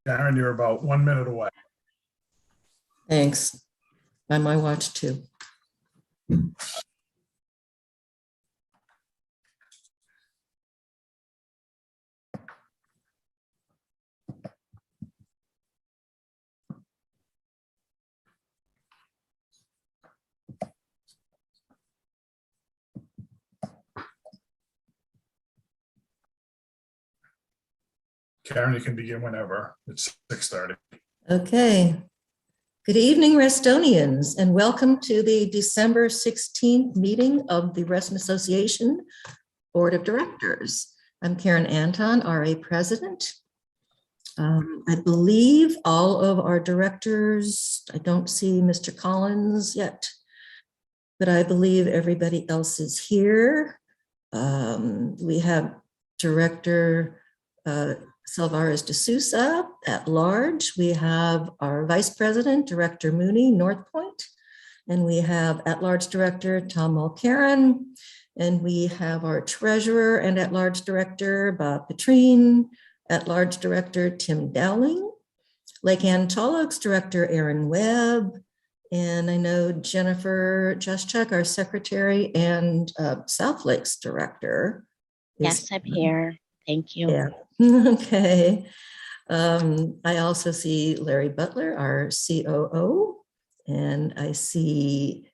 Karen, you're about 1 minute away. Thanks. By my watch too. Karen, you can begin whenever. It's 6:30. Okay. Good evening, Restonians, and welcome to the December 16th meeting of the Reston Association Board of Directors. I'm Karen Anton, RA President. I believe all of our directors, I don't see Mr. Collins yet, but I believe everybody else is here. We have Director Salvarez de Sousa at large. We have our Vice President, Director Mooney, North Point, and we have at-large Director Tom Mulcairn, and we have our Treasurer and at-large Director Bob Petrine, at-large Director Tim Dowling, Lake Ann Tollock's Director Aaron Webb, and I know Jennifer Juszczyk, our Secretary, and South Lakes Director. Yes, I'm here. Thank you. Yeah. Okay. I also see Larry Butler, our COO, and I see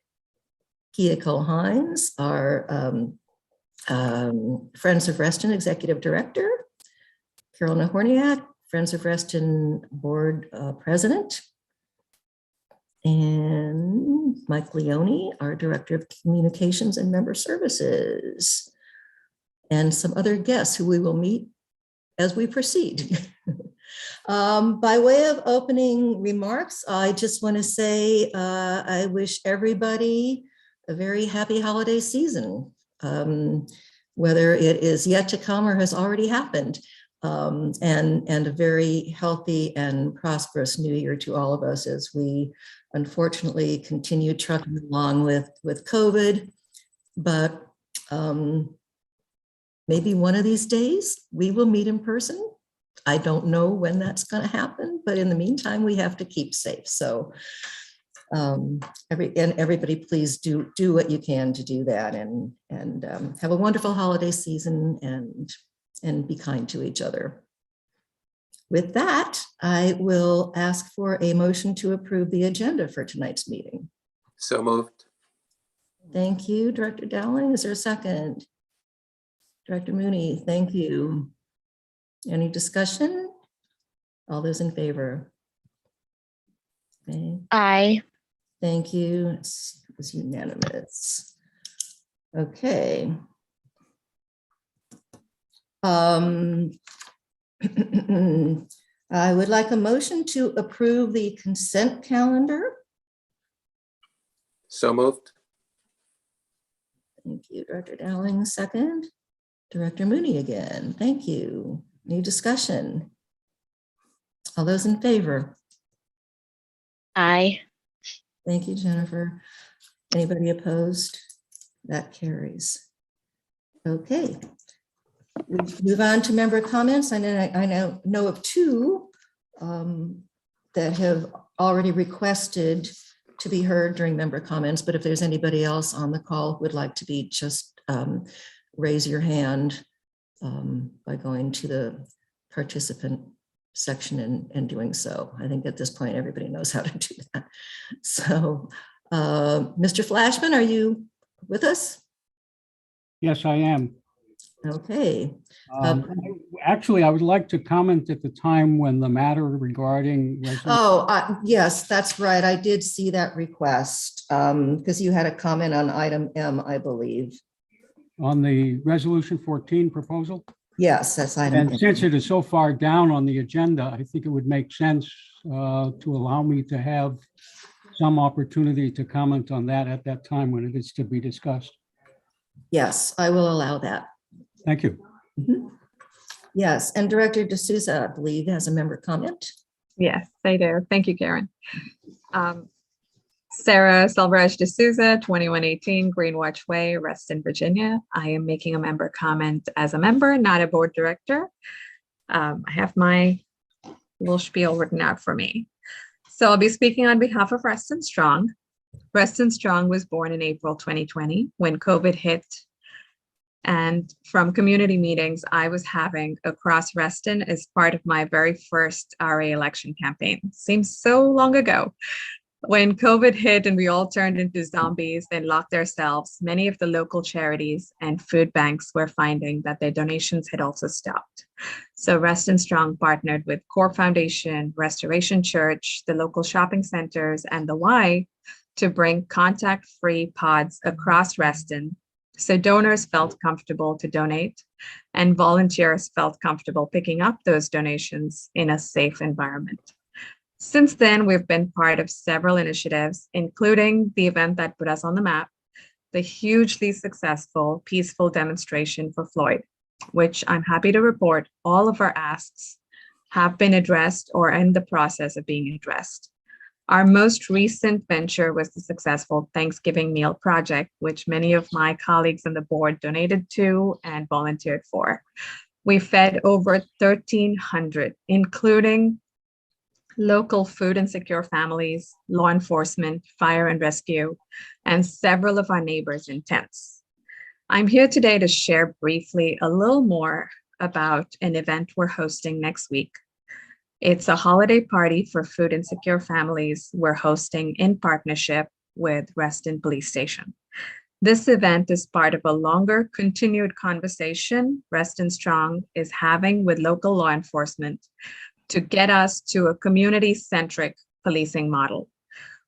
Kia Cole-Hines, our Friends of Reston Executive Director, Carol Nahorniak, Friends of Reston Board President, and Mike Leone, our Director of Communications and Member Services, and some other guests who we will meet as we proceed. By way of opening remarks, I just want to say I wish everybody a very happy holiday season, whether it is yet to come or has already happened, and a very healthy and prosperous new year to all of us as we unfortunately continue trucking along with COVID. But maybe one of these days we will meet in person. I don't know when that's going to happen, but in the meantime, we have to keep safe. So everybody, please do what you can to do that, and have a wonderful holiday season, and be kind to each other. With that, I will ask for a motion to approve the agenda for tonight's meeting. So moved. Thank you, Director Dowling. Is there a second? Director Mooney, thank you. Any discussion? All those in favor? Okay, Aye. thank you. It's unanimous. Okay. I would like a motion to approve the consent calendar. So moved. Thank you, Director Dowling. Second. Director Mooney again. Thank you. Any discussion? All those in favor? Aye. Thank you, Jennifer. Anybody opposed? That carries. Okay. We move on to member comments. I know of two that have already requested to be heard during member comments, but if there's anybody else on the call who would like to be, just raise your hand by going to the participant section and doing so. I think at this point, everybody knows how to do that. So, Mr. Flashman, are you with us? Yes, I am. Okay. Actually, I would like to comment at the time when the matter regarding. Yes, that's right. I did see that request because you had a comment on item M, I believe. On the resolution 14 proposal. Yes, that's item M. And since it is so far down on the agenda, I think it would make sense to allow me to have some opportunity to comment on that at that time when it is to be discussed. Yes, I will allow that. Thank you. Mhm. Yes, and Director De Sousa, I believe, has a member comment. Yes, I do. Thank you, Karen. Sarah Salvarez de Sousa, 2118 Greenwatch Way, Reston, Virginia. I am making a member comment as a member, not a board director. I have my little spiel written out for me. So I'll be speaking on behalf of Reston Strong. Reston Strong was born in April 2020 when COVID hit. And from community meetings I was having across Reston as part of my very first RA election campaign. Seems so long ago. When COVID hit and we all turned into zombies and locked ourselves, many of the local charities and food banks were finding that their donations had also stopped. So Reston Strong partnered with Core Foundation, Restoration Church, the local shopping centers, and the Y to bring contact-free pods across Reston so donors felt comfortable to donate and volunteers felt comfortable picking up those donations in a safe environment. Since then, we've been part of several initiatives, including the event that put us on the map, the hugely successful peaceful demonstration for Floyd, which I'm happy to report all of our asks have been addressed or in the process of being addressed. Our most recent venture was the successful Thanksgiving Meal Project, which many of my colleagues on the board donated to and volunteered for. We fed over 1,300, including local food insecure families, law enforcement, fire and rescue, and several of our neighbors in tents. I'm here today to share briefly a little more about an event we're hosting next week. It's a holiday party for food insecure families we're hosting in partnership with Reston Police Station. This event is part of a longer continued conversation Reston Strong is having with local law enforcement to get us to a community-centric policing model.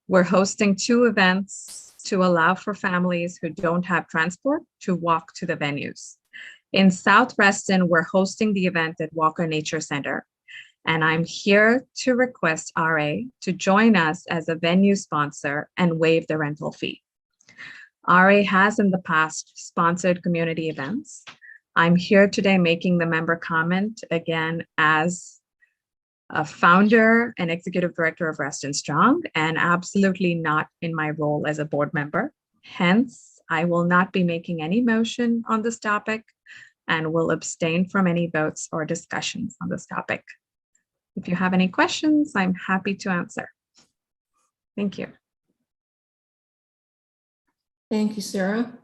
We're hosting 2 events to allow for families who don't have transport to walk to the venues. In South Reston, we're hosting the event at Walker Nature Center, and I'm here to request RA to join us as a venue sponsor and waive the rental fee. RA has in the past sponsored community events. I'm here today making the member comment again as a founder and executive director of Reston Strong, and absolutely not in my role as a board member. Hence, I will not be making any motion on this topic and will abstain from any votes or discussions on this topic. If you have any questions, I'm happy to answer. Thank you. Thank you, Sarah.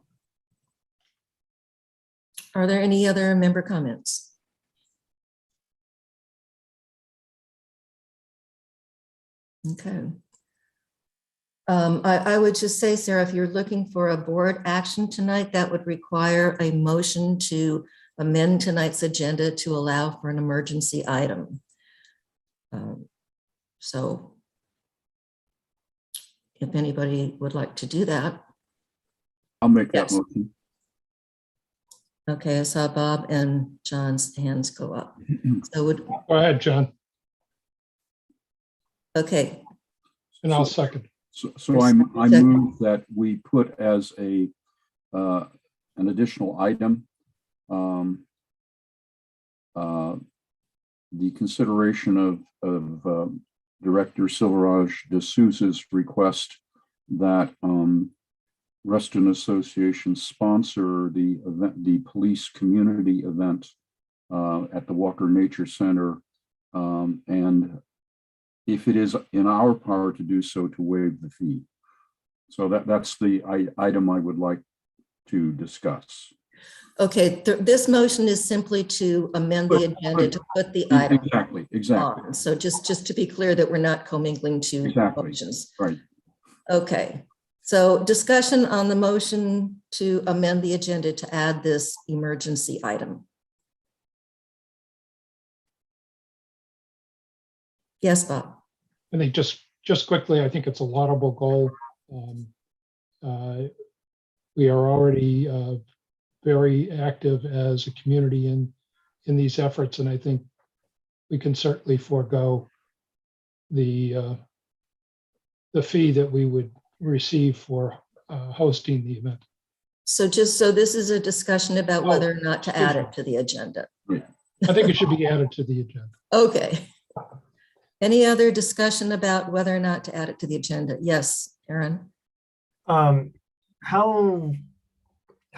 Are there any other member comments? Okay. I would just say, Sarah, if you're looking for a board action tonight, that would require a motion to amend tonight's agenda to allow for an emergency item. So if anybody would like to do that. I'll make that Yes. motion. Okay, I saw Bob and John's hands go up. So would, Go ahead, John, okay, and I'll second. So I move that we put as a an additional item the consideration of Director Silverage de Souza's request that Reston Association sponsor the event, the police community event at the Walker Nature Center, and if it is in our power to do so, to waive the fee. So that's the item I would like to discuss. okay, this motion is simply to amend the agenda to put the item Exactly. on. So just to be clear that we're not commingling two Exactly. motions. Right. Okay, so discussion on the motion to amend the agenda to add this emergency item. Yes, Bob. I think just quickly, I think it's a laudable goal. We are already very active as a community in these efforts, and I think we can certainly forego the fee that we would receive for hosting the event. So this is a discussion about whether or not to add it to the agenda. I think it should be added to the agenda. Okay. Any other discussion about whether or not to add it to the agenda? Yes, Aaron. How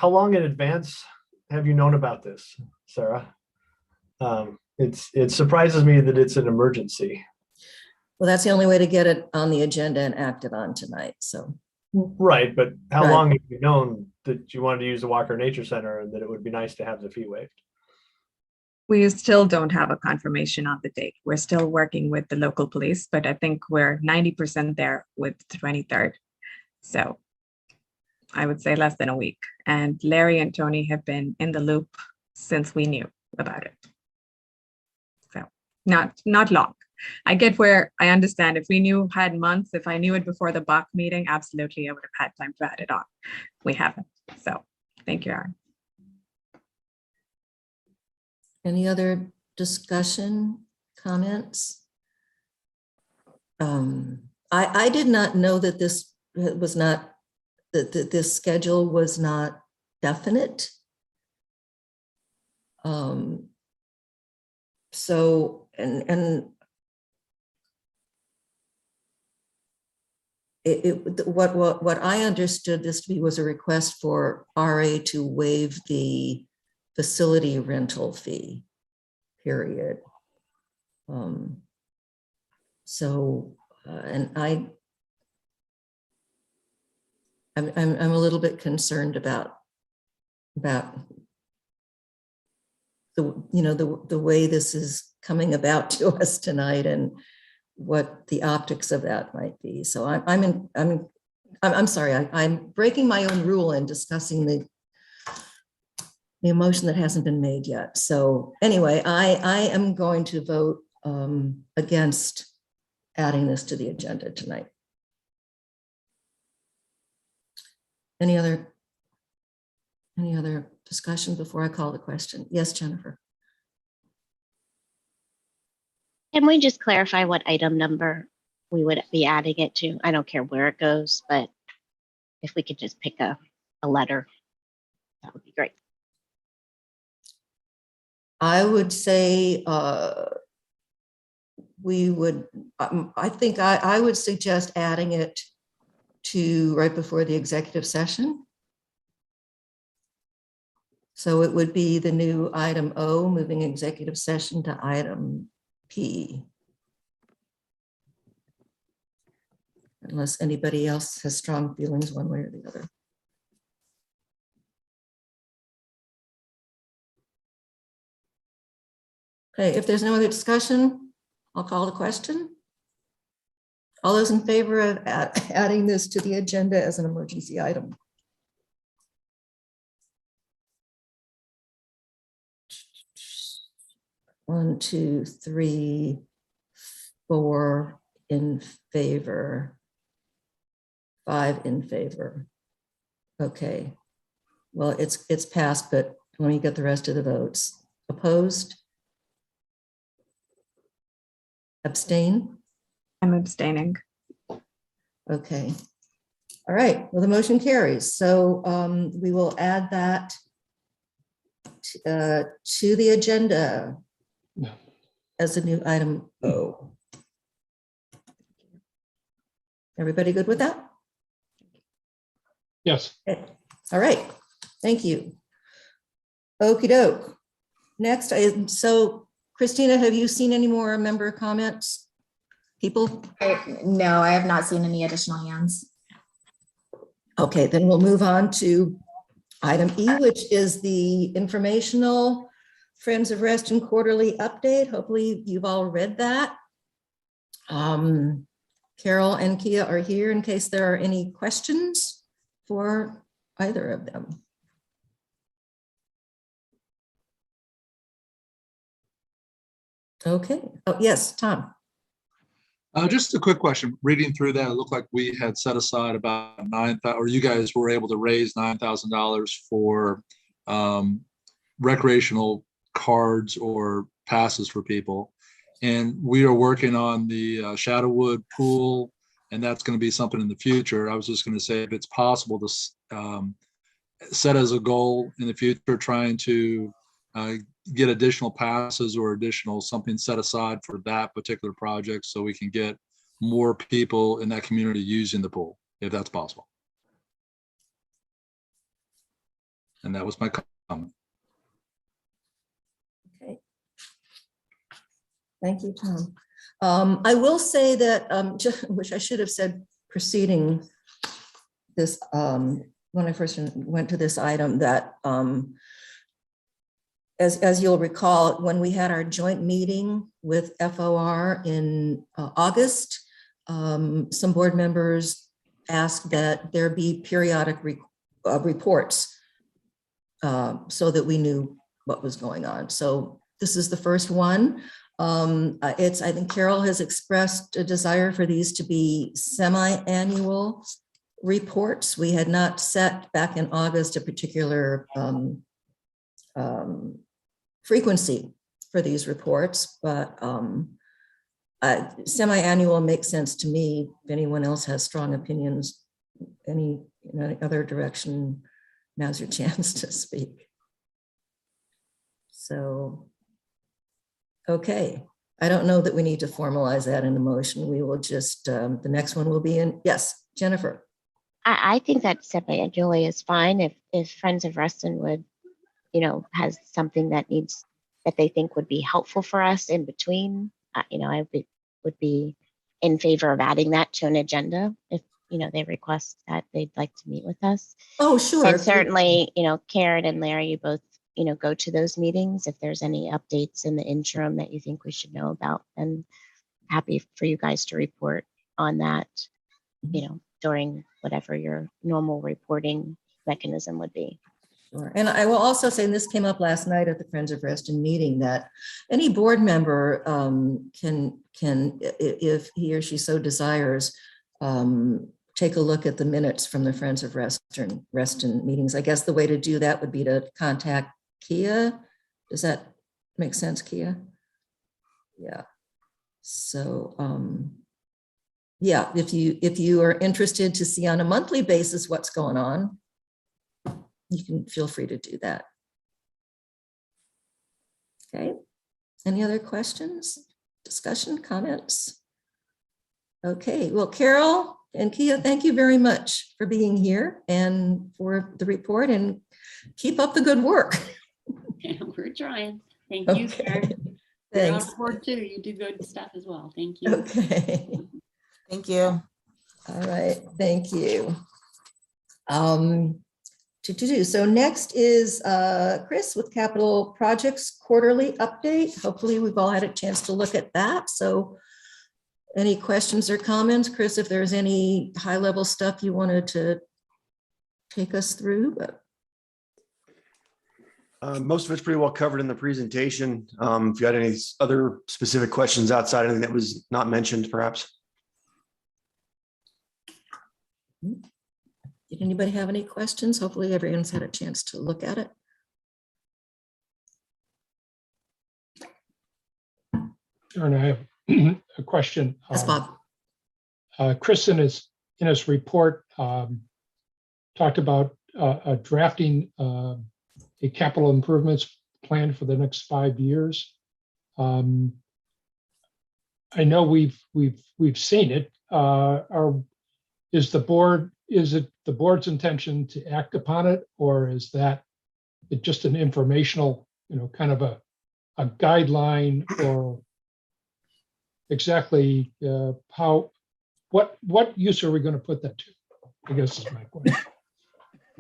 long in advance have you known about this, Sarah? It surprises me that it's an emergency. Well, that's the only way to get it on the agenda and acted on tonight, so. Right, but how Right. long have you known that you wanted to use the Walker Nature Center and that it would be nice to have the fee waived? We still don't have a confirmation on the date. We're still working with the local police, but I think we're 90% there with the 23rd. So I would say less than a week. And Larry and Tony have been in the loop since we knew about it. So not long. I get where I understand if we had months, if I knew it before the BOC meeting, absolutely, I would have had time to add it on. We haven't. So thank you, Aaron. Any other discussion, comments? I did not know that this was not, that this schedule was not definite. So, what I understood this to be was a request for RA to waive the facility rental fee, period. And I'm a little bit concerned about the way this is coming about to us tonight and what the optics of that might be. So I'm sorry, I'm breaking my own rule and discussing the motion that hasn't been made yet. So anyway, I am going to vote against adding this to the agenda tonight. Any other discussion before I call the question? Yes, Jennifer. Can we just clarify what item number we would be adding it to? I don't care where it goes, but if we could just pick a letter, that would be great. I would say we would, I think I would suggest adding it to right before the executive session. So it would be the new item O, moving executive session to item P. Unless anybody else has strong feelings one way or the other. Okay, if there's no other discussion, I'll call the question. All those in favor of adding this to the agenda as an emergency item? One, two, three, four in favor. 5 in favor. Okay. Well, it's passed, but let me get the rest of the votes. Opposed? Abstain? I'm abstaining. Okay. All right. Well, the motion carries. So we will add that to the agenda Yeah. as a new item O. Everybody good with that? Yes. Okay. All right. Thank you. Okey doke. Next, so Christina, have you seen any more member comments? People? No, I have not seen any additional hands. Okay, then we'll move on to item E, which is the informational Friends of Reston quarterly update. Hopefully you've all read that. Carol and Kia are here in case there are any questions for either of them. Okay. Oh, yes, Tom. Just a quick question. Reading through that, it looked like we had set aside about $9,000, or you guys were able to raise $9,000 for recreational cards or passes for people. And we are working on the Shadowwood pool, and that's going to be something in the future. I was just going to say, if it's possible to set as a goal in the future, trying to get additional passes or additional something set aside for that particular project, so we can get more people in that community using the pool, if that's possible. And that was my comment. Okay. Thank you, Tom. I will say that, which I should have said preceding this, when I first went to this item, that as you'll recall, when we had our joint meeting with FOR in August, some board members asked that there be periodic reports so that we knew what was going on. So this is the first one. I think Carol has expressed a desire for these to be semi-annual reports. We had not set back in August a particular frequency for these reports, but semi-annual makes sense to me. If anyone else has strong opinions, any other direction, now's your chance to speak. So, okay. I don't know that we need to formalize that in a motion. We will just, the next one will be in, yes, Jennifer. I think that semi-annually is fine if Friends of Reston would, has something that they think would be helpful for us in between. I would be in favor of adding that to an agenda if, they request that they'd like to meet with us. Oh, sure. And certainly, Karen and Larry, you both, go to those meetings. If there's any updates in the interim that you think we should know about, and happy for you guys to report on that, during whatever your normal reporting mechanism would be. Sure. And I will also say, and this came up last night at the Friends of Reston meeting, that any board member can, if he or she so desires, take a look at the minutes from the Friends of Reston meetings. I guess the way to do that would be to contact Kia. Does that make sense, Kia? Yeah. So, yeah, if you are interested to see on a monthly basis what's going on, you can feel free to do that. Okay. Any other questions, discussion, comments? Okay, well, Carol and Kia, thank you very much for being here and for the report, and keep up the good work. Yeah, we're trying. Thank you, Okay. Karen. You're on Thanks. board too. You do good stuff as well. Thank you. Okay. Thank you. All right, thank you. So next is Chris with Capital Projects Quarterly Update. Hopefully we've all had a chance to look at that. So any questions or comments, Chris, if there's any high level stuff you wanted to take us through? Most of it's pretty well covered in the presentation. If you had any other specific questions outside anything that was not mentioned, perhaps. Did anybody have any questions? Hopefully everyone's had a chance to look at it. Sharon, I have a question. Yes, Bob. Chris in his report talked about drafting a capital improvements plan for the next 5 years. I know we've seen it. Is it the board's intention to act upon it, or is that just an informational, kind of a guideline, or exactly what use are we going to put that to? I guess is my question.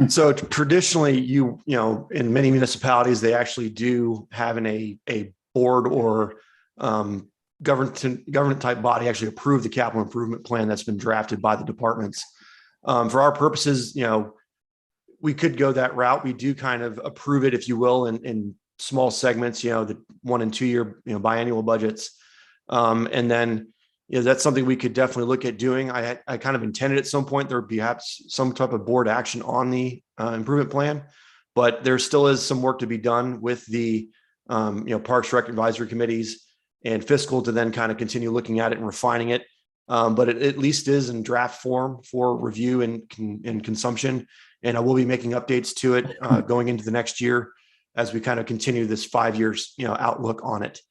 So traditionally, in many municipalities, they actually do having a board or government type body actually approve the capital improvement plan that's been drafted by the departments. For our purposes, we could go that route. We do kind of approve it, if you will, in small segments, the 1 and 2 year, biannual budgets. And then, that's something we could definitely look at doing. I kind of intended at some point there would be perhaps some type of board action on the improvement plan, but there still is some work to be done with the, Parks Rec advisory committees and fiscal to then kind of continue looking at it and refining it. But it at least is in draft form for review and consumption. And I will be making updates to it going into the next year as we kind of continue this 5 years, outlook on it.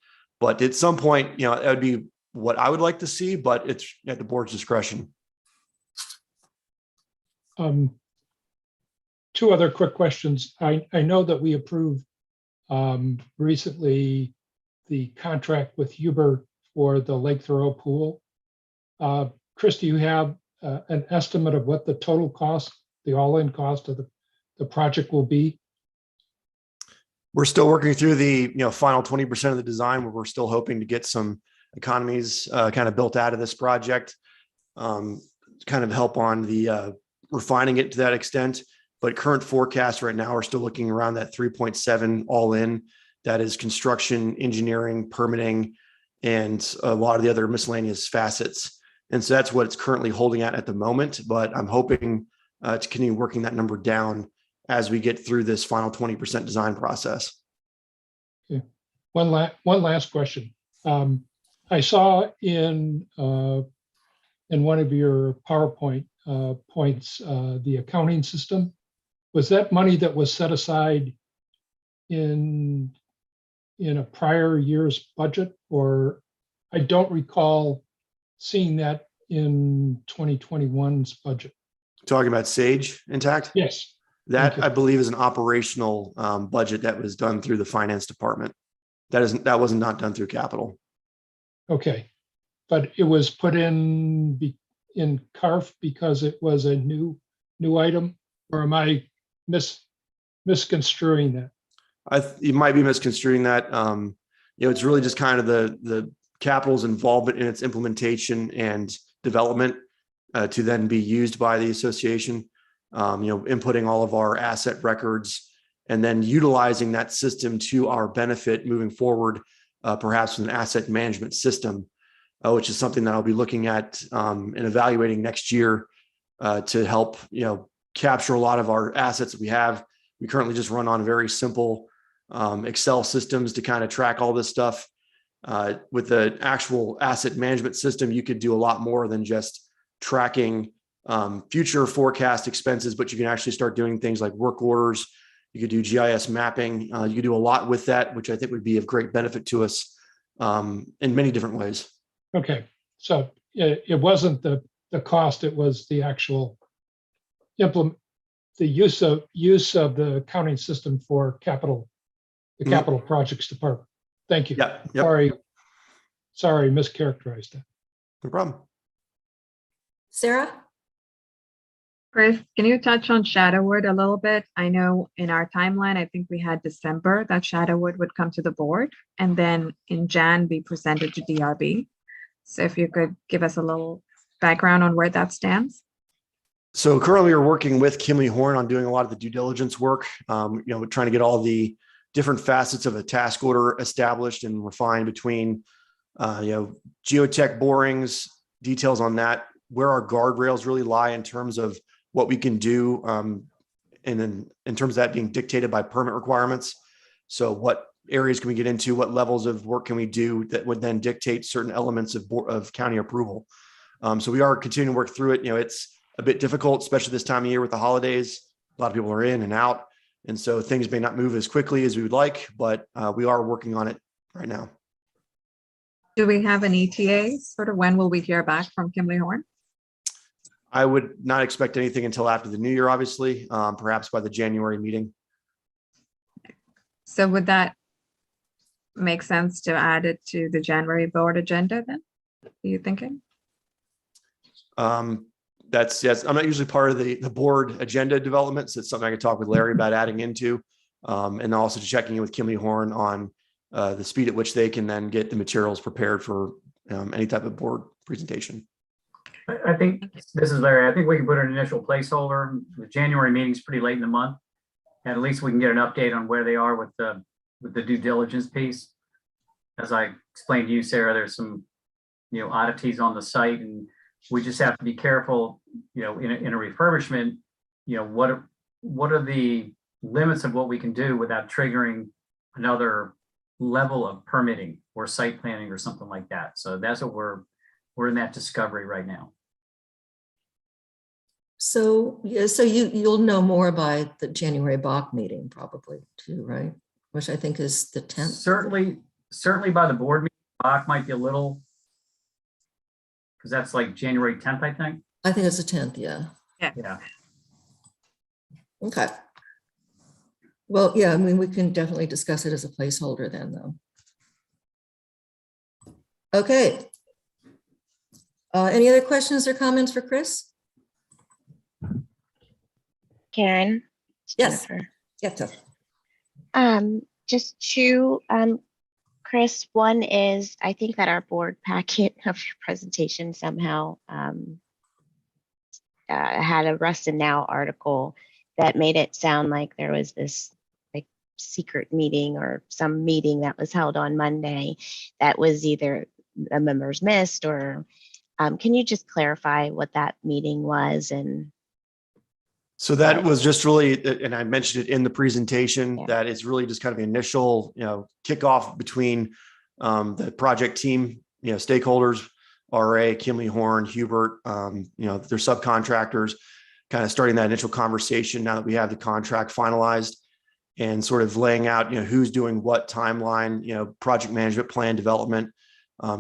But at some point, that would be what I would like to see, but it's at the board's discretion. 2 other quick questions. I know that we approved recently the contract with Huber for the Lake Thoreau pool. Chris, do you have an estimate of what the total cost, the all-in cost of the project will be? We're still working through the final 20% of the design, where we're still hoping to get some economies kind of built out of this project, kind of help on the refining it to that extent. But current forecasts right now are still looking around that 3.7 all in. That is construction, engineering, permitting, and a lot of the other miscellaneous facets. And so that's what it's currently holding at the moment. But I'm hoping to continue working that number down as we get through this final 20% design process. Okay. One last question. I saw in one of your PowerPoint points, the accounting system. Was that money that was set aside in a prior year's budget, or I don't recall seeing that in 2021's budget? Talking about Sage Intact? Yes. That Thank you. I believe is an operational budget that was done through the finance department. That was not done through capital. Okay, but it was put in CARF because it was a new item, or am I misconstruing that? You might be misconstruing that. It's really just kind of the capital's involvement in its implementation and development to then be used by the association. Inputting all of our asset records and then utilizing that system to our benefit moving forward, perhaps with an asset management system, which is something that I'll be looking at and evaluating next year to help, capture a lot of our assets that we have. We currently just run on very simple Excel systems to kind of track all this stuff. With the actual asset management system, you could do a lot more than just tracking future forecast expenses, but you can actually start doing things like work orders. You could do GIS mapping. You could do a lot with that, which I think would be of great benefit to us in many different ways. Okay, so it wasn't the cost, it was the actual the use of the accounting system for the capital projects department. Thank you. Yeah. Yep. Sorry, mischaracterized that. No problem. Sarah? Chris, can you touch on Shadowwood a little bit? I know in our timeline, I think we had December that Shadowwood would come to the board, and then in Jan be presented to DRB. So if you could give us a little background on where that stands. So currently we're working with Kimley Horn on doing a lot of the due diligence work. We're trying to get all the different facets of a task order established and refined between, geotech borings, details on that, where our guardrails really lie in terms of what we can do, and then in terms of that being dictated by permit requirements. So what areas can we get into? What levels of work can we do that would then dictate certain elements of county approval? So we are continuing to work through it. It's a bit difficult, especially this time of year with the holidays. A lot of people are in and out. And so things may not move as quickly as we would like, but we are working on it right now. Do we have an ETA? Sort of when will we hear back from Kimley Horn? I would not expect anything until after the new year, obviously, perhaps by the January meeting. So would that make sense to add it to the January board agenda then? Are you thinking? Yes, I'm not usually part of the board agenda development. So it's something I could talk with Larry about adding into, and also checking in with Kimley Horn on the speed at which they can then get the materials prepared for any type of board presentation. I think, this is Larry, I think we can put an initial placeholder. The January meeting's pretty late in the month. And at least we can get an update on where they are with the due diligence piece. As I explained to you, Sarah, there's some, oddities on the site, and we just have to be careful, in a refurbishment, what are the limits of what we can do without triggering another level of permitting or site planning or something like that. So that's what we're in that discovery right now. So, yeah, so you'll know more by the January Bach meeting probably too, right? Which I think is the 10th. Certainly by the board meeting, Bach might be a little, because that's like January 10th, I think. I think it's the 10th, yeah. Yeah. Okay. Well, yeah, I mean, we can definitely discuss it as a placeholder then, though. Okay. Any other questions or comments for Chris? Karen? It's Yes. Jennifer. Yeah. Just two, Chris. One is, I think that our board packet of your presentation somehow had a Rustin Now article that made it sound like there was this like secret meeting or some meeting that was held on Monday that was either the members missed or can you just clarify what that meeting was? And So that was just really, and I mentioned it in the presentation, Yeah. that it's really just kind of the initial, kickoff between the project team, stakeholders, RA, Kimley Horn, Hubert, their subcontractors, kind of starting that initial conversation now that we have the contract finalized and sort of laying out, who's doing what timeline, project management plan development,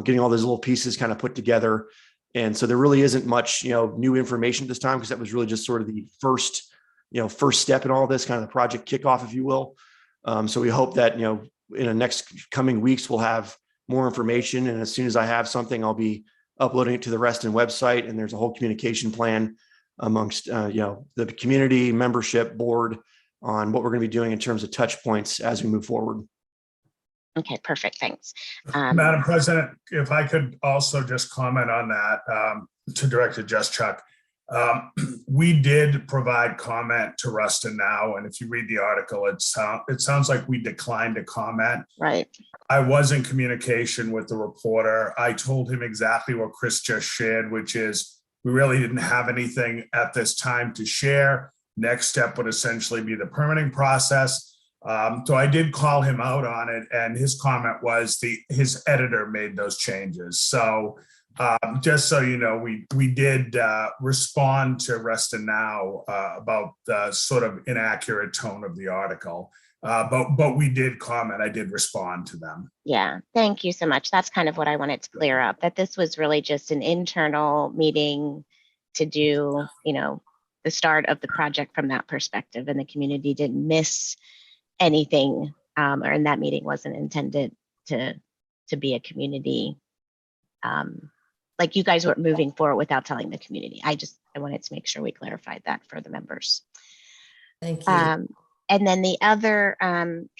getting all those little pieces kind of put together. And so there really isn't much, new information at this time because that was really just sort of the first step in all this, kind of the project kickoff, if you will. So we hope that, in the next coming weeks, we'll have more information. And as soon as I have something, I'll be uploading it to the Reston website. And there's a whole communication plan amongst, the community membership board on what we're going to be doing in terms of touch points as we move forward. okay, perfect. Thanks. Madam President, if I could also just comment on that to Director Just Chuck. We did provide comment to Rustin Now, and if you read the article, it sounds like we declined to comment. Right. I was in communication with the reporter. I told him exactly what Chris just shared, which is we really didn't have anything at this time to share. Next step would essentially be the permitting process. So I did call him out on it, and his comment was his editor made those changes. So just so you know, we did respond to Reston Now about the sort of inaccurate tone of the article, but we did comment. I did respond to them. Yeah, thank you so much. That's kind of what I wanted to clear up, that this was really just an internal meeting to do, the start of the project from that perspective, and the community didn't miss anything, and that meeting wasn't intended to be a community, like you guys weren't moving forward without telling the community. I wanted to make sure we clarified that for the members. Thank you. And then the other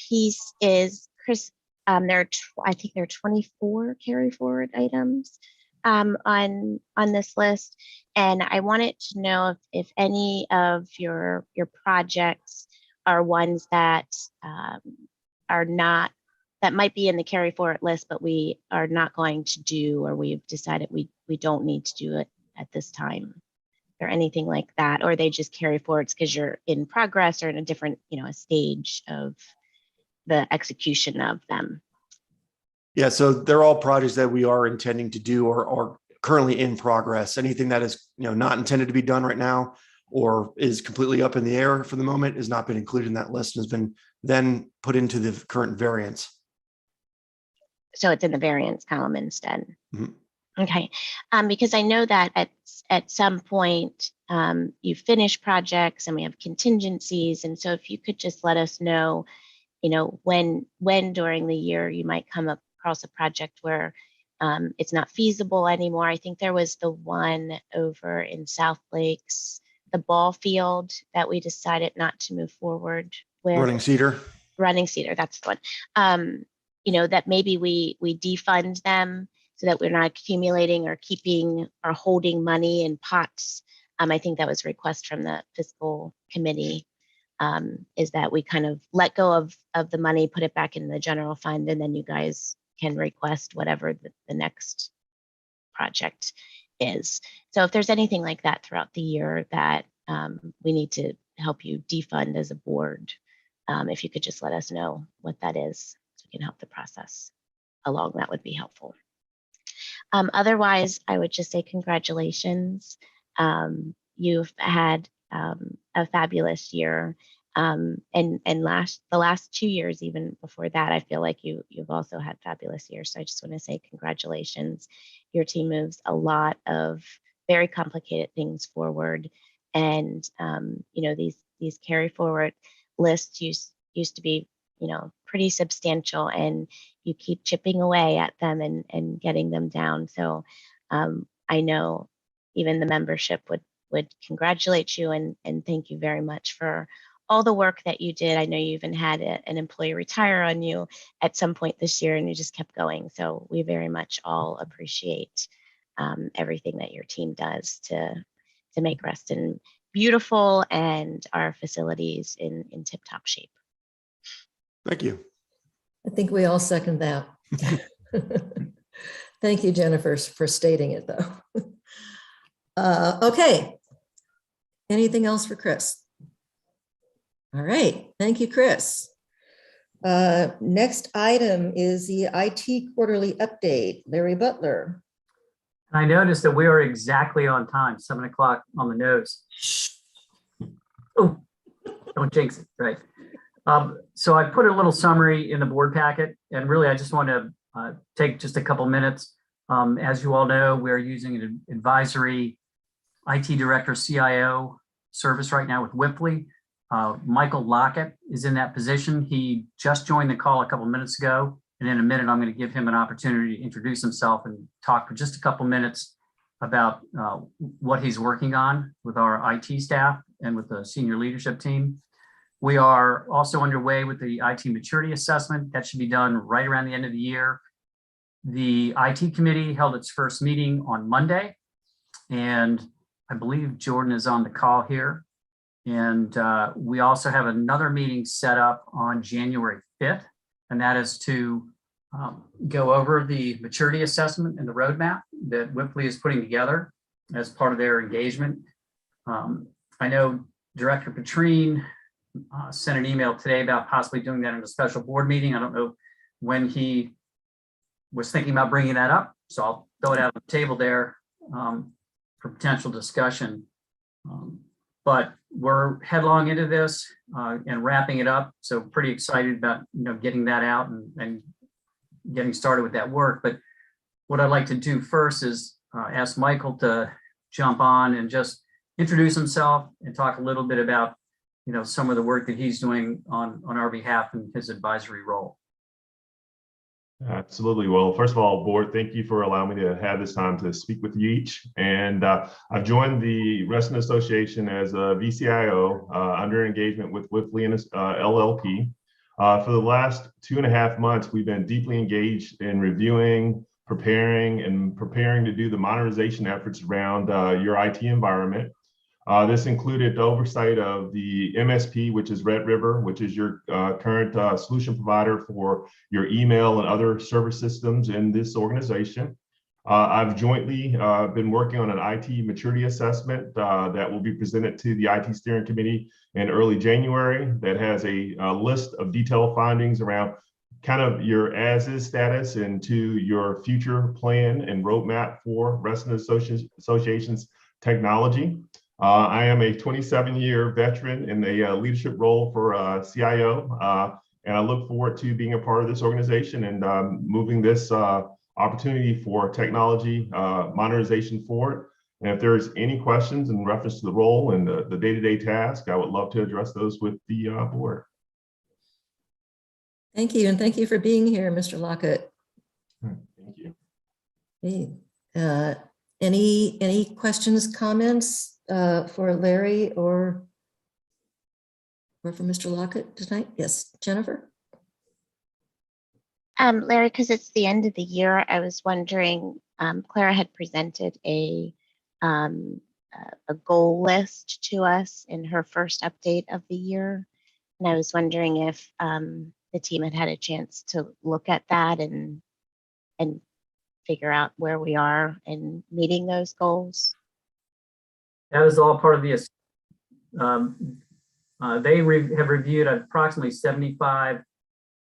piece is, Chris, I think there are 24 carry forward items on this list, and I wanted to know if any of your projects are ones that are not, that might be in the carry forward list, but we are not going to do, or we've decided we don't need to do it at this time, or anything like that, or they just carry forwards because you're in progress or in a different, a stage of the execution of them. Yeah, so they're all projects that we are intending to do or are currently in progress. Anything that is, not intended to be done right now or is completely up in the air for the moment has not been included in that list and has been then put into the current variance. So it's in the variance column instead. Mhm. Okay, because I know that at some point you finish projects and we have contingencies, and so if you could just let us know, when during the year you might come across a project where it's not feasible anymore. I think there was the one over in South Lakes, the ball field, that we decided not to move forward with. Running Cedar. Running Cedar, that's the one. That maybe we defund them so that we're not accumulating or keeping or holding money in pots. I think that was a request from the fiscal committee, is that we kind of let go of the money, put it back in the general fund, and then you guys can request whatever the next project is. So if there's anything like that throughout the year that we need to help you defund as a board, if you could just let us know what that is, so we can help the process along, that would be helpful. Otherwise, I would just say congratulations. You've had a fabulous year. And the last 2 years, even before that, I feel like you've also had fabulous years. So I just want to say congratulations. Your team moves a lot of very complicated things forward, and these carry forward lists used to be pretty substantial, and you keep chipping away at them and getting them down. So I know even the membership would congratulate you and thank you very much for all the work that you did. I know you even had an employee retire on you at some point this year, and you just kept going. So we very much all appreciate everything that your team does to make Reston beautiful and our facilities in tip-top shape. Thank you. I think we all second that. Thank you, Jennifer, for stating it, though. Okay. Anything else for Chris? All right. Thank you, Chris. Next item is the IT quarterly update. Larry Butler. I noticed that we are exactly on time, 7 o'clock on the nose. Oh, don't jinx it, right? So I put a little summary in the board packet, and really I just want to take just a couple minutes. As you all know, we're using an advisory IT director CIO service right now with Whipley. Michael Lockett is in that position. He just joined the call a couple minutes ago, and in a minute I'm going to give him an opportunity to introduce himself and talk for just a couple minutes about what he's working on with our IT staff and with the senior leadership team. We are also underway with the IT maturity assessment. That should be done right around the end of the year. The IT committee held its first meeting on Monday, and I believe Jordan is on the call here. And we also have another meeting set up on January 5th, and that is to go over the maturity assessment and the roadmap that Whipley is putting together as part of their engagement. I know Director Petrine sent an email today about possibly doing that in a special board meeting. I don't know when he was thinking about bringing that up, so I'll throw it out on the table there for potential discussion. But we're headlong into this and wrapping it up, so pretty excited about getting that out and getting started with that work. But what I'd like to do first is ask Michael to jump on and just introduce himself and talk a little bit about some of the work that he's doing on our behalf in his advisory role. Absolutely. Well, first of all, board, thank you for allowing me to have this time to speak with you each. And I've joined the Reston Association as a VCIO under engagement with Whipley and LLP. For the last 2.5 months, we've been deeply engaged in reviewing, preparing to do the modernization efforts around your IT environment. This included the oversight of the MSP, which is Red River, which is your current solution provider for your email and other service systems in this organization. I've jointly been working on an IT maturity assessment that will be presented to the IT steering committee in early January that has a list of detailed findings around kind of your as-is status and to your future plan and roadmap for Reston Association's technology. I am a 27-year veteran in a leadership role for CIO, and I look forward to being a part of this organization and moving this opportunity for technology modernization forward. And if there's any questions in reference to the role and the day-to-day task, I would love to address those with the board. Thank you, and thank you for being here, Mr. Lockett. Thank you. Hey, any questions, comments for Larry or for Mr. Lockett tonight? Yes, Jennifer? Larry, because it's the end of the year, I was wondering, Clara had presented a goal list to us in her first update of the year. And I was wondering if the team had a chance to look at that and figure out where we are in meeting those goals. That was all part of the, they have reviewed approximately 75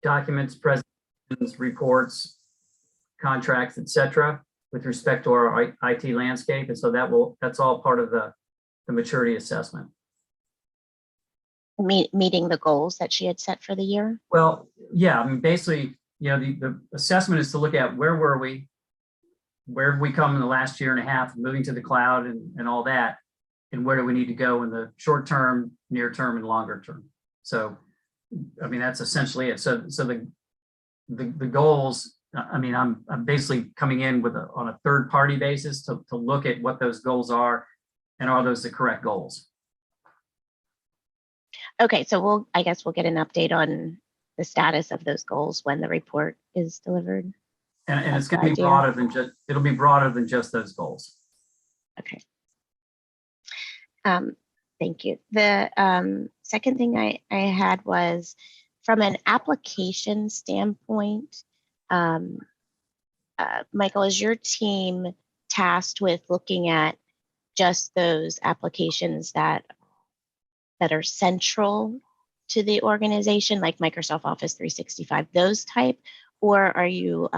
documents, presentations, reports, contracts, etc., with respect to our IT landscape. And so that's all part of the maturity assessment. Meeting the goals that she had set for the year? Well, yeah, I mean, basically, the assessment is to look at where were we, where have we come in the last 1.5 years, moving to the cloud and all that, and where do we need to go in the short term, near term, and longer term. So I mean, that's essentially it. So the goals, I mean, I'm basically coming in with on a third party basis to look at what those goals are and are those the correct goals. Okay, so I guess we'll get an update on the status of those goals when the report is delivered. And That's it's going the to be idea. broader than just, it'll be broader than just those goals. Okay. Thank you. The second thing I had was from an application standpoint, Michael, is your team tasked with looking at just those applications that are central to the organization, like Microsoft Office 365, those type, or are you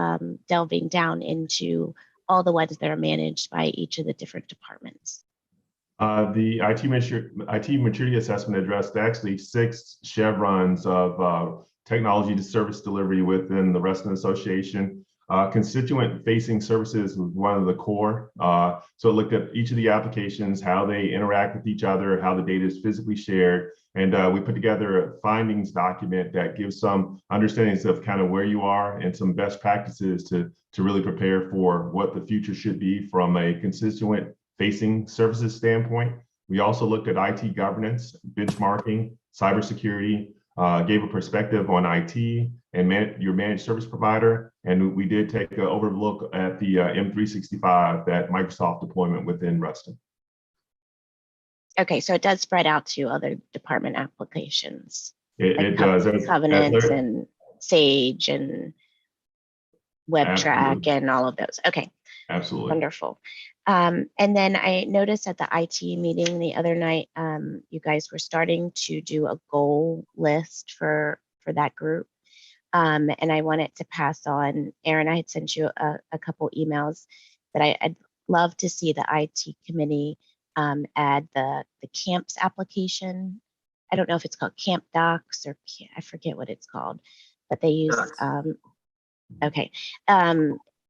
delving down into all the ones that are managed by each of the different departments? The IT maturity assessment addressed actually 6 chevrons of technology to service delivery within the Reston Association. Constituent facing services was one of the core. So it looked at each of the applications, how they interact with each other, how the data is physically shared. And we put together a findings document that gives some understandings of kind of where you are and some best practices to really prepare for what the future should be from a constituent facing services standpoint. We also looked at IT governance, benchmarking, cybersecurity, gave a perspective on IT and your managed service provider. And we did take an overlook at the M365, that Microsoft deployment within Reston. Okay, so it does spread out to other department applications. It does. Covenants and Sage and WebTrack Absolutely. and all of those. Okay. Absolutely. Wonderful. And then I noticed at the IT meeting the other night, you guys were starting to do a goal list for that group. And I wanted to pass on, Aaron, I had sent you a couple emails that I'd love to see the IT committee add the camps application. I don't know if it's called Camp Docs or I forget what it's called, but they use, okay.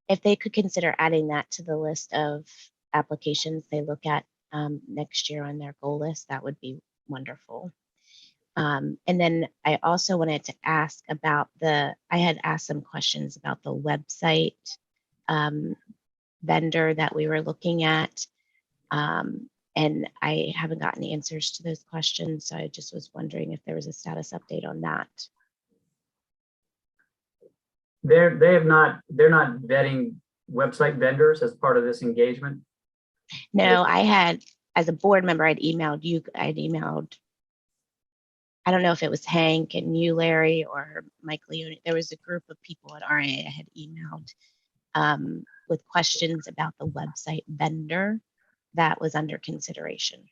If they could consider adding that to the list of applications they look at next year on their goal list, that would be wonderful. And then I also wanted to ask about I had asked some questions about the website vendor that we were looking at. And I haven't gotten answers to those questions. So I just was wondering if there was a status update on that. They're not vetting website vendors as part of this engagement. No, I had, as a board member, I'd emailed, I don't know if it was Hank and you, Larry, or Mike Leone. There was a group of people at RA I had emailed with questions about the website vendor that was under consideration.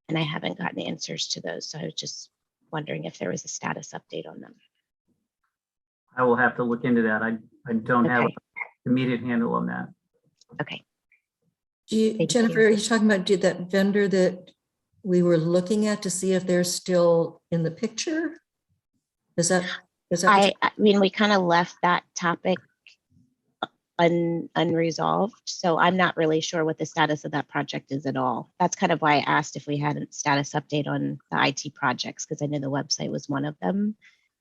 And I haven't gotten answers to those. So I was just wondering if there was a status update on them. I will have to look into that. I don't have an immediate handle on that. Okay. Jennifer, are you talking about that vendor that we were looking at to see if they're still in the picture? Is that I mean, we kind of left that topic unresolved. So I'm not really sure what the status of that project is at all. That's kind of why I asked if we had a status update on the IT projects, because I know the website was one of them,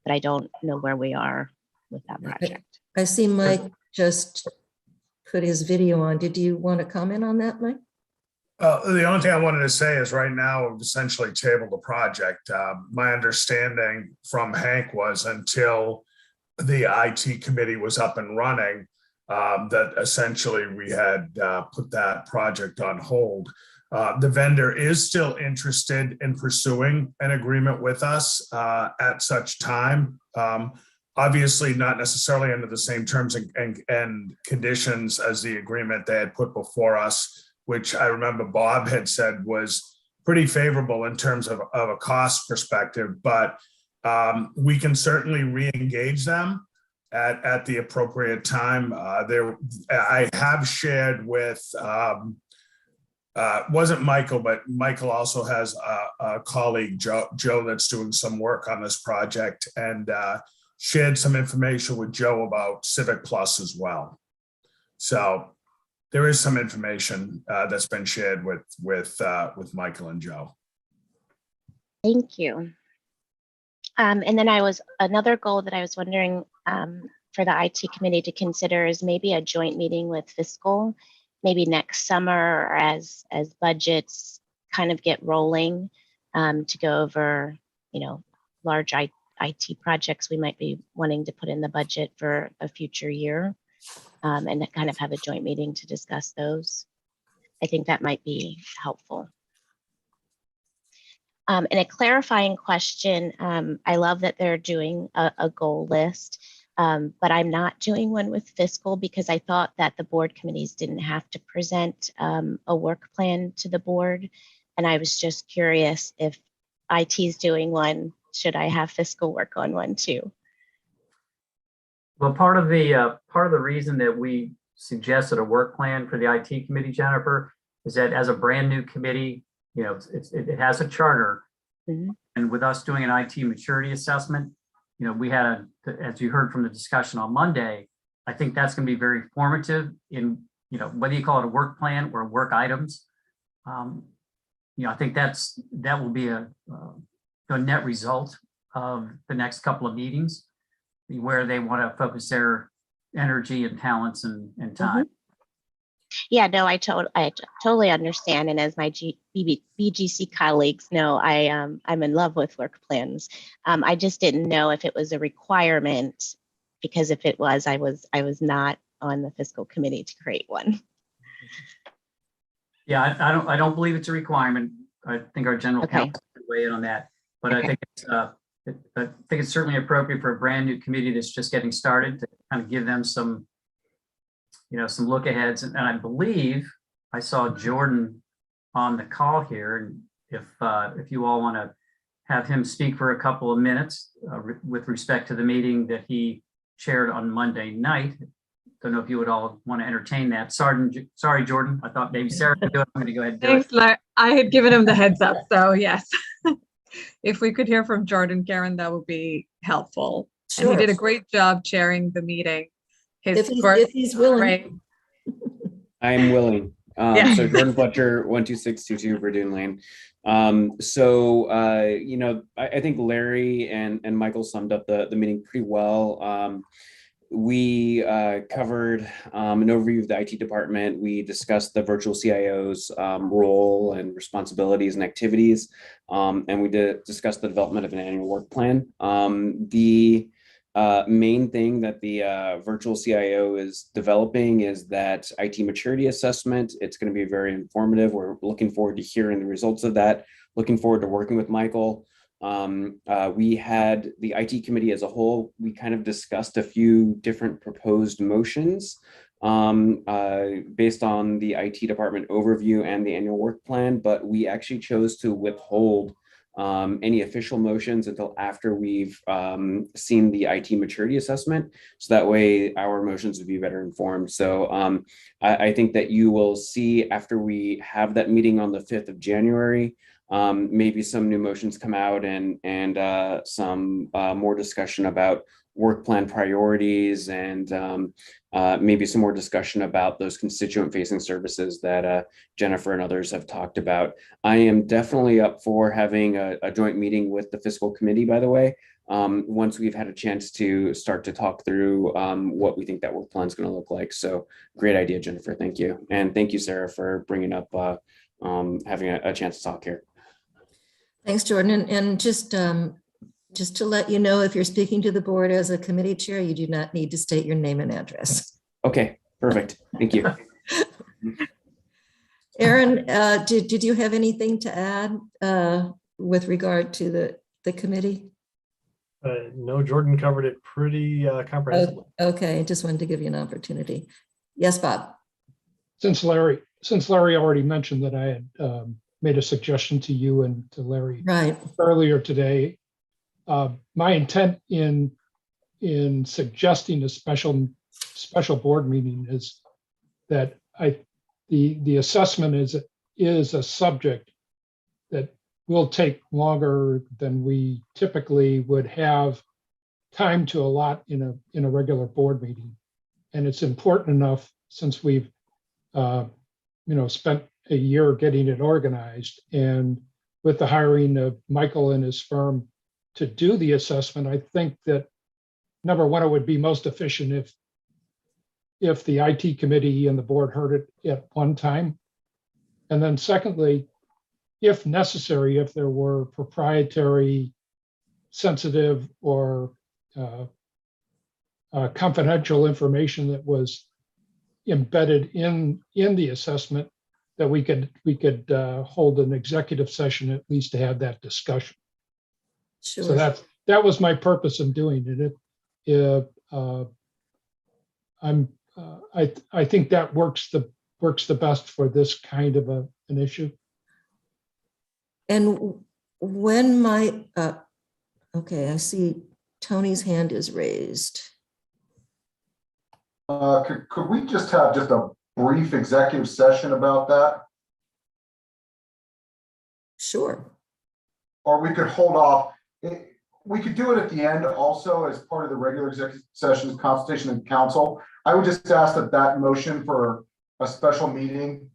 but I don't know where we are with that project. I see Mike just put his video on. Did you want to comment on that, Mike? The only thing I wanted to say is right now we've essentially tabled the project. My understanding from Hank was until the IT committee was up and running, that essentially we had put that project on hold. The vendor is still interested in pursuing an agreement with us at such time. Obviously not necessarily under the same terms and conditions as the agreement they had put before us, which I remember Bob had said was pretty favorable in terms of a cost perspective, but we can certainly re-engage them at the appropriate time. I have shared with, wasn't Michael, but Michael also has a colleague, Joe, that's doing some work on this project, and shared some information with Joe about Civic Plus as well. So there is some information that's been shared with Michael and Joe. Thank you. And then another goal that I was wondering for the IT committee to consider is maybe a joint meeting with fiscal, maybe next summer or as budgets kind of get rolling, to go over, large IT projects we might be wanting to put in the budget for a future year, and kind of have a joint meeting to discuss those. I think that might be helpful. And a clarifying question, I love that they're doing a goal list, but I'm not doing one with fiscal because I thought that the board committees didn't have to present a work plan to the board. And I was just curious, if IT's doing one, should I have fiscal work on one too? Well, part of the reason that we suggested a work plan for the IT committee, Jennifer, is that as a brand new committee, it has a charter. Mhm. And with us doing an IT maturity assessment, we had, as you heard from the discussion on Monday, I think that's going to be very formative in, whether you call it a work plan or work items. I think that will be a net result of the next couple of meetings, where they want to focus their energy and talents and time. Yeah, no, I totally understand. And as my BGC colleagues know, I'm in love with work plans. I just didn't know if it was a requirement, because if it was, I was not on the fiscal committee to create one. Yeah, I don't believe it's a requirement. I think our general Okay. counsel will weigh in on that. But Okay. I think it's certainly appropriate for a brand new committee that's just getting started to kind of give them some look aheads. And I believe I saw Jordan on the call here. And if you all want to have him speak for a couple of minutes with respect to the meeting that he chaired on Monday night. Don't know if you would all want to entertain that. Sorry, Jordan. I thought maybe Sarah could do it. I'm going to go ahead and do it. Thanks, Larry. I had given him the heads up, so yes. If we could hear from Jordan, Karen, that would be helpful. And he Sure. did a great job chairing the meeting. If he's willing. Right. I am willing. Yeah. So Jordan Fletcher, 12622 Verdun Lane. I think Larry and Michael summed up the meeting pretty well. We covered an overview of the IT department. We discussed the virtual CIO's role and responsibilities and activities. And we discussed the development of an annual work plan. The main thing that the virtual CIO is developing is that IT maturity assessment. It's going to be very informative. We're looking forward to hearing the results of that. Looking forward to working with Michael. We had the IT committee as a whole. We kind of discussed a few different proposed motions based on the IT department overview and the annual work plan, but we actually chose to withhold any official motions until after we've seen the IT maturity assessment. So that way our motions would be better informed. So I think that you will see after we have that meeting on the 5th of January, maybe some new motions come out and some more discussion about work plan priorities and maybe some more discussion about those constituent facing services that Jennifer and others have talked about. I am definitely up for having a joint meeting with the fiscal committee, by the way, once we've had a chance to start to talk through what we think that work plan is going to look like. So great idea, Jennifer. Thank you. And thank you, Sarah, for bringing up having a chance to talk here. Thanks, Jordan. And just to let you know, if you're speaking to the board as a committee chair, you do not need to state your name and address. Okay, perfect. Thank you. Aaron, did you have anything to add with regard to the committee? No, Jordan covered it pretty comprehensively. Okay, just wanted to give you an opportunity. Yes, Bob. Since Larry already mentioned that I had made a suggestion to you and to Larry Right. earlier today, my intent in suggesting a special board meeting is that the assessment is a subject that will take longer than we typically would have time to allot in a regular board meeting, and it's important enough since we've spent a year getting it organized, and with the hiring of Michael and his firm to do the assessment, I think that, number one, it would be most efficient if the IT committee and the board heard it at one time. And then secondly, if necessary, if there were proprietary, sensitive, or confidential information that was embedded in the assessment, that we could hold an executive session at least to have that discussion. Sure. So that was my purpose in doing it. I think that works the best for this kind of an issue. And when might, okay, I see Tony's hand is raised. Could we just have just a brief executive session about that? Sure. Or we could hold off. We could do it at the end also as part of the regular executive sessions, consultation and council. I would just ask that motion for a special meeting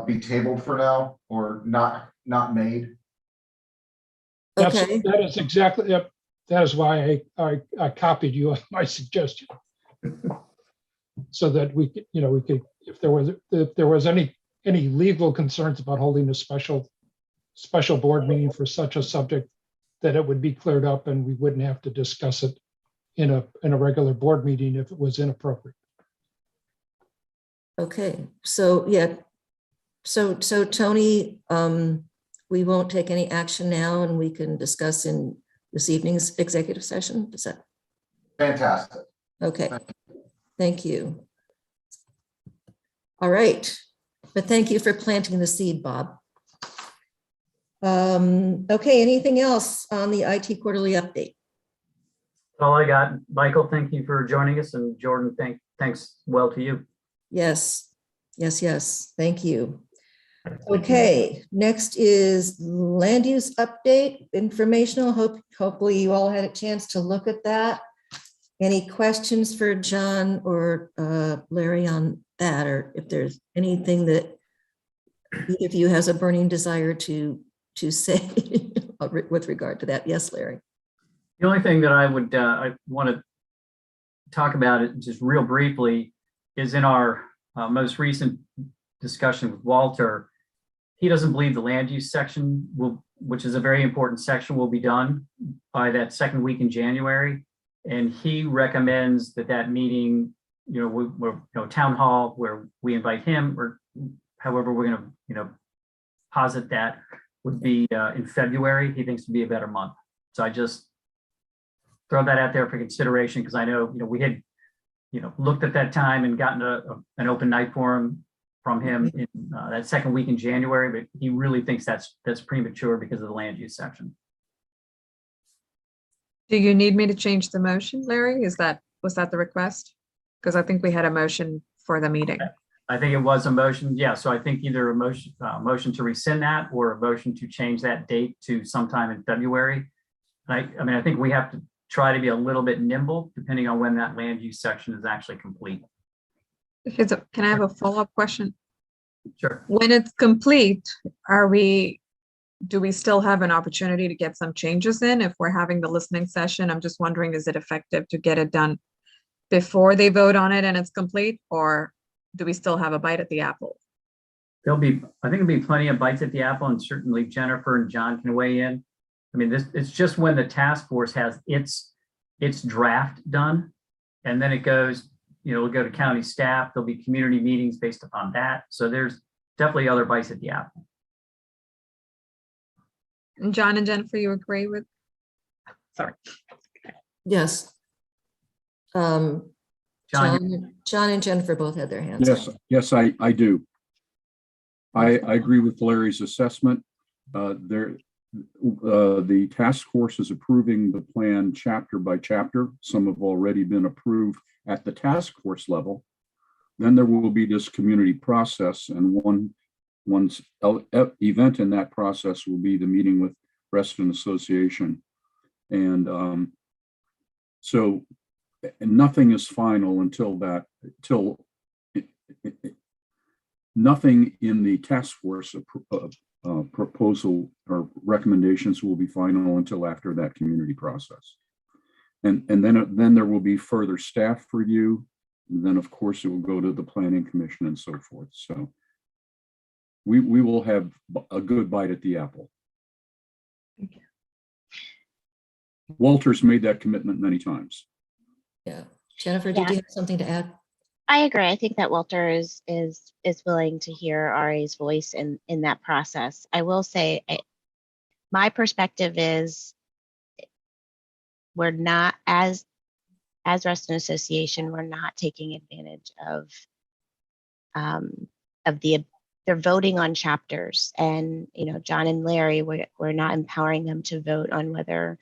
be tabled for now or not made. Okay. That is exactly, yep, that is why I copied you on my suggestion. So that we could, if there was any legal concerns about holding a special board meeting for such a subject, that it would be cleared up and we wouldn't have to discuss it in a regular board meeting if it was inappropriate. Okay, so yeah, so Tony, we won't take any action now and we can discuss in this evening's executive session. Is that fantastic? Okay, thank you. All right, but thank you for planting the seed, Bob. Okay, anything else on the IT quarterly update? All I got. Michael, thank you for joining us, and Jordan, thanks well to you. Yes, thank you. Okay, next is land use update, informational. Hopefully you all had a chance to look at that. Any questions for John or Larry on that, or if there's anything that either of you has a burning desire to say with regard to that? Yes, Larry. The only thing that I want to talk about it just real briefly is in our most recent discussion with Walter. He doesn't believe the land use section which is a very important section, will be done by that second week in January. And he recommends that meeting, town hall where we invite him, or however we're going to, posit that, would be in February. He thinks would be a better month. So I just throw that out there for consideration, because I know, we had, looked at that time and gotten an open night for him from him in that second week in January, but he really thinks that's premature because of the land use section. Do you need me to change the motion, Larry? Was that the request? Because I think we had a motion for the meeting. I think it was a motion. Yeah. So I think either a motion to rescind that or a motion to change that date to sometime in February. I think we have to try to be a little bit nimble depending on when that land use section is actually complete. Can I have a follow-up question? Sure. When it's complete, do we still have an opportunity to get some changes in if we're having the listening session? I'm just wondering, is it effective to get it done before they vote on it and it's complete, or do we still have a bite at the apple? I think there'll be plenty of bites at the apple, and certainly Jennifer and John can weigh in. It's just when the task force has its draft done, and then it goes, it'll go to county staff. There'll be community meetings based upon that. So there's definitely other bites at the apple. And John and Jennifer, you agree with? Sorry. Yes. John and Jennifer both had their hands up. Yes, I do. I agree with Larry's assessment. The task force is approving the plan chapter by chapter. Some have already been approved at the task force level. Then there will be this community process, and one's event in that process will be the meeting with Reston Association. And so nothing is final until nothing in the task force proposal or recommendations will be final until after that community process. And then there will be further staff review. And then, of course, it will go to the planning commission and so forth. So we will have a good bite at the apple. Walter's made that commitment many times. Yeah. Jennifer, did you have something to add? I agree. I think that Walter is willing to hear RA's voice in that process. I will say, my perspective is we're not, as Reston Association, we're not taking advantage of they're voting on chapters, and John and Larry, we're not empowering them to vote on whether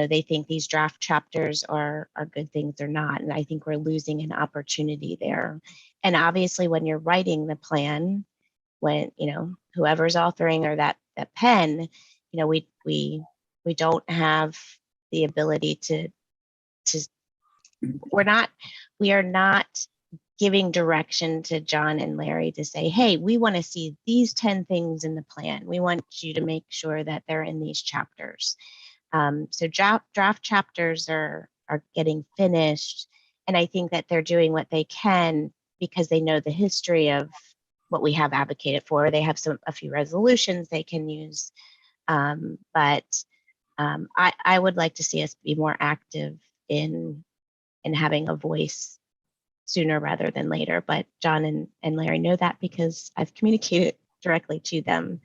they think these draft chapters are good things or not. And I think we're losing an opportunity there. And obviously, when you're writing the plan, when whoever's authoring or that pen, we don't have the ability to we are not giving direction to John and Larry to say, hey, we want to see these 10 things in the plan. We want you to make sure that they're in these chapters. So draft chapters are getting finished, and I think that they're doing what they can because they know the history of what we have advocated for. They have a few resolutions they can use, but I would like to see us be more active in having a voice sooner rather than later. But John and Larry know that because I've communicated directly to them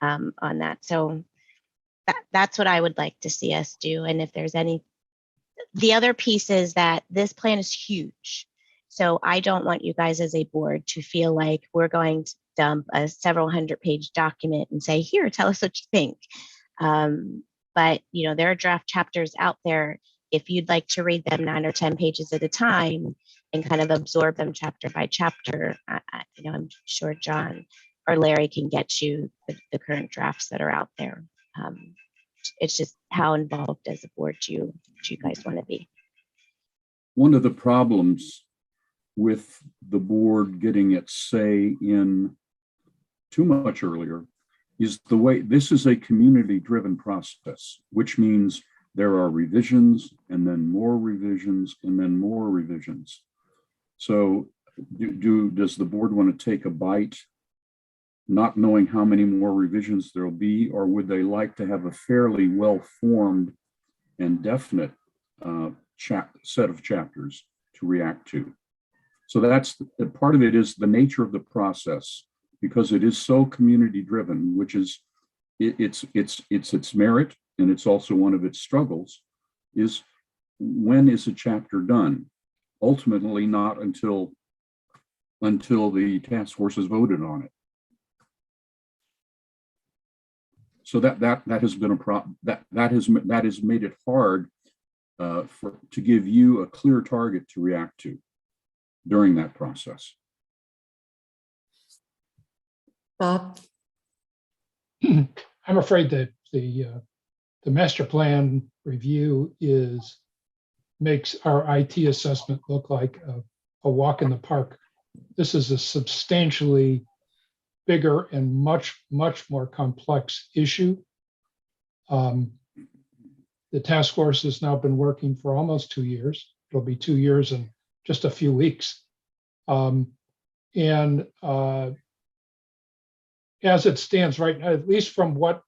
on that. So that's what I would like to see us do. And if there's the other piece is that this plan is huge. So I don't want you guys as a board to feel like we're going to dump a several 100-page document and say, here, tell us what you think. But there are draft chapters out there. If you'd like to read them 9 or 10 pages at a time and kind of absorb them chapter by chapter, I'm sure John or Larry can get you the current drafts that are out there. It's just how involved as a board do you guys want to be? One of the problems with the board getting its say in too much earlier is the way this is a community-driven process, which means there are revisions and then more revisions and then more revisions. So does the board want to take a bite, not knowing how many more revisions there'll be, or would they like to have a fairly well-formed and definite set of chapters to react to? So that's part of it is the nature of the process, because it is so community-driven, which is its merit, and it's also one of its struggles, is when is a chapter done? Ultimately, not until the task force has voted on it. So that has been a problem. That has made it hard to give you a clear target to react to during that process. Bob? I'm afraid that the master plan review makes our IT assessment look like a walk in the park. This is a substantially bigger and much more complex issue. The task force has now been working for almost 2 years. It'll be 2 years in just a few weeks. As it stands right now, at least from what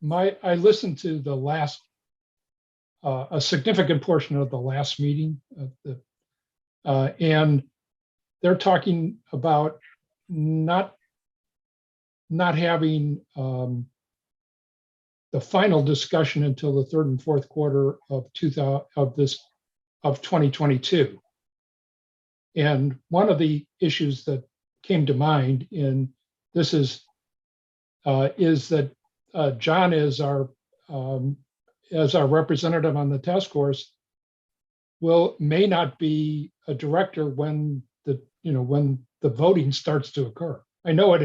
I listened to the last, a significant portion of the last meeting, and they're talking about not having the final discussion until the third and fourth quarter of 2022. And one of the issues that came to mind in this is that John as our representative on the task force may not be a director when the voting starts to occur. I know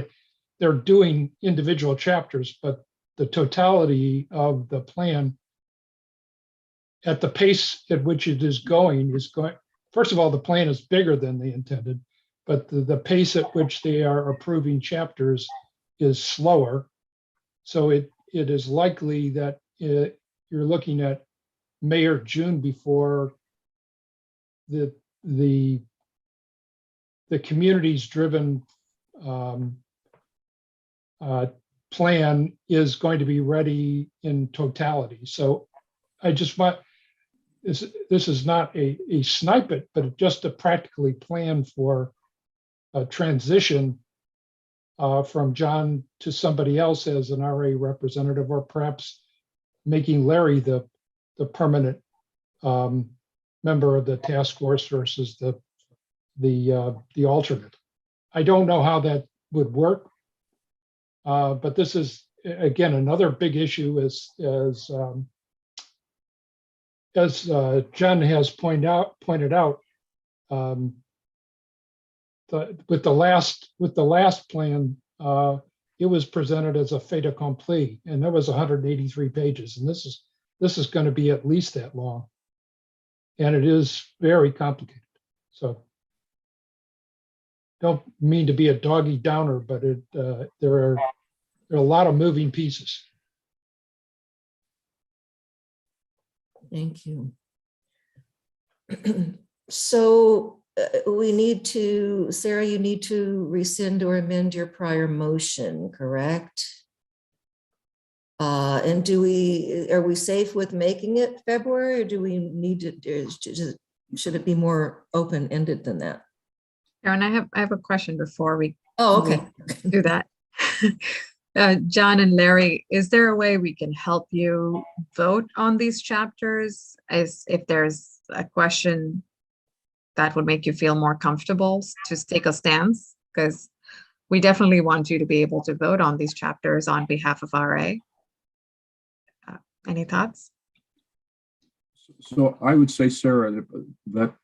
they're doing individual chapters, but the totality of the plan at the pace at which it is going first of all, the plan is bigger than they intended, but the pace at which they are approving chapters is slower. So it is likely that you're looking at May or June before the community's driven plan is going to be ready in totality. So I just want, this is not a snipe it, but just to practically plan for a transition from John to somebody else as an RA representative, or perhaps making Larry the permanent member of the task force versus the alternate. I don't know how that would work. But this is, again, another big issue as Jen has pointed out, with the last plan, it was presented as a fait accompli, and that was 183 pages, and this is going to be at least that long, and it is very complicated. So don't mean to be a doggy downer, but there are a lot of moving pieces. Thank you. So we need to, Sarah, you need to rescind or amend your prior motion, correct? And are we safe with making it February, or do we need to, should it be more open-ended than that? Karen, I have a question before we okay. do that. John and Larry, is there a way we can help you vote on these chapters? As if there's a question that would make you feel more comfortable to take a stance? Because we definitely want you to be able to vote on these chapters on behalf of RA. Any thoughts? So I would say, Sarah, that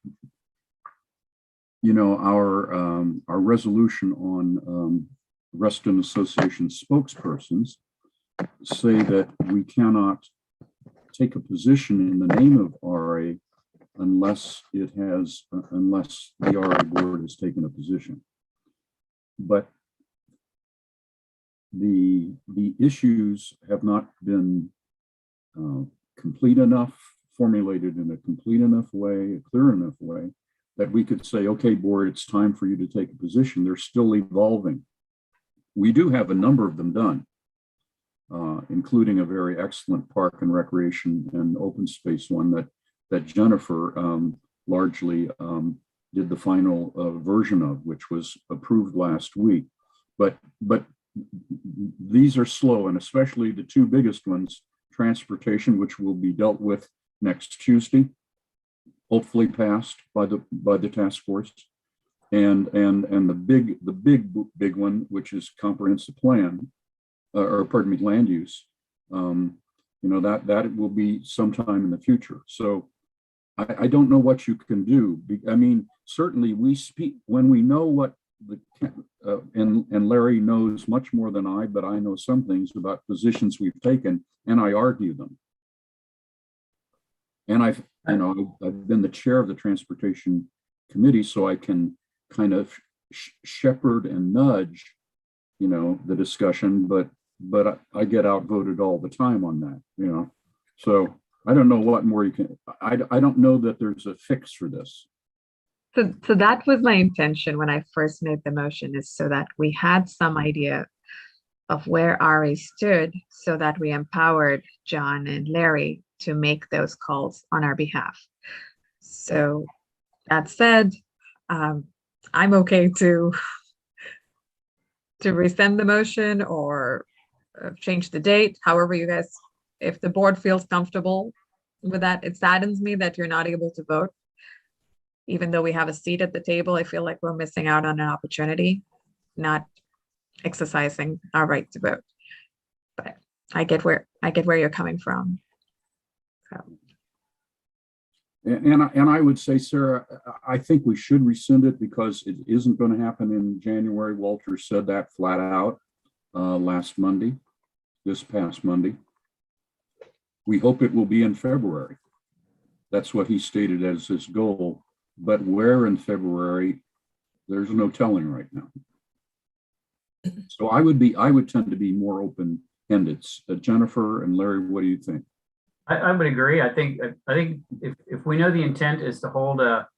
our resolution on Reston Association spokespersons say that we cannot take a position in the name of RA unless the RA board has taken a position. But the issues have not been complete enough, formulated in a complete enough way, a clear enough way, that we could say, okay, board, it's time for you to take a position. They're still evolving. We do have a number of them done, including a very excellent park and recreation and open space one that Jennifer largely did the final version of, which was approved last week. But these are slow, and especially the two biggest ones, transportation, which will be dealt with next Tuesday, hopefully passed by the task force, and the big one, which is comprehensive plan, or pardon me, land use. That will be sometime in the future. So I don't know what you can do. I mean, certainly we speak when we know what and Larry knows much more than I, but I know some things about positions we've taken, and I argue them. And I've been the chair of the transportation committee, so I can kind of shepherd and nudge, the discussion, but I get outvoted all the time on that, So I don't know what more you can, I don't know that there's a fix for this. So that was my intention when I first made the motion, is so that we had some idea of where RA stood, so that we empowered John and Larry to make those calls on our behalf. So that said, I'm okay to rescind the motion or change the date, however you guys, if the board feels comfortable with that. It saddens me that you're not able to vote. Even though we have a seat at the table, I feel like we're missing out on an opportunity, not exercising our right to vote. But I get where you're coming from. So. And I would say, Sarah, I think we should rescind it because it isn't going to happen in January. Walter said that flat out this past Monday. We hope it will be in February. That's what he stated as his goal. But where in February, there's no telling right now. So I would tend to be more open ended. Jennifer and Larry, what do you think? I would agree. I think if we know the intent is to hold a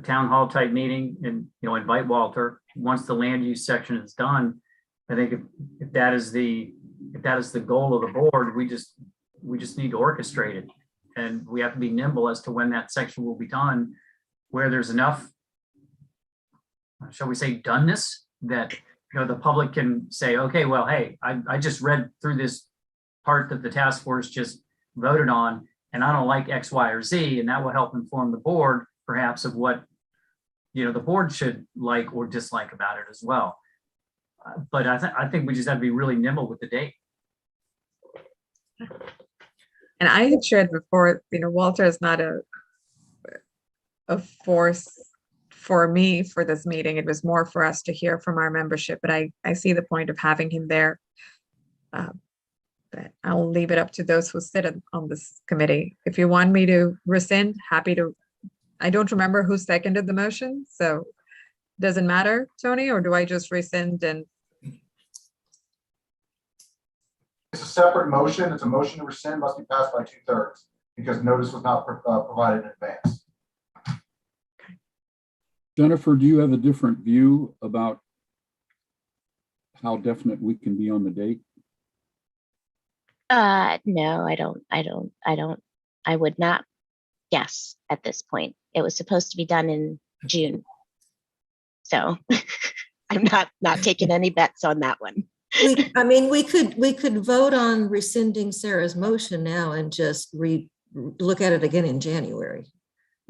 town hall type meeting and, invite Walter, once the land use section is done, I think if that is the goal of the board, we just need to orchestrate it. And we have to be nimble as to when that section will be done, where there's enough, shall we say, doneness that, the public can say, okay, well, hey, I just read through this part that the task force just voted on, and I don't like X, Y, or Z, and that will help inform the board perhaps of what, the board should like or dislike about it as well. But I think we just have to be really nimble with the date. And I had shared before, Walter is not a force for me for this meeting. It was more for us to hear from our membership, but I see the point of having him there. But I'll leave it up to those who sit on this committee. If you want me to rescind, happy to. I don't remember who seconded the motion, so does it matter, Tony, or do I just rescind and? It's a separate motion. It's a motion to rescind, must be passed by 2/3 because notice was not provided in advance. Jennifer, do you have a different view about how definite we can be on the date? No, I don't. I would not guess at this point. It was supposed to be done in June. So I'm not taking any bets on that one. We could vote on rescinding Sarah's motion now and just look at it again in January.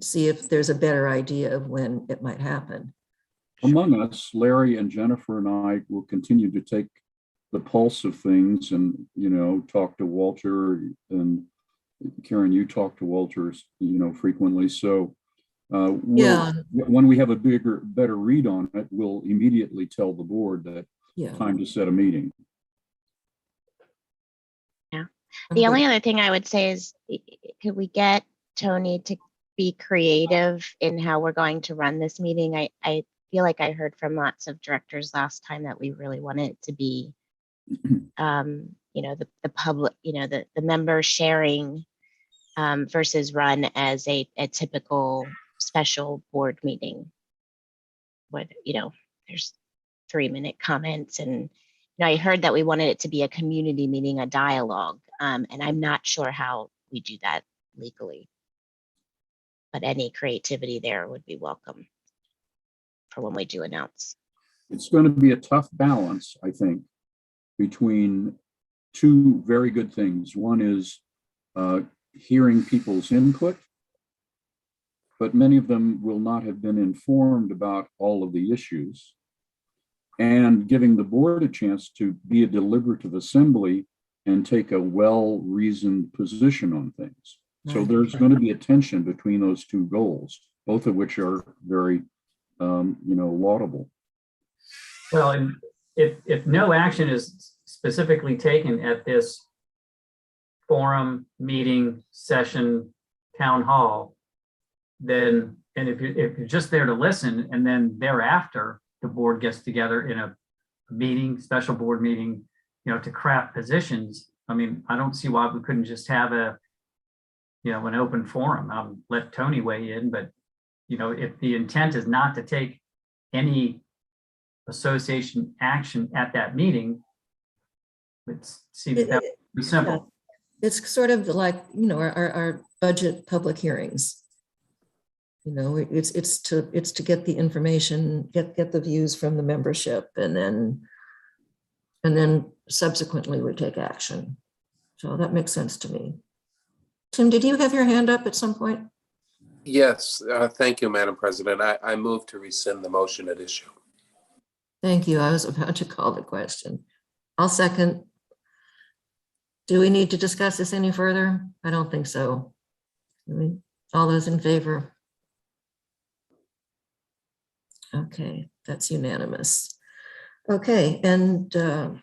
See if there's a better idea of when it might happen. Among us, Larry and Jennifer and I will continue to take the pulse of things and, talk to Walter, and Karen, you talk to Walter, frequently. So when we have a better read on it, we'll immediately tell the board that time to set a meeting. Yeah. The only other thing I would say is, could we get Tony to be creative in how we're going to run this meeting? I feel like I heard from lots of directors last time that we really want it to be, the public, the member sharing versus run as a typical special board meeting. What, there's 3-minute comments, and I heard that we wanted it to be a community meeting, a dialogue, and I'm not sure how we do that legally. But any creativity there would be welcome for when we do announce. It's going to be a tough balance, I think, between two very good things. One is hearing people's input, but many of them will not have been informed about all of the issues, and giving the board a chance to be a deliberative assembly and take a well-reasoned position on things. So there's going to be a tension between those two goals, both of which are very, laudable. Well, and if no action is specifically taken at this forum, meeting, session, town hall, then, and if you're just there to listen, and then thereafter the board gets together in a meeting, special board meeting, to craft positions. I mean, I don't see why we couldn't just have an open forum. I'll let Tony weigh in, but if the intent is not to take any association action at that meeting, it seems that would be simple. It's sort of like, our budget public hearings. It's to get the information, get the views from the membership, and then subsequently we take action. So that makes sense to me. Tim, did you have your hand up at some point? Yes, thank you, Madam President. I move to rescind the motion at issue. Thank you. I was about to call the question. I'll second. Do we need to discuss this any further? I don't think so. All those in favor? Okay, that's unanimous. Okay, and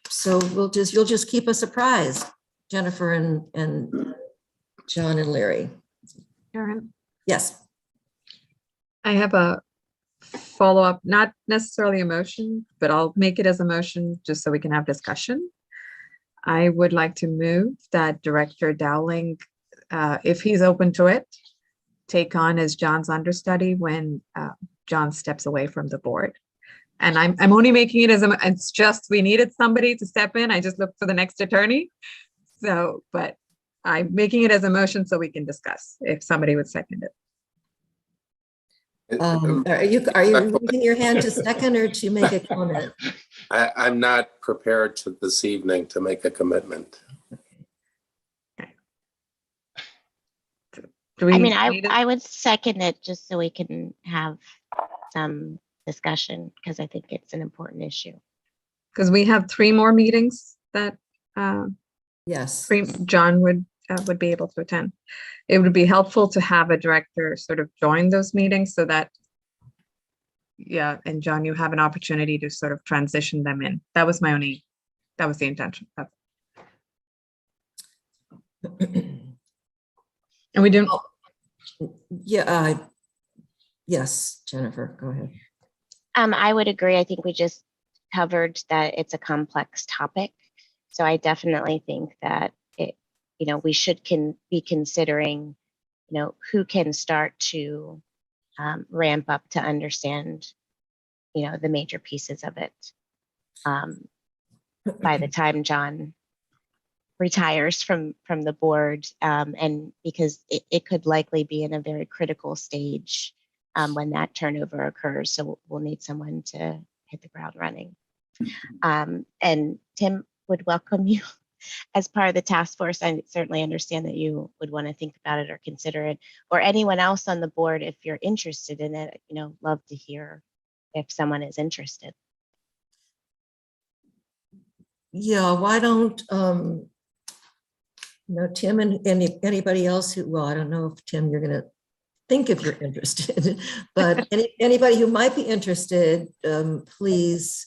so you'll just keep us apprised, Jennifer and John and Larry. Karen? Yes. I have a follow-up, not necessarily a motion, but I'll make it as a motion just so we can have discussion. I would like to move that Director Dowling, if he's open to it, take on as John's understudy when John steps away from the board. And I'm only making it as it's just, we needed somebody to step in. I just looked for the next attorney. So, but I'm making it as a motion so we can discuss if somebody would second it. Are you raising your hand to second or to make a comment? I'm not prepared this evening to make a commitment. I mean, I would second it just so we can have some discussion because I think it's an important issue. Because we have 3 more meetings that yes, John would be able to attend. It would be helpful to have a director sort of join those meetings so that, yeah, and John, you have an opportunity to sort of transition them in. That was the intention. And we didn't. Yeah. Yes, Jennifer, go ahead. I would agree. I think we just covered that it's a complex topic. So I definitely think that we should be considering, who can start to ramp up to understand, the major pieces of it by the time John retires from the board, and because it could likely be in a very critical stage when that turnover occurs. So we'll need someone to hit the ground running. And Tim would welcome you as part of the task force. I certainly understand that you would want to think about it or consider it, or anyone else on the board, if you're interested in it, love to hear if someone is interested. Yeah, why don't, Tim and anybody else who, well, I don't know if Tim, you're going to think if you're interested, but anybody who might be interested, please,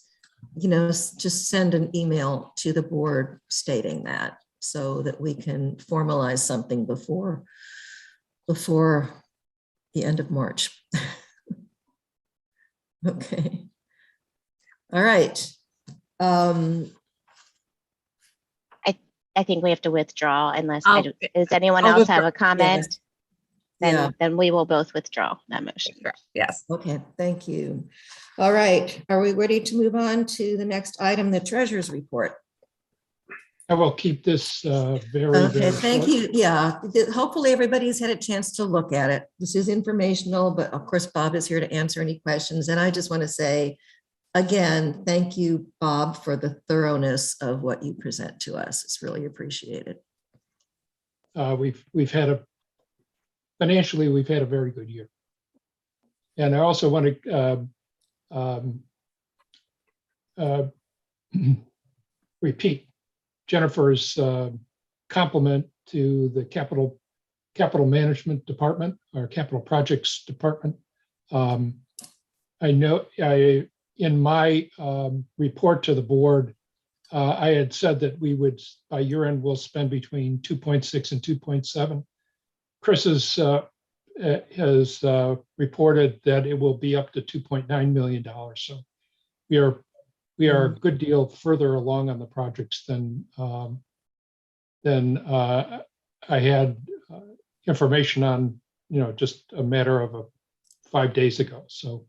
just send an email to the board stating that so that we can formalize something before the end of March. Okay. All right. I think we have to withdraw unless, does anyone I'll else withdraw. have a comment? Yeah. Then we will both withdraw that motion. Yes. Okay, thank you. All right, are we ready to move on to the next item, the treasurer's report? I will keep this very, Okay, very thank short. you. Yeah, hopefully everybody's had a chance to look at it. This is informational, but of course, Bob is here to answer any questions. And I just want to say, again, thank you, Bob, for the thoroughness of what you present to us. It's really appreciated. We've had financially, we've had a very good year. And I also want to repeat Jennifer's compliment to the capital management department, or capital projects department. I know in my report to the board, I had said that we would, by year end, we'll spend between 2.6 and 2.7. Chris has reported that it will be up to $2.9 million. So we are a good deal further along on the projects than I had information on, just a matter of 5 days ago. So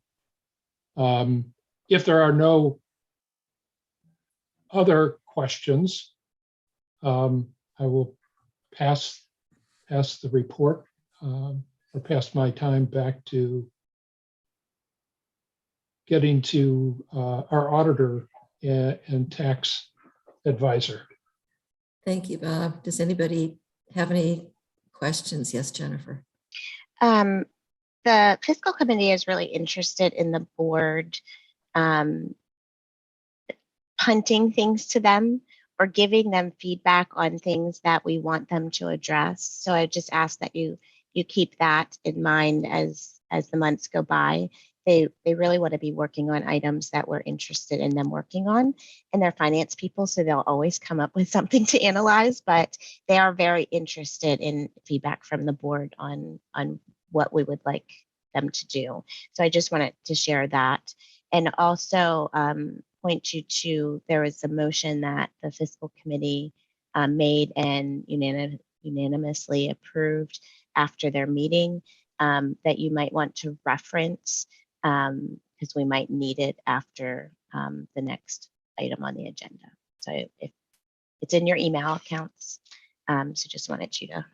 if there are no other questions, I will pass the report or pass my time back to getting to our auditor and tax advisor. Thank you, Bob. Does anybody have any questions? Yes, Jennifer. The fiscal committee is really interested in the board punting things to them or giving them feedback on things that we want them to address. So I just ask that you keep that in mind as the months go by. They really want to be working on items that we're interested in them working on, and they're finance people, so they'll always come up with something to analyze, but they are very interested in feedback from the board on what we would like them to do. So I just wanted to share that, and also point you to, there was a motion that the fiscal committee made and unanimously approved after their meeting that you might want to reference because we might need it after the next item on the agenda. So if it's in your email accounts, so just wanted you to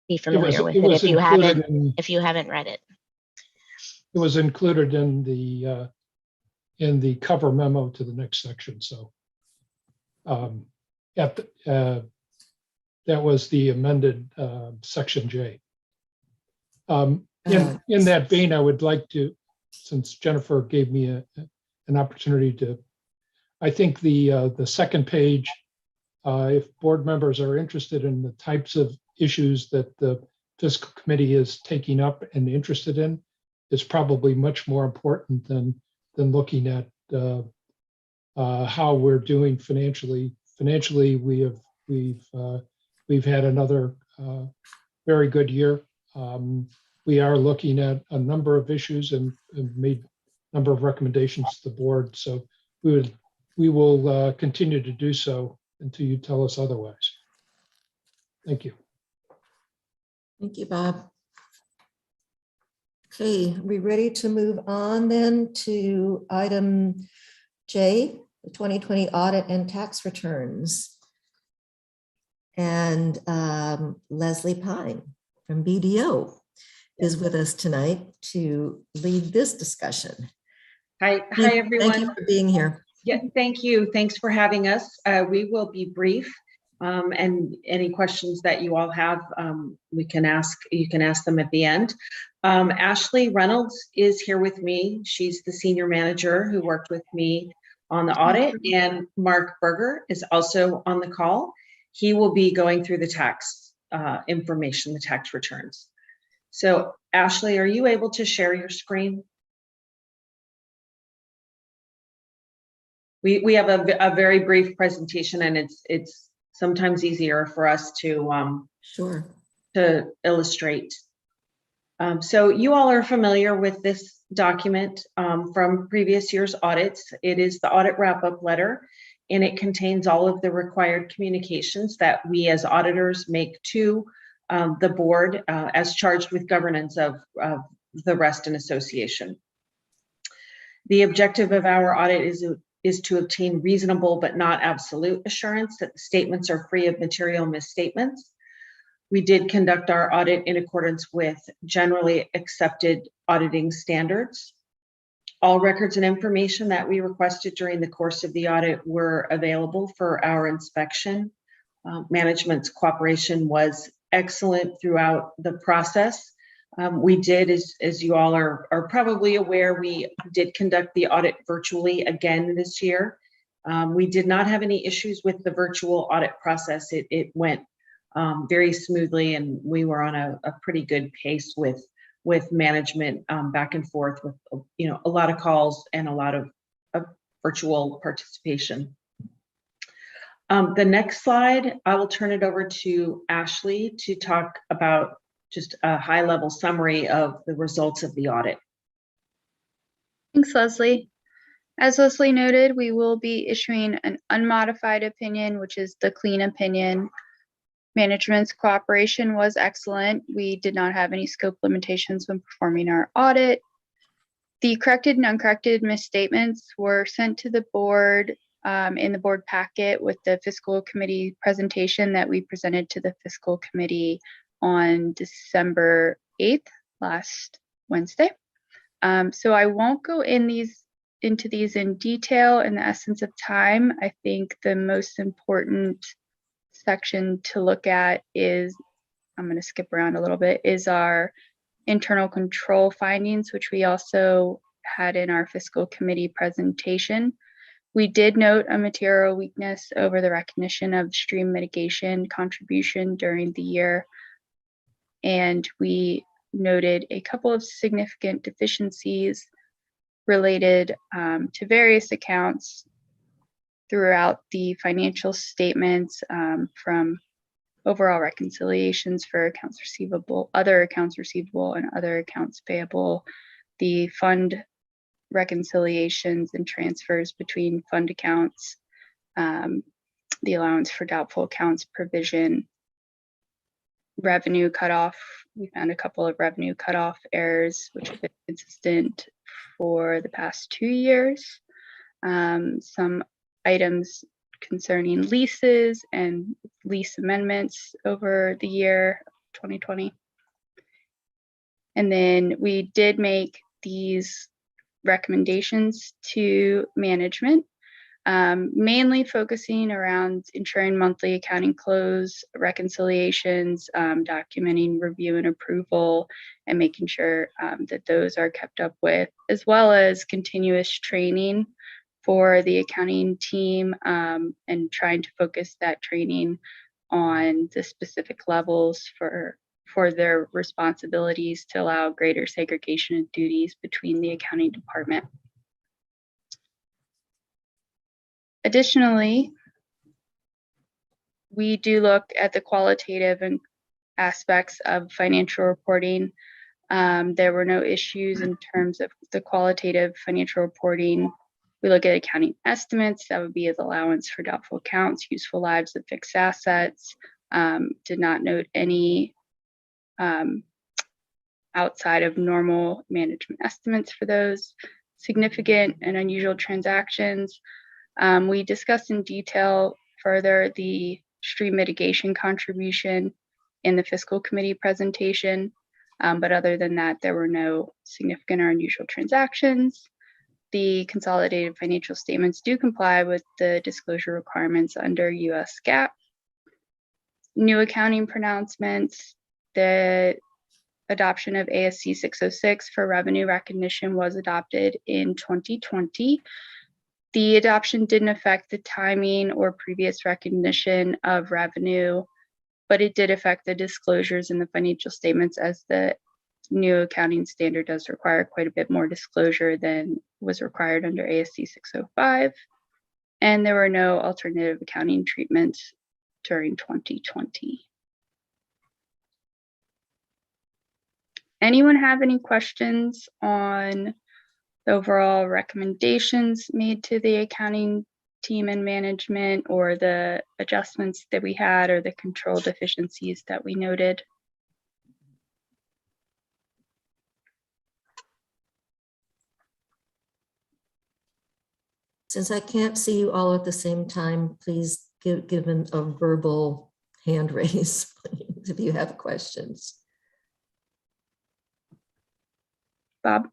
be familiar with it was included if you haven't read it. It was included in the cover memo to the next section. So that was the amended section J. In that vein, I would like to, since Jennifer gave me an opportunity to, I think the second page, if board members are interested in the types of issues that the fiscal committee is taking up and interested in, is probably much more important than looking at how we're doing financially. Financially, we've had another very good year. We are looking at a number of issues and made a number of recommendations to the board. So we will continue to do so until you tell us otherwise. Thank you. Thank you, Bob. Okay, are we ready to move on then to item J, the 2020 audit and tax returns? And Leslie Pine from BDO is with us tonight to lead this discussion. Hi, everyone. Thank you for being here. Yeah, thank you. Thanks for having us. We will be brief, and any questions that you all have, you can ask them at the end. Ashley Reynolds is here with me. She's the senior manager who worked with me on the audit, and Mark Berger is also on the call. He will be going through the tax information, the tax returns. So Ashley, are you able to share your screen? We have a very brief presentation, and it's sometimes easier for us to to illustrate. So you all are familiar with this document from previous year's audits. It is the audit wrap-up letter, and it contains all of the required communications that we as auditors make to the board as charged with governance of the Reston Association. The objective of our audit is to obtain reasonable but not absolute assurance that the statements are free of material misstatements. We did conduct our audit in accordance with generally accepted auditing standards. All records and information that we requested during the course of the audit were available for our inspection. Management's cooperation was excellent throughout the process. We did, as you all are probably aware, we did conduct the audit virtually again this year. We did not have any issues with the virtual audit process. It went very smoothly, and we were on a pretty good pace with management back and forth with a lot of calls and a lot of virtual participation. The next slide, I will turn it over to Ashley to talk about just a high-level summary of the results of the audit. Thanks, Leslie. As Leslie noted, we will be issuing an unmodified opinion, which is the clean opinion. Management's cooperation was excellent. We did not have any scope limitations when performing our audit. The corrected and uncorrected misstatements were sent to the board in the board packet with the fiscal committee presentation that we presented to the fiscal committee on December 8th, last Wednesday. So I won't go into these in detail in the essence of time. I think the most important section to look at is, I'm going to skip around a little bit, is our internal control findings, which we also had in our fiscal committee presentation. We did note a material weakness over the recognition of stream mitigation contribution during the year. And we noted a couple of significant deficiencies related to various accounts throughout the financial statements, from overall reconciliations for accounts receivable, other accounts receivable, and other accounts payable, the fund reconciliations and transfers between fund accounts, the allowance for doubtful accounts provision. Revenue cutoff, we found a couple of revenue cutoff errors, which have been consistent for the past 2 years. Some items concerning leases and lease amendments over the year 2020. And then we did make these recommendations to management, mainly focusing around ensuring monthly accounting close, reconciliations, documenting review and approval, and making sure that those are kept up with, as well as continuous training for the accounting team, and trying to focus that training on the specific levels for their responsibilities to allow greater segregation of duties between the accounting department. Additionally, we do look at the qualitative and aspects of financial reporting. There were no issues in terms of the qualitative financial reporting. We look at accounting estimates, that would be the allowance for doubtful accounts, useful lives of fixed assets. Did not note any outside of normal management estimates for those. Significant and unusual transactions. We discussed in detail further the stream mitigation contribution in the fiscal committee presentation. But other than that, there were no significant or unusual transactions. The consolidated financial statements do comply with the disclosure requirements under US GAAP. New accounting pronouncements, the adoption of ASC 606 for revenue recognition was adopted in 2020. The adoption didn't affect the timing or previous recognition of revenue, but it did affect the disclosures in the financial statements, as the new accounting standard does require quite a bit more disclosure than was required under ASC 605. And there were no alternative accounting treatments during 2020. Anyone have any questions on the overall recommendations made to the accounting team and management, or the adjustments that we had, or the control deficiencies that we noted? Since I can't see you all at the same time, please give a verbal hand raise please, if you have questions. Bob?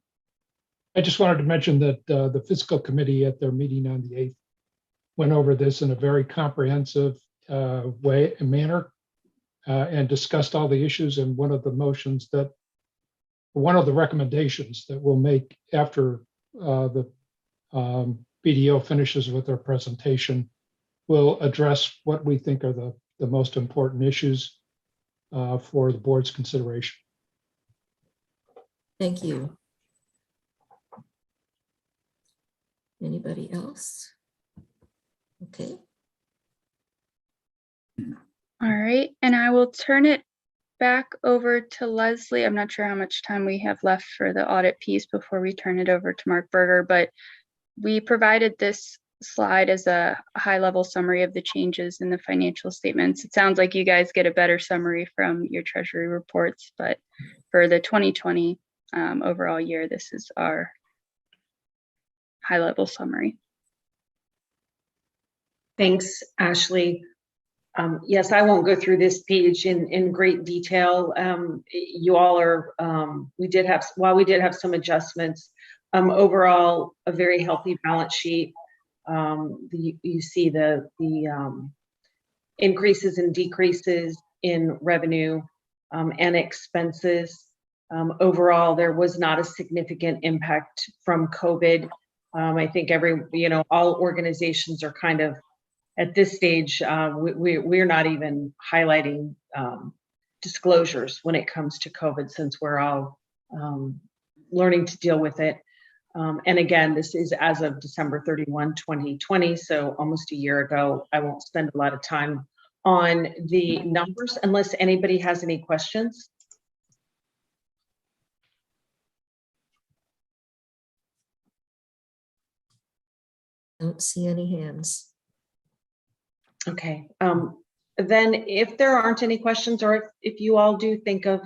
I just wanted to mention that the fiscal committee at their meeting on the 8th went over this in a very comprehensive way and manner, and discussed all the issues. And one of the recommendations that we'll make after the BDO finishes with their presentation will address what we think are the most important issues for the board's consideration. Thank you. Anybody else? Okay. All right, and I will turn it back over to Leslie. I'm not sure how much time we have left for the audit piece before we turn it over to Mark Berger, but we provided this slide as a high-level summary of the changes in the financial statements. It sounds like you guys get a better summary from your treasury reports, but for the 2020 overall year, this is our high-level summary. Thanks, Ashley. Yes, I won't go through this page in great detail. You all are, while we did have some adjustments, overall, a very healthy balance sheet. You see the increases and decreases in revenue and expenses. Overall, there was not a significant impact from COVID. I think all organizations are kind of, at this stage, we're not even highlighting disclosures when it comes to COVID, since we're all learning to deal with it. And again, this is as of December 31, 2020, so almost a year ago. I won't spend a lot of time on the numbers unless anybody has any questions. Don't see any hands. Okay, then if there aren't any questions, or if you all do think of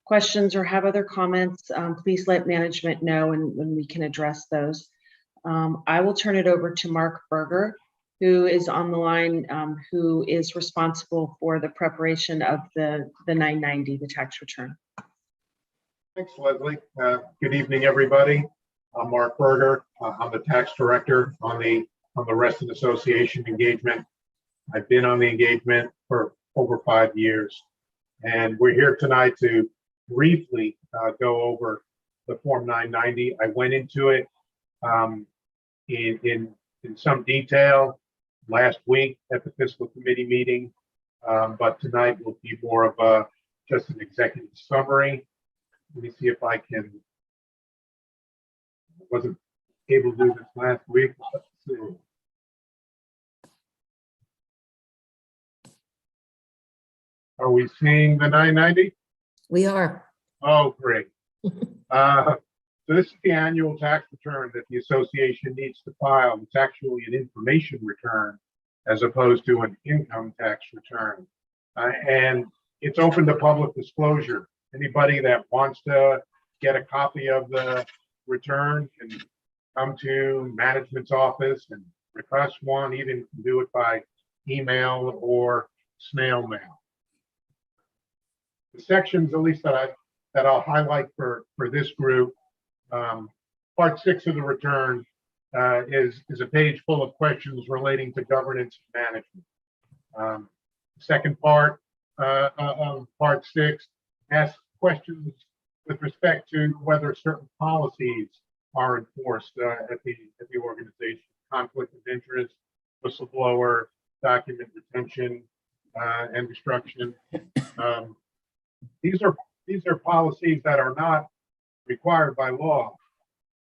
questions or have other comments, please let management know and when we can address those. I will turn it over to Mark Berger, who is on the line, who is responsible for the preparation of the 990, the tax return. Thanks, Leslie. Good evening, everybody. I'm Mark Berger. I'm the tax director on the Reston Association engagement. I've been on the engagement for over 5 years, and we're here tonight to briefly go over the Form 990. I went into it in some detail last week at the fiscal committee meeting, but tonight will be more of just an executive summary. Let me see if I can. I wasn't able to do this last week. Let's see. Are we seeing the 990? We are. Oh, great. So this is the annual tax return that the association needs to file. It's actually an information return as opposed to an income tax return. And it's open to public disclosure. Anybody that wants to get a copy of the return can come to management's office and request one, even do it by email or snail mail. The sections, at least that I'll highlight for this group, part 6 of the return is a page full of questions relating to governance and management. Second part of part 6 asks questions with respect to whether certain policies are enforced at the organization: conflict of interest, whistleblower, document retention, and destruction. These are policies that are not required by law,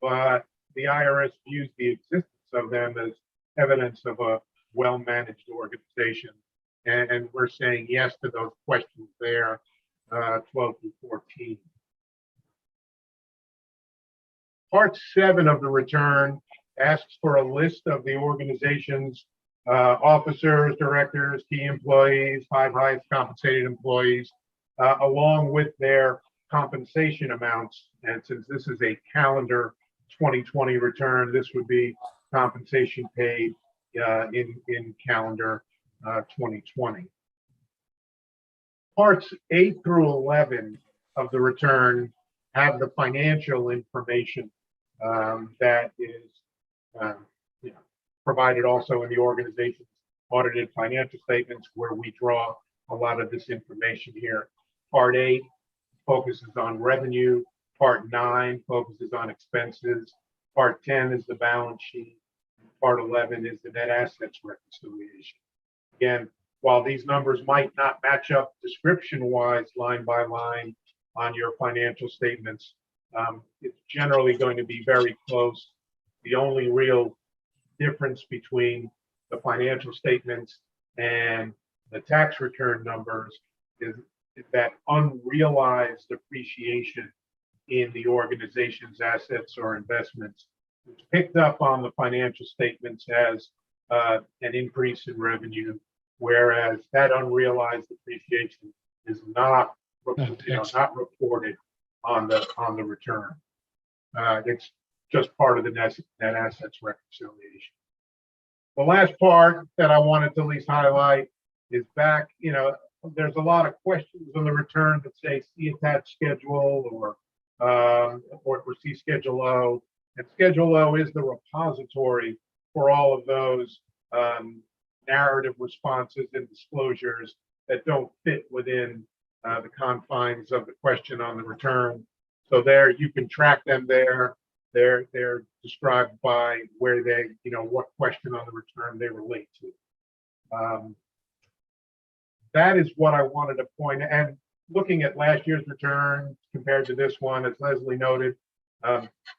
but the IRS views the existence of them as evidence of a well-managed organization. And we're saying yes to those questions there, 12 through 14. Part 7 of the return asks for a list of the organization's officers, directors, key employees, 5 highest compensated employees, along with their compensation amounts. And since this is a calendar 2020 return, this would be compensation paid in calendar 2020. Parts 8 through 11 of the return have the financial information that is provided also in the organization's audited financial statements, where we draw a lot of this information here. Part 8 focuses on revenue. Part 9 focuses on expenses. Part 10 is the balance sheet. Part 11 is the net assets reconciliation. Again, while these numbers might not match up description-wise, line by line on your financial statements, it's generally going to be very close. The only real difference between the financial statements and the tax return numbers is that unrealized appreciation in the organization's assets or investments. It's picked up on the financial statements as an increase in revenue, whereas that unrealized appreciation is not reported on the return. It's just part of the net assets reconciliation. The last part that I wanted to at least highlight is back, there's a lot of questions on the return that say see attached schedule or see Schedule O. And Schedule O is the repository for all of those narrative responses and disclosures that don't fit within the confines of the question on the return. So there you can track them there. They're described by where they, what question on the return they relate to. That is what I wanted to point. And looking at last year's return compared to this one, as Leslie noted,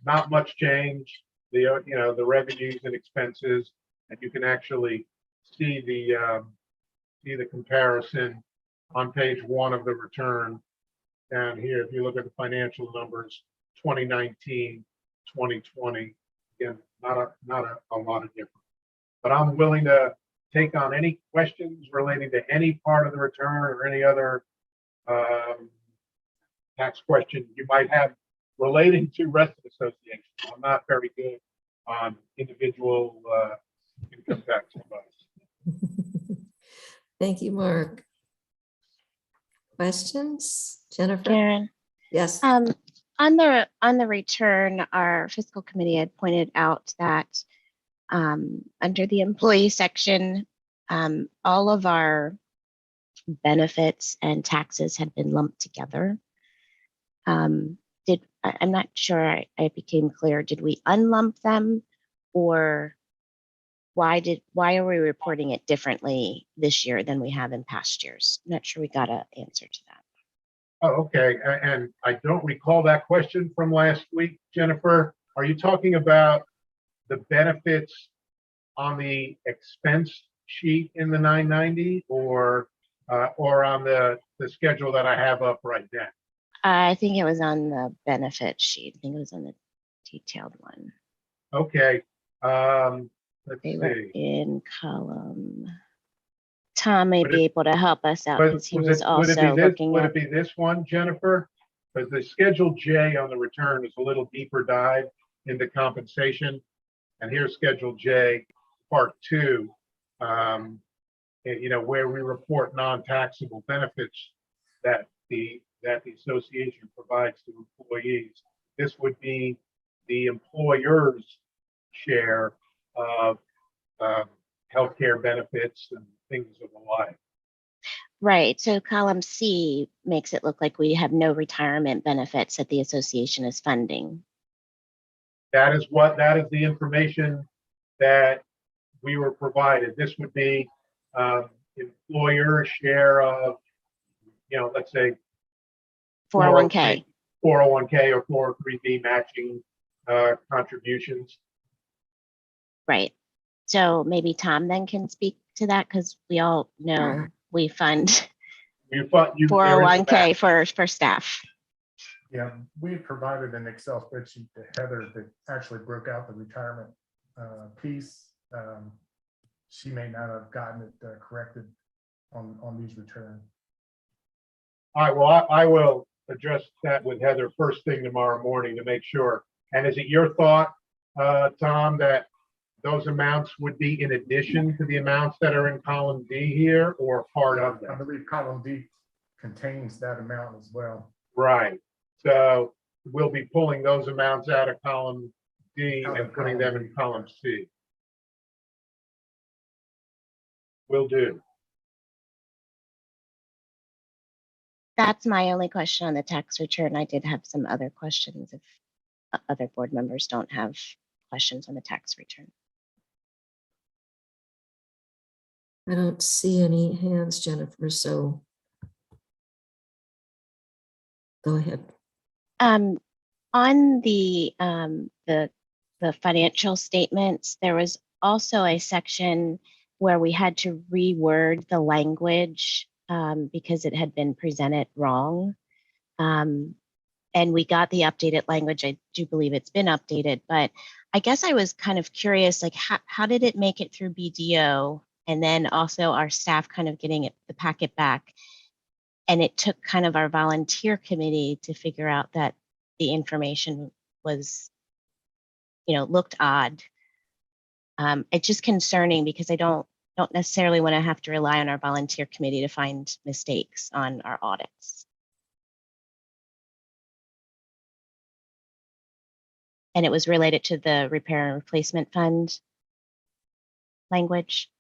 not much change. The revenues and expenses, and you can actually see the comparison on page 1 of the return down here. If you look at the financial numbers, 2019, 2020, again, not a lot of difference. But I'm willing to take on any questions relating to any part of the return or any other tax question you might have relating to rest of associations. I'm not very good on individual income tax advice. Thank you, Mark. Questions? Jennifer? Karen? Yes. On the return, our fiscal committee had pointed out that under the employee section, all of our benefits and taxes had been lumped together. I'm not sure I became clear. Did we unlump them, or why are we reporting it differently this year than we have in past years? I'm not sure we got an answer to that. Oh, okay. And I don't recall that question from last week, Jennifer. Are you talking about the benefits on the expense sheet in the 990 or on the schedule that I have up right now? I think it was on the benefit sheet. I think it was on the detailed one. Okay. Let's They were see. in column. Tom may be able to help us out But because he was also would looking it at. be this one, Jennifer? Because the Schedule J on the return is a little deeper dive into compensation. And here's Schedule J, Part 2, where we report non-taxable benefits that the association provides to employees. This would be the employer's share of healthcare benefits and things of the like. Right. So column C makes it look like we have no retirement benefits that the association is funding. That is the information that we were provided. This would be employer share of, let's say 401k. 401k or 403b matching contributions. Right. So maybe Tom then can speak to that because we all know we fund there is a 401k match. for staff. Yeah, we provided an Excel spreadsheet to Heather that actually broke out the retirement piece. She may not have gotten it corrected on these returns. All right, well, I will address that with Heather first thing tomorrow morning to make sure. And is it your thought, Tom, that those amounts would be in addition to the amounts that are in column D here or part of I them? believe column D contains that amount as well. Right. So we'll be pulling those amounts out of column D and putting them in column C. Will do. That's my only question on the tax return. I did have some other questions if other board members don't have questions on the tax return. I don't see any hands, Jennifer, so go ahead. On the financial statements, there was also a section where we had to reword the language because it had been presented wrong. And we got the updated language. I do believe it's been updated, but I guess I was kind of curious, like how did it make it through BDO? And then also our staff kind of getting the packet back. And it took kind of our volunteer committee to figure out that the information was, looked odd. It's just concerning because I don't necessarily want to have to rely on our volunteer committee to find mistakes on our audits. And it was related to the repair and replacement fund language.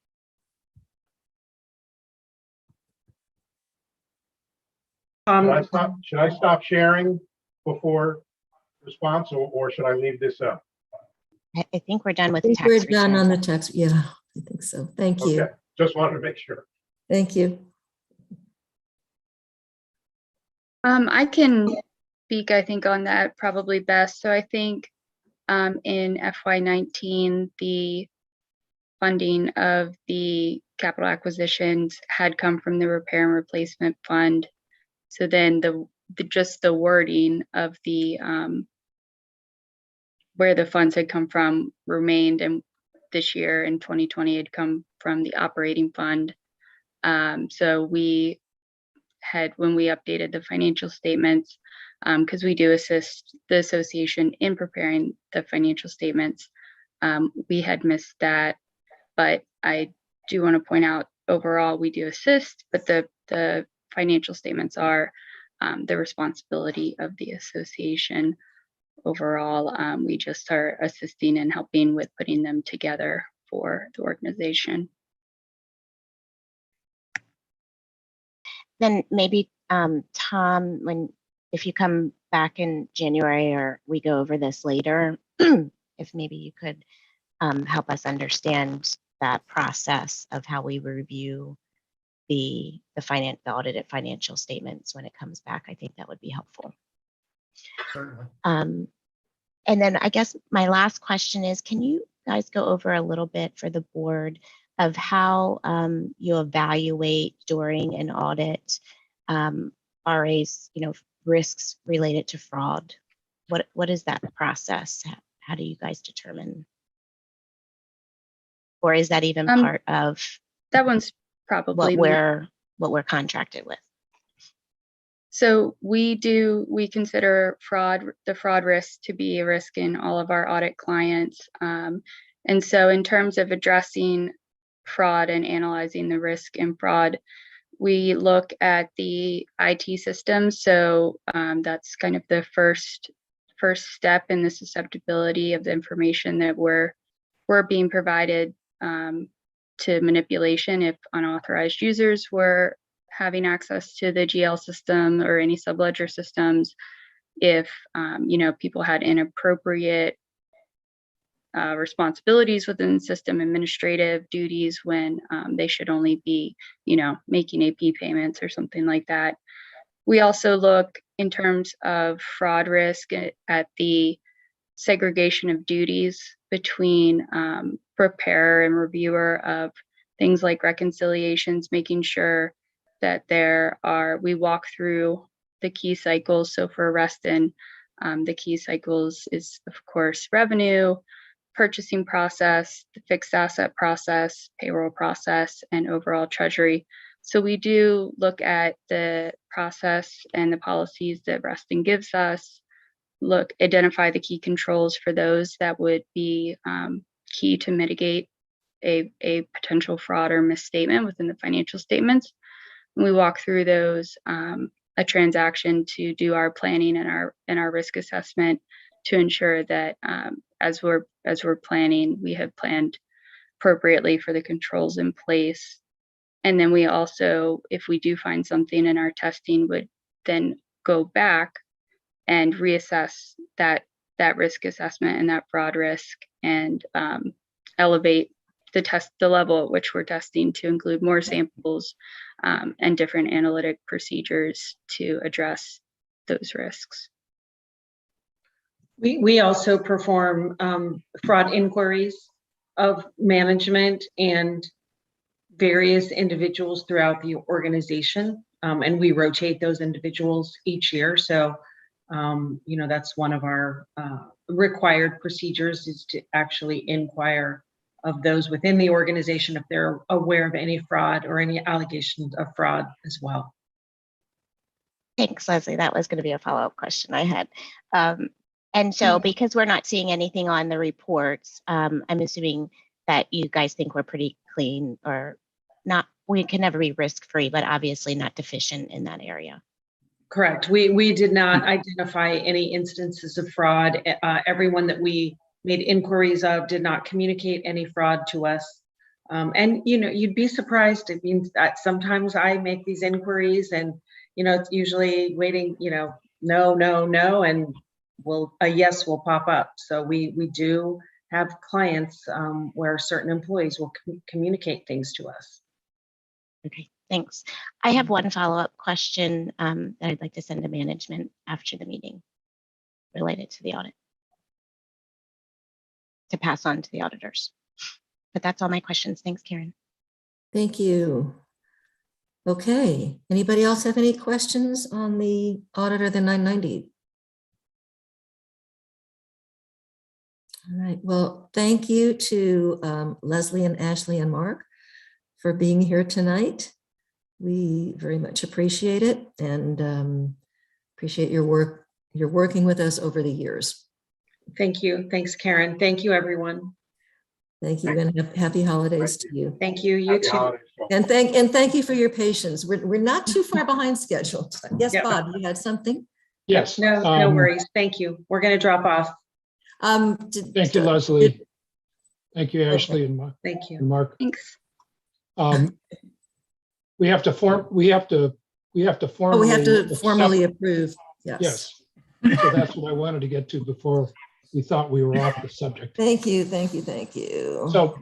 Should I stop sharing before response or should I leave this up? I think we're done with I the think tax we're return. done on the tax. Yeah, I think so. Thank you. Okay, just wanted to make sure. Thank you. I can speak, I think, on that probably best. So I think in FY19, the funding of the capital acquisitions had come from the repair and replacement fund. So then just the wording of the where the funds had come from remained, and this year in 2020 had come from the operating fund. So we had, when we updated the financial statements, because we do assist the association in preparing the financial statements, we had missed that. But I do want to point out, overall, we do assist, but the financial statements are the responsibility of the association. Overall, we just are assisting and helping with putting them together for the organization. Then maybe, Tom, if you come back in January or we go over this later, if maybe you could help us understand that process of how we review the audited financial statements when it comes back, I think that would be helpful. Certainly. And then I guess my last question is, can you guys go over a little bit for the board of how you evaluate during an audit RA's, risks related to fraud? What is that process? How do you guys determine? Or is that even part of that one's probably what we're contracted with? So we consider the fraud risk to be a risk in all of our audit clients. And so in terms of addressing fraud and analyzing the risk in fraud, we look at the IT system. So that's kind of the first step in the susceptibility of the information that we're being provided to manipulation if unauthorized users were having access to the GL system or any subledger systems, if people had inappropriate responsibilities within the system, administrative duties when they should only be, making AP payments or something like that. We also look in terms of fraud risk at the segregation of duties between preparer and reviewer of things like reconciliations, making sure that we walk through the key cycles. So for Reston, the key cycles is, of course, revenue, purchasing process, the fixed asset process, payroll process, and overall treasury. So we do look at the process and the policies that Reston gives us, identify the key controls for those that would be key to mitigate a potential fraud or misstatement within the financial statements. And we walk through those, a transaction to do our planning and our risk assessment to ensure that as we're planning, we have planned appropriately for the controls in place. And then we also, if we do find something in our testing, would then go back and reassess that risk assessment and that fraud risk, and elevate the level at which we're testing to include more samples and different analytic procedures to address those risks. We also perform fraud inquiries of management and various individuals throughout the organization, and we rotate those individuals each year. So, that's one of our required procedures, is to actually inquire of those within the organization if they're aware of any fraud or any allegations of fraud as well. Thanks, Leslie. That was going to be a follow-up question I had. And so because we're not seeing anything on the reports, I'm assuming that you guys think we're pretty clean, or not. We can never be risk-free, but obviously not deficient in that area. Correct. We did not identify any instances of fraud. Everyone that we made inquiries of did not communicate any fraud to us. And, you'd be surprised. It means that sometimes I make these inquiries and, it's usually waiting, no, and a yes will pop up. So we do have clients where certain employees will communicate things to us. Okay, thanks. I have one follow-up question that I'd like to send to management after the meeting related to the audit, to pass on to the auditors. But that's all my questions. Thanks, Karen. Thank you. Okay, anybody else have any questions on the audit or the 990? All right. Well, thank you to Leslie and Ashley and Mark for being here tonight. We very much appreciate it and appreciate your work. You're working with us over the years. Thank you. Thanks, Karen. Thank you, everyone. Thank you and happy holidays to you. Thank you. You Happy too. holidays. And thank you for your patience. We're not too far behind schedule. Yes, Yep. Bob, you had something? Yes. No worries. Thank you. We're going to drop off. Thank you, Leslie. Thank you, Ashley and Thank you. Mark. Thanks. We have to formally. Oh, we have to formally approve. Yes. Yes. So that's what I wanted to get to before we thought we were off the subject. Thank you, thank you, thank you. So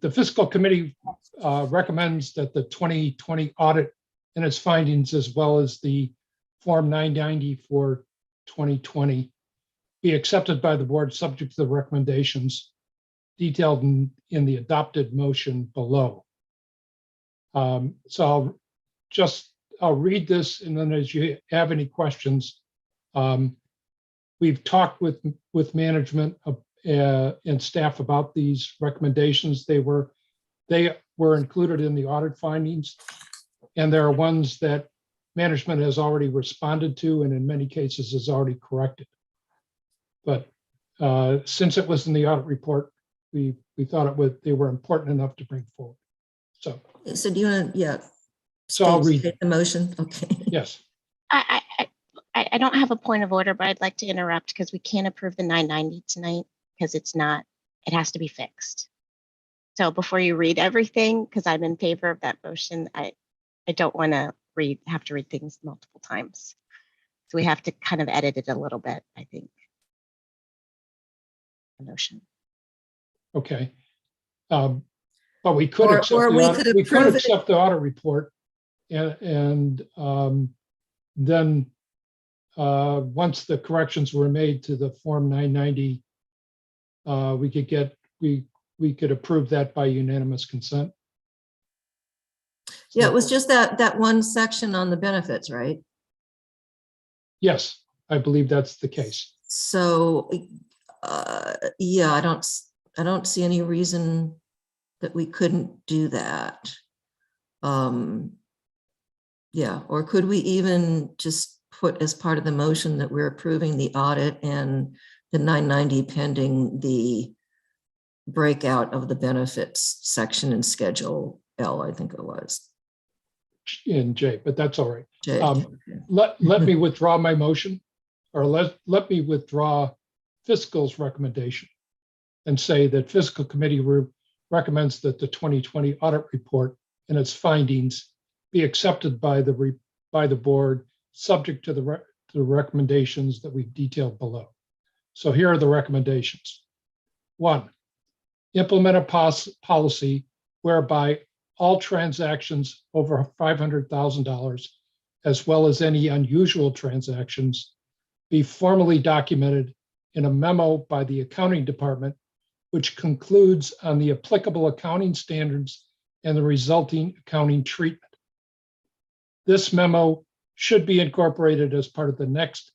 the fiscal committee recommends that the 2020 audit and its findings, as well as the Form 990 for 2020, be accepted by the board subject to the recommendations detailed in the adopted motion below. So I'll read this, and then as you have any questions, we've talked with management and staff about these recommendations. They were included in the audit findings, and there are ones that management has already responded to, and in many cases has already corrected. But since it was in the audit report, we thought they were important enough to bring forward. So do you want to, yeah. So I'll read the motion. Okay. Yes. I don't have a point of order, but I'd like to interrupt because we can't approve the 990 tonight because it has to be fixed. So before you read everything, because I'm in favor of that motion, I don't want to have to read things multiple times. So we have to kind of edit it a little bit, I think. The motion. Okay. But we could accept the audit report, and then once the corrections were made to the Form 990, we could approve that by unanimous consent. Yeah, it was just that one section on the benefits, right? Yes, I believe that's the case. So, yeah, I don't see any reason that we couldn't do that. Yeah, or could we even just put as part of the motion that we're approving the audit and the 990 pending the breakout of the benefits section in Schedule L, I think it was. In J, but that's all right. J. Let me withdraw my motion, or let me withdraw fiscal's recommendation and say that fiscal committee recommends that the 2020 audit report and its findings be accepted by the board, subject to the recommendations that we've detailed below. So here are the recommendations. 1, implement a policy whereby all transactions over $500,000, as well as any unusual transactions, be formally documented in a memo by the accounting department, which concludes on the applicable accounting standards and the resulting accounting treatment. This memo should be incorporated as part of the next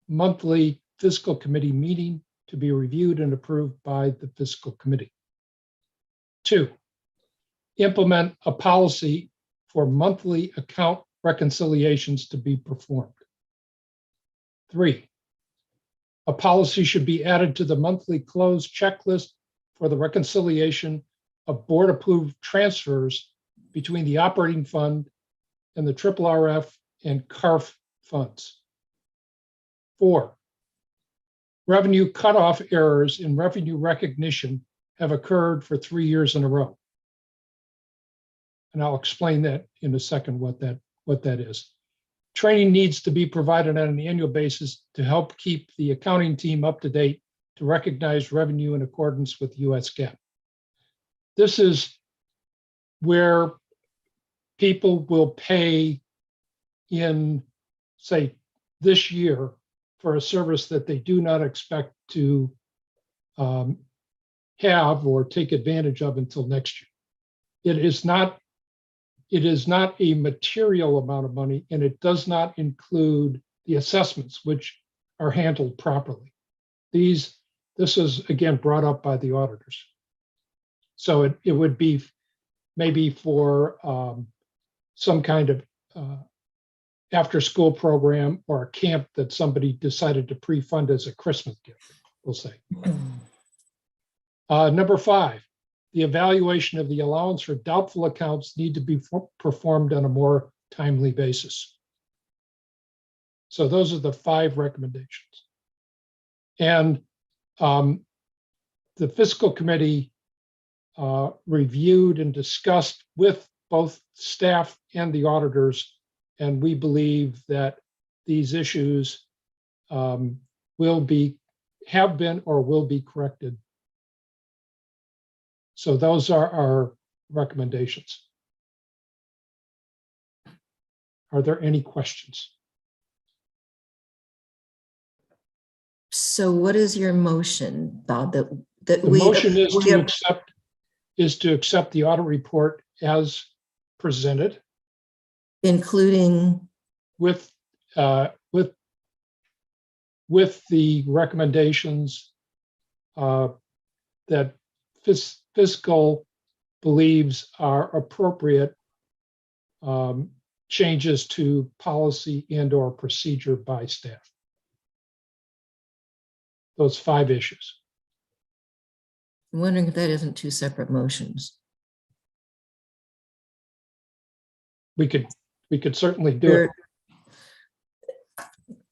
monthly fiscal committee meeting to be reviewed and approved by the fiscal committee. 2, implement a policy for monthly account reconciliations to be performed. 3, a policy should be added to the monthly close checklist for the reconciliation of board-approved transfers between the operating fund and the RRF and CARF funds. 4, revenue cutoff errors in revenue recognition have occurred for 3 years in a row. And I'll explain that in a second, what that is. Training needs to be provided on an annual basis to help keep the accounting team up to date to recognize revenue in accordance with US GAAP. This is where people will pay in, say, this year for a service that they do not expect to have or take advantage of until next year. It is not a material amount of money, and it does not include the assessments, which are handled properly. These this is again brought up by the auditors. So it would be maybe for some kind of after-school program or a camp that somebody decided to pre-fund as a Christmas gift, we'll say. Number 5, the evaluation of the allowance for doubtful accounts need to be performed on a more timely basis. So those are the 5 recommendations. And the fiscal committee reviewed and discussed with both staff and the auditors, and we believe that these issues have been or will be corrected. So those are our recommendations. Are there any questions? So what is your motion, Bob? That The motion is to accept the audit report as presented, including with the recommendations that fiscal believes are appropriate changes to policy and/or procedure by staff. Those 5 issues. I'm wondering if that isn't 2 separate motions. We could certainly do it.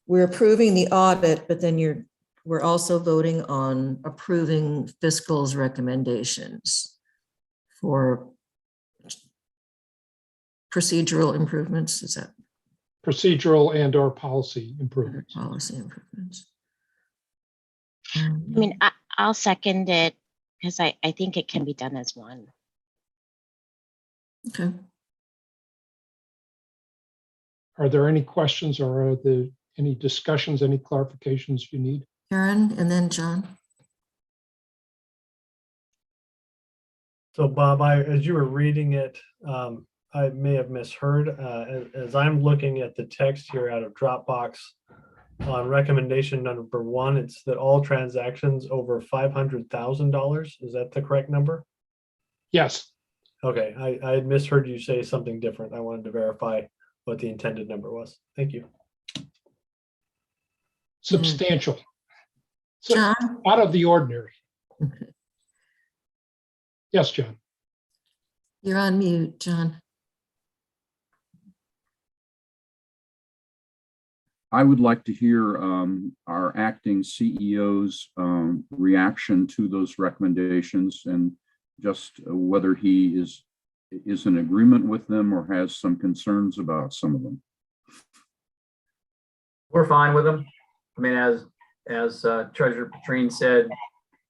We're approving the audit, but then we're also voting on approving fiscal's recommendations for procedural improvements. Is that Procedural and/or policy improvements. policy improvements? I mean, I'll second it because I think it can be done as one. Okay. Are there any questions or are there any discussions, any clarifications you need? Karen and then John. So Bob, as you were reading it, I may have misheard. As I'm looking at the text here out of Dropbox on recommendation number 1, it's that all transactions over $500,000. Is that the correct number? Yes. Okay, I had misheard you say something different. I wanted to verify what the intended number was. Thank you. Substantial. John? Out of the ordinary. Yes, John. You're on mute, John. I would like to hear our acting CEO's reaction to those recommendations and just whether he is in agreement with them or has some concerns about some of them. We're fine with them. I mean, as Treasurer Petrine said,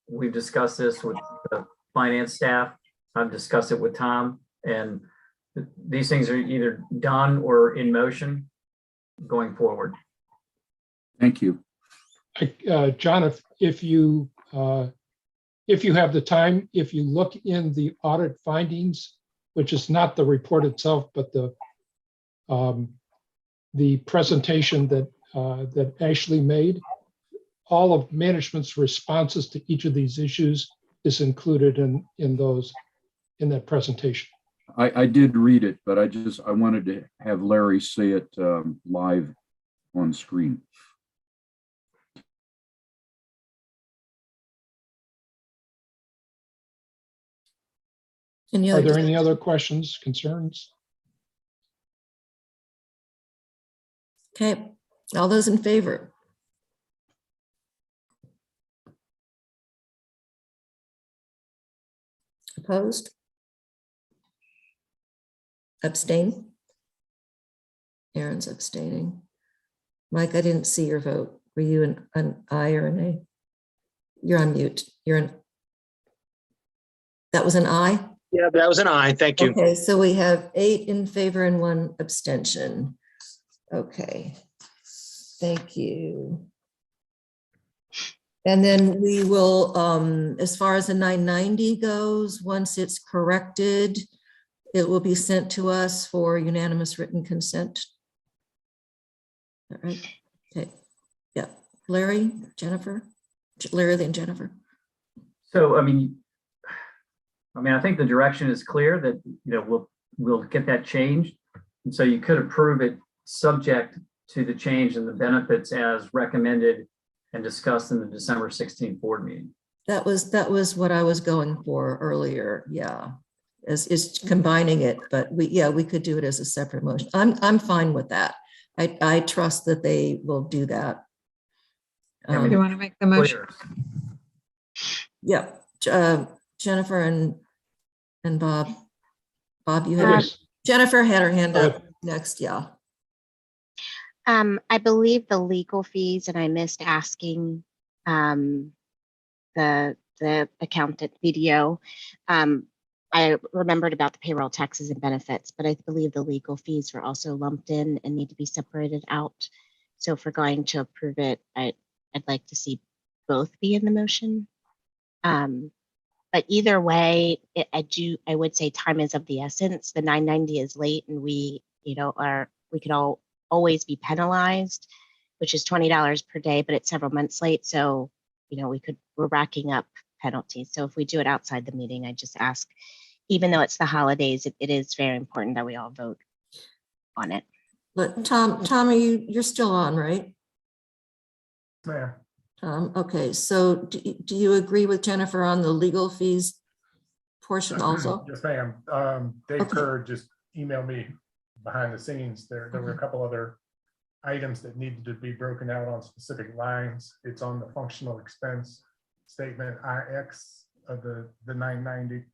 we've discussed this with the finance staff. I've discussed it with Tom, and these things are either done or in motion going forward. Thank you. John, if you have the time, if you look in the audit findings, which is not the report itself, but the presentation that Ashley made, all of management's responses to each of these issues is included in that presentation. I did read it, but I wanted to have Larry say it live on screen. Are there any other questions, concerns? Okay, all those in favor? Opposed? Abstain? Aaron's abstaining. Mike, I didn't see your vote. Were you an aye or an A? You're on mute. That was an aye? Yeah, that was an aye. Thank you. Okay, so we have 8 in favor and 1 abstention. Okay, thank you. And then we will, as far as the 990 goes, once it's corrected, it will be sent to us for unanimous written consent. All right, okay, yeah. Larry, Jennifer, Larry, then Jennifer. So, I mean, I think the direction is clear that, we'll get that changed. And so you could approve it subject to the change in the benefits as recommended and discussed in the December 16th board meeting. That was what I was going for earlier. Yeah. Is combining it, but we could do it as a separate motion. I'm fine with that. I trust that they will do that. You want to make the motion? Yeah, Jennifer and Bob. Bob, you had Yes. Jennifer had her hand up next. Yeah. I believe the legal fees, and I missed asking the accountant video. I remembered about the payroll taxes and benefits, but I believe the legal fees were also lumped in and need to be separated out. So if we're going to approve it, I'd like to see both be in the motion. But either way, I would say time is of the essence. The 990 is late, and we could always be penalized, which is $20 per day, but it's several months late. So, we're racking up penalties. So if we do it outside the meeting, I just ask, even though it's the holidays, it is very important that we all vote on it. But Tom, you're still on, right? Ma'am. Okay, so do you agree with Jennifer on the legal fees portion also? Yes, ma'am. Dave Okay. Kerr just emailed me behind the scenes. There were a couple other items that needed to be broken out on specific lines. It's on the functional expense statement IX of the 990.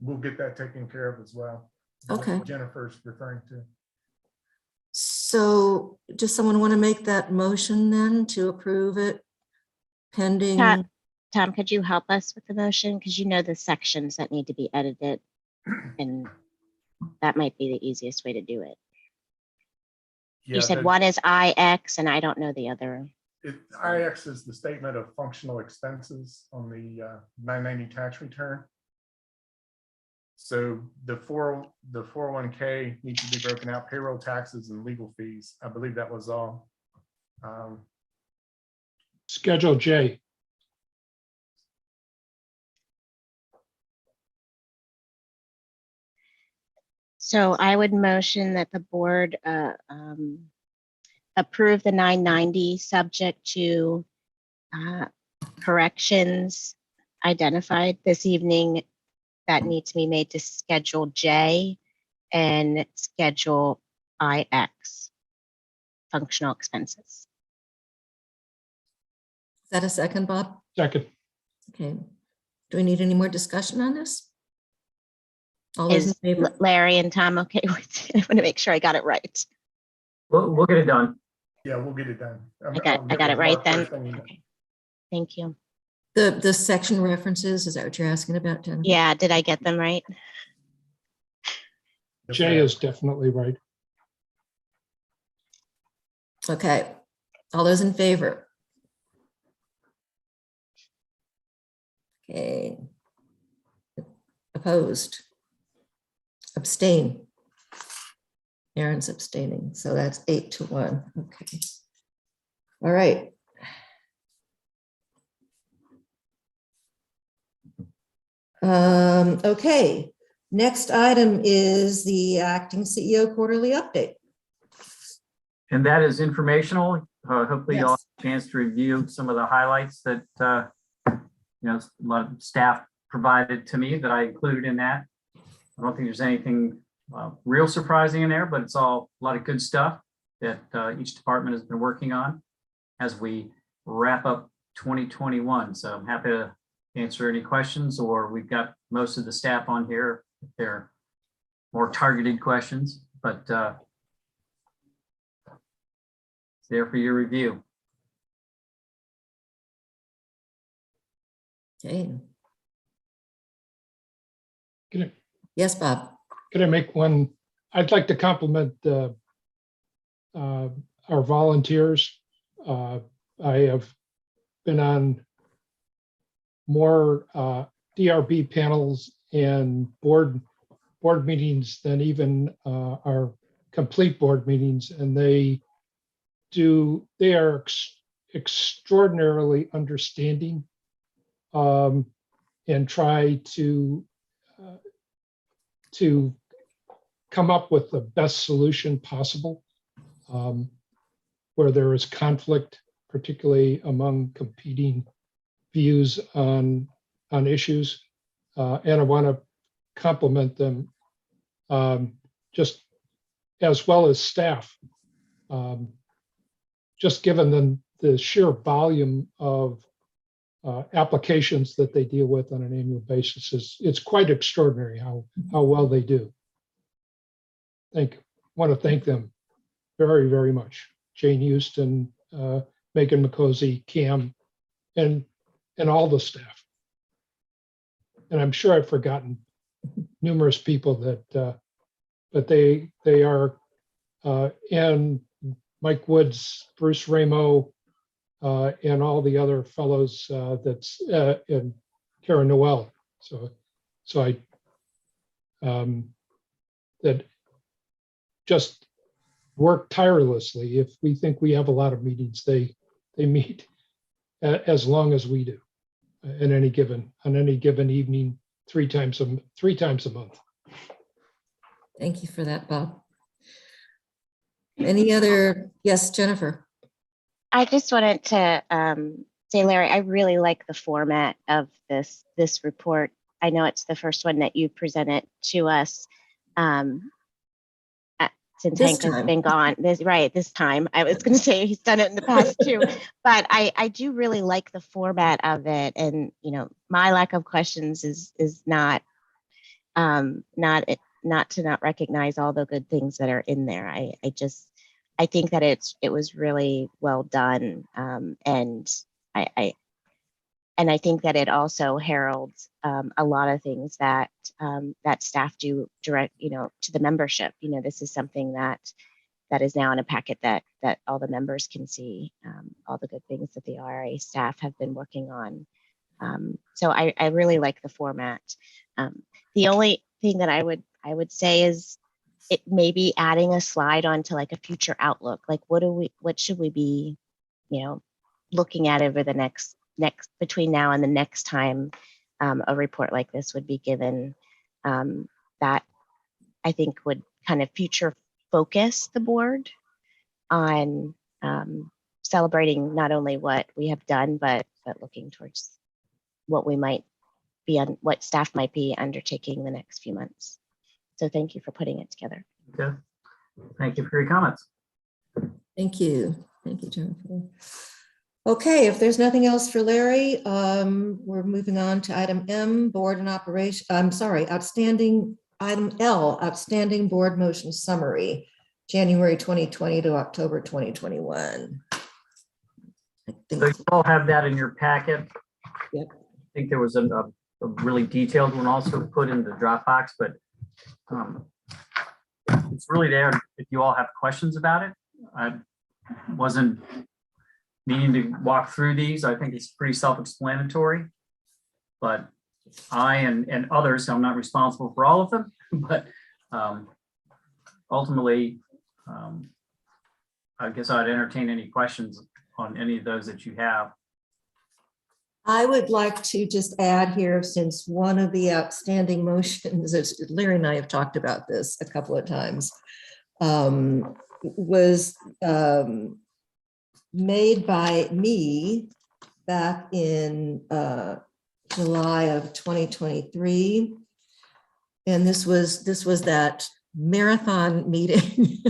We'll get that taken care of as well. Okay. Jennifer's referring to. So does someone want to make that motion then to approve it pending? Tom, could you help us with the motion? Because you know the sections that need to be edited, and that might be the easiest way to do it. Yeah, You said that- one is IX, and I don't know the other. IX is the statement of functional expenses on the 990 tax return. So the 401k needs to be broken out, payroll taxes and legal fees. I believe that was all. Schedule J. So I would motion that the board approve the 990 subject to corrections identified this evening that need to be made to Schedule J and Schedule IX, functional expenses. Is that a second, Bob? Second. Okay. Do we need any more discussion on this? All those in Is favor? Larry and Tom okay with it? I want to make sure I got it right. We'll get it done. Yeah, we'll get it done. I got it right then. Okay. Thank you. The section references, is that what you're asking about, Jennifer? Yeah, did I get them right? J is definitely right. Okay. All those in favor? Okay. Opposed? Abstain? Aaron's abstaining, so that's 8-1. Okay. All right. Okay, next item is the acting CEO quarterly update. And that is informational. Hopefully you'll have Yes. a chance to review some of the highlights that, a lot of staff provided to me that I included in that. I don't think there's anything real surprising in there, but it's all a lot of good stuff that each department has been working on as we wrap up 2021. So I'm happy to answer any questions, or we've got most of the staff on here if they're more targeted questions, but it's there for your review. Okay. Can I, Yes, Bob. can I make one? I'd like to compliment our volunteers. I have been on more DRB panels and board meetings than even our complete board meetings, and they are extraordinarily understanding and try to come up with the best solution possible where there is conflict, particularly among competing views on issues. And I want to compliment them just as well as staff. Just given them the sheer volume of applications that they deal with on an annual basis, it's quite extraordinary how well they do. Want to thank them very, very much. Jane Houston, Megan McCosey, Cam, and all the staff. And I'm sure I've forgotten numerous people but they are, and Mike Woods, Bruce Ramo, and all the other fellows and Karen Noel. So I that just work tirelessly. If we think we have a lot of meetings, they meet as long as we do on any given evening, three times a month. Thank you for that, Bob. Any other? Yes, Jennifer. I just wanted to say, Larry, I really like the format of this report. I know it's the first one that you presented to us since Hank has been gone. This time. I was going to say he's done it in the past too, but I do really like the format of it. And, my lack of questions is not to not recognize all the good things that are in there. I think that it was really well done. And I think that it also heralds a lot of things that that staff do direct, to the membership. This is something that is now in a packet that all the members can see, all the good things that the RA staff have been working on. So I really like the format. The only thing that I would say is it may be adding a slide onto like a future outlook. Like what should we be, looking at over the next between now and the next time a report like this would be given, that I think would kind of future focus the board on celebrating not only what we have done, but looking towards what we might be on, what staff might be undertaking the next few months. So thank you for putting it together. Okay. Thank you for your comments. Thank you. Thank you, Jennifer. Okay, if there's nothing else for Larry, we're moving on to item M, board and operation. Outstanding item L, outstanding board motion summary, January 2020 to October 2021. So you all have that in your packet. Yep. I think there was a really detailed one also put in the Dropbox, but it's really there if you all have questions about it. I wasn't meaning to walk through these. I think it's pretty self-explanatory, but I and others, I'm not responsible for all of them, but ultimately, I guess I'd entertain any questions on any of those that you have. I would like to just add here, since one of the outstanding motions, as Larry and I have talked about this a couple of times, was made by me back in July of 2023. And this was that marathon meeting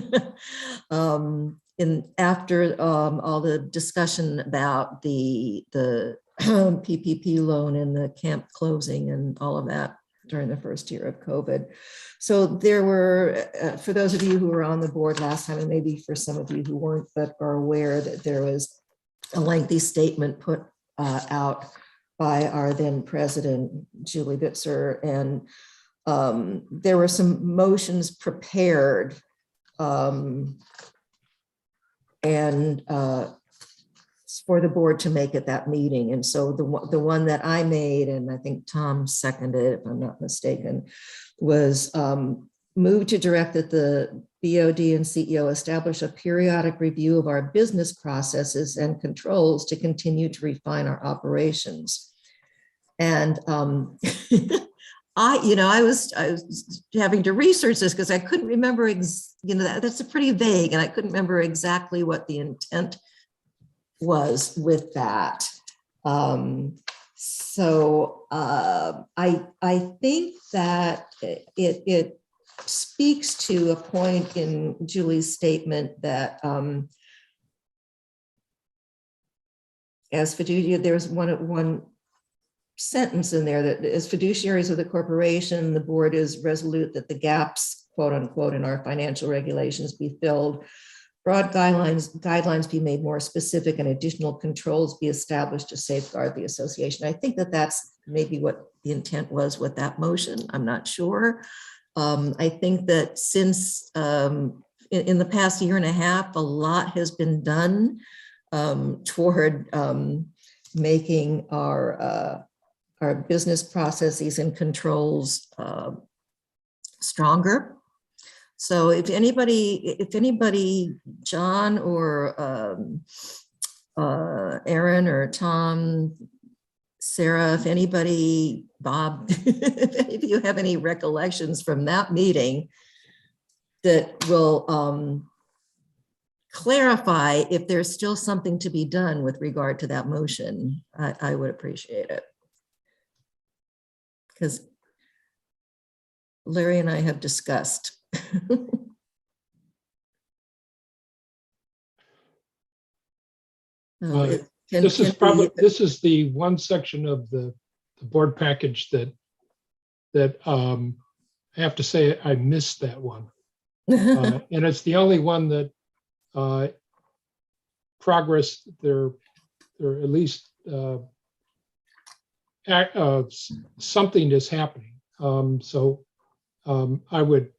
after all the discussion about the PPP loan and the camp closing and all of that during the first year of COVID. So there were, for those of you who were on the board last time, and maybe for some of you who weren't, but are aware, that there was a lengthy statement put out by our then president, Julie Bitzer, and there were some motions prepared for the board to make at that meeting. And so the one that I made, and I think Tom seconded, if I'm not mistaken, was move to direct that the BOD and CEO establish a periodic review of our business processes and controls to continue to refine our operations. And I was having to research this because I couldn't remember, that's a pretty vague, and I couldn't remember exactly what the intent was with that. So I think that it speaks to a point in Julie's statement that as fiduciary, there's one sentence in there that as fiduciaries of the corporation, the board is resolute that the gaps, quote unquote, in our financial regulations be filled. Broad guidelines be made more specific, and additional controls be established to safeguard the association. I think that that's maybe what the intent was with that motion. I'm not sure. I think that since in the past year and a half, a lot has been done toward making our business processes and controls stronger. So if anybody, John or Aaron or Tom, Sarah, if anybody, Bob, if any of you have any recollections from that meeting that will clarify if there's still something to be done with regard to that motion, I would appreciate it. Because Larry and I have discussed. This is the one section of the board package that I have to say I missed that one. And it's the only one that progress there at least something is happening. So I would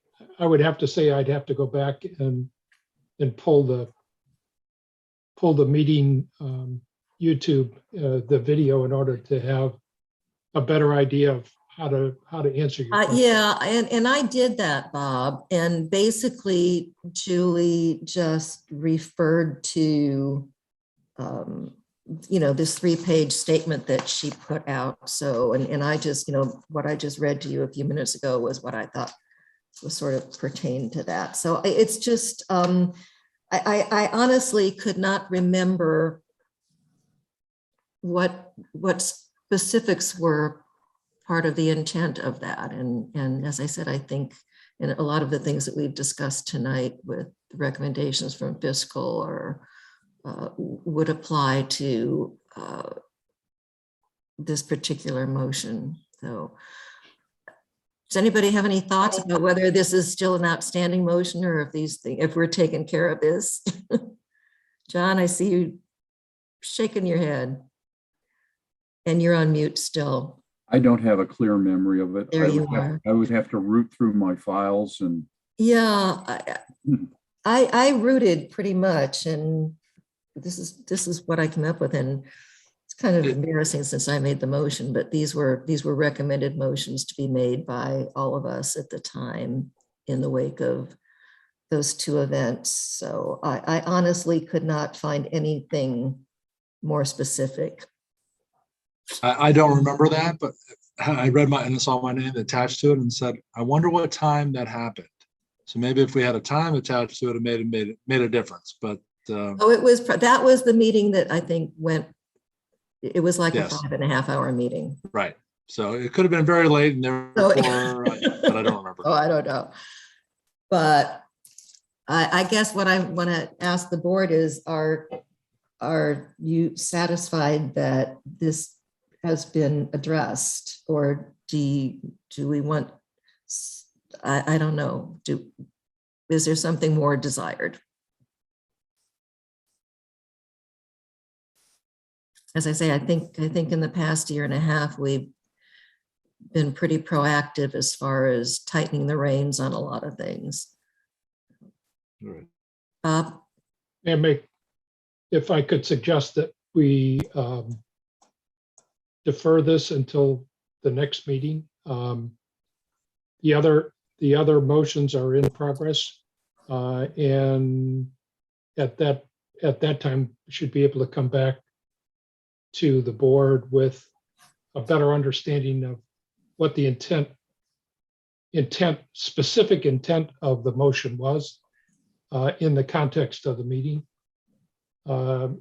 have to say I'd have to go back and pull the meeting YouTube the video in order to have a better idea of how to answer your question. Yeah, and I did that, Bob, and basically Julie just referred to this 3-page statement that she put out. So and I just what I just read to you a few minutes ago was what I thought was sort of pertained to that. So it's just I honestly could not remember what specifics were part of the intent of that. And as I said, I think in a lot of the things that we've discussed tonight with recommendations from fiscal or would apply to this particular motion. So does anybody have any thoughts about whether this is still an outstanding motion or if we're taking care of this? John, I see you shaking your head and you're on mute still. I don't have a clear memory of it. There you are. I would have to root through my files and. Yeah, I rooted pretty much, and this is what I came up with, and it's kind of embarrassing since I made the motion, but these were recommended motions to be made by all of us at the time in the wake of those two events. So I honestly could not find anything more specific. I don't remember that, but I read and saw my name attached to it and said, I wonder what time that happened. So maybe if we had a time attached to it, it made a difference. But that was the meeting that I think went. It was like yes. a 5.5 hour meeting. Right. So it could have been very late, and therefore, but I don't remember. Oh, I don't know. But I guess what I want to ask the board is, are you satisfied that this has been addressed, or do we want? I don't know. Is there something more desired? As I say, I think in the past year and a half, we've been pretty proactive as far as tightening the reins on a lot of things. All right. Bob? If I could suggest that we defer this until the next meeting. The other motions are in progress, and at that time, we should be able to come back to the board with a better understanding of what the specific intent of the motion was in the context of the meeting. I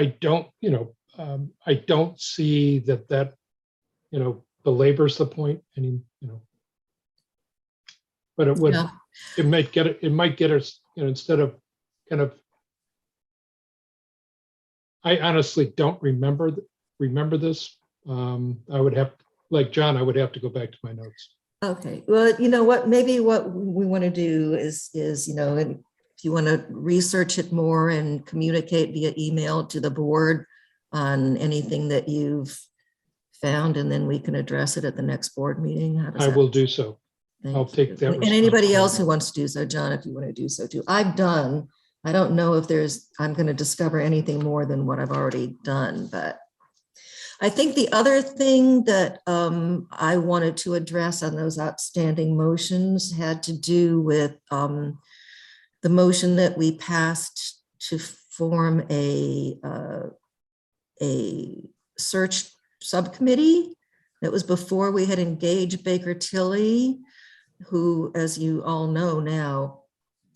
don't see that belabors the point any, but it would, Yeah. it might get us, instead of kind of, I honestly don't remember this. I would have, like John, I would have to go back to my notes. Okay, well, you know what, maybe what we want to do is, and if you want to research it more and communicate via email to the board on anything that you've found, and then we can address it at the next board meeting. How does I that- will do so. Thank I'll you. take that. And anybody else responsibility. who wants to do so, John, if you want to do so too. I don't know if I'm going to discover anything more than what I've already done, but I think the other thing that I wanted to address on those outstanding motions had to do with the motion that we passed to form a search subcommittee. That was before we had engaged Baker Tilly, who, as you all know now,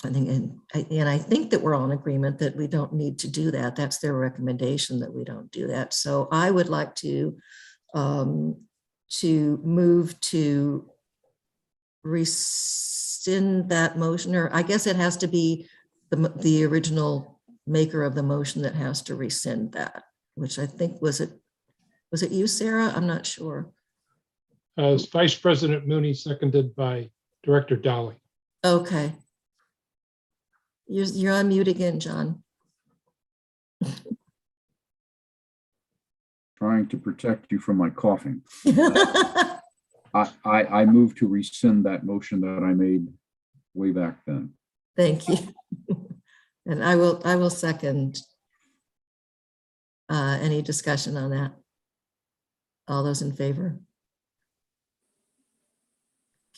I think, and I think that we're all in agreement that we don't need to do that. That's their recommendation that we don't do that. So I would like to move to rescind that motion, or I guess it has to be the original maker of the motion that has to rescind that, which I think was it you, Sarah? I'm not sure. Vice President Mooney, seconded by Director Dolly. Okay. You're on mute again, John. Trying to protect you from my coughing. I move to rescind that motion that I made way back then. Thank you. And I will second. Any discussion on that? All those in favor?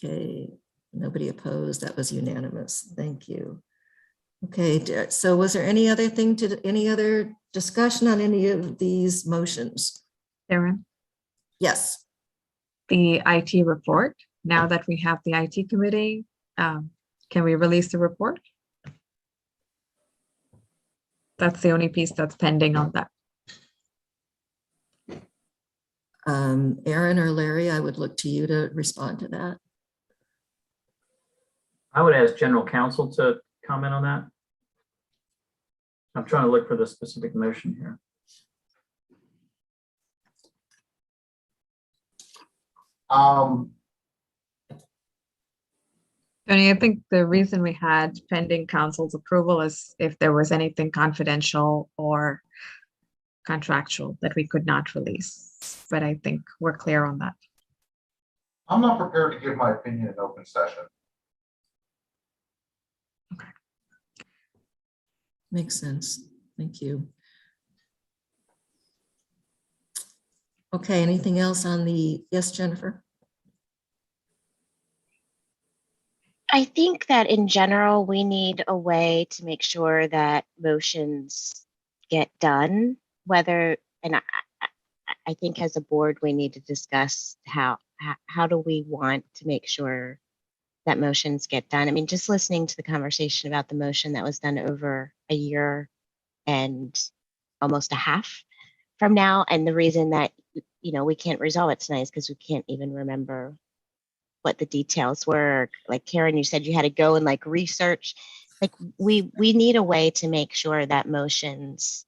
Okay, nobody opposed. That was unanimous. Thank you. Okay, so was there any other discussion on any of these motions? Sharon, Yes. the IT report, now that we have the IT committee, can we release the report? That's the only piece that's pending on that. Aaron or Larry, I would look to you to respond to that. I would ask general counsel to comment on that. I'm trying to look for the specific motion here. Tony, I think the reason we had pending council's approval is if there was anything confidential or contractual that we could not release. But I think we're clear on that. I'm not prepared to give my opinion in open session. Makes sense. Thank you. Okay, anything else on the, yes, Jennifer? I think that in general, we need a way to make sure that motions get done, whether, and I think as a board, we need to discuss how do we want to make sure that motions get done. I mean, just listening to the conversation about the motion that was done over a year and almost a half from now, and the reason that, we can't resolve it tonight is because we can't even remember what the details were. Like Karen, you said you had to go and research. We need a way to make sure that motions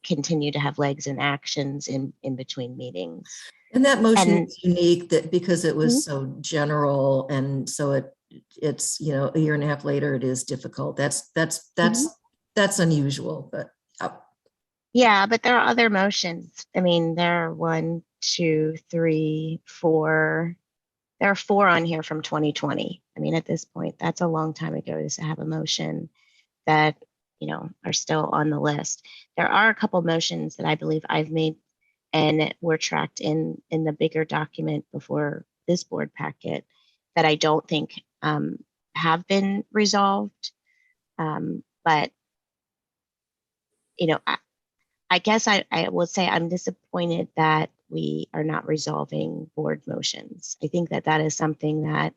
continue to have legs and actions in between meetings. And that motion is unique that because it was so general, and so it's a year and a half later, it is difficult. That's unusual, but yeah, but there are other motions. I mean, there are 1, 2, 3, 4. There are 4 on here from 2020. I mean, at this point, that's a long time ago to have a motion that, are still on the list. There are a couple motions that I believe I've made and were tracked in the bigger document before this board packet that I don't think have been resolved. But, I guess I will say I'm disappointed that we are not resolving board motions. I think that that is something that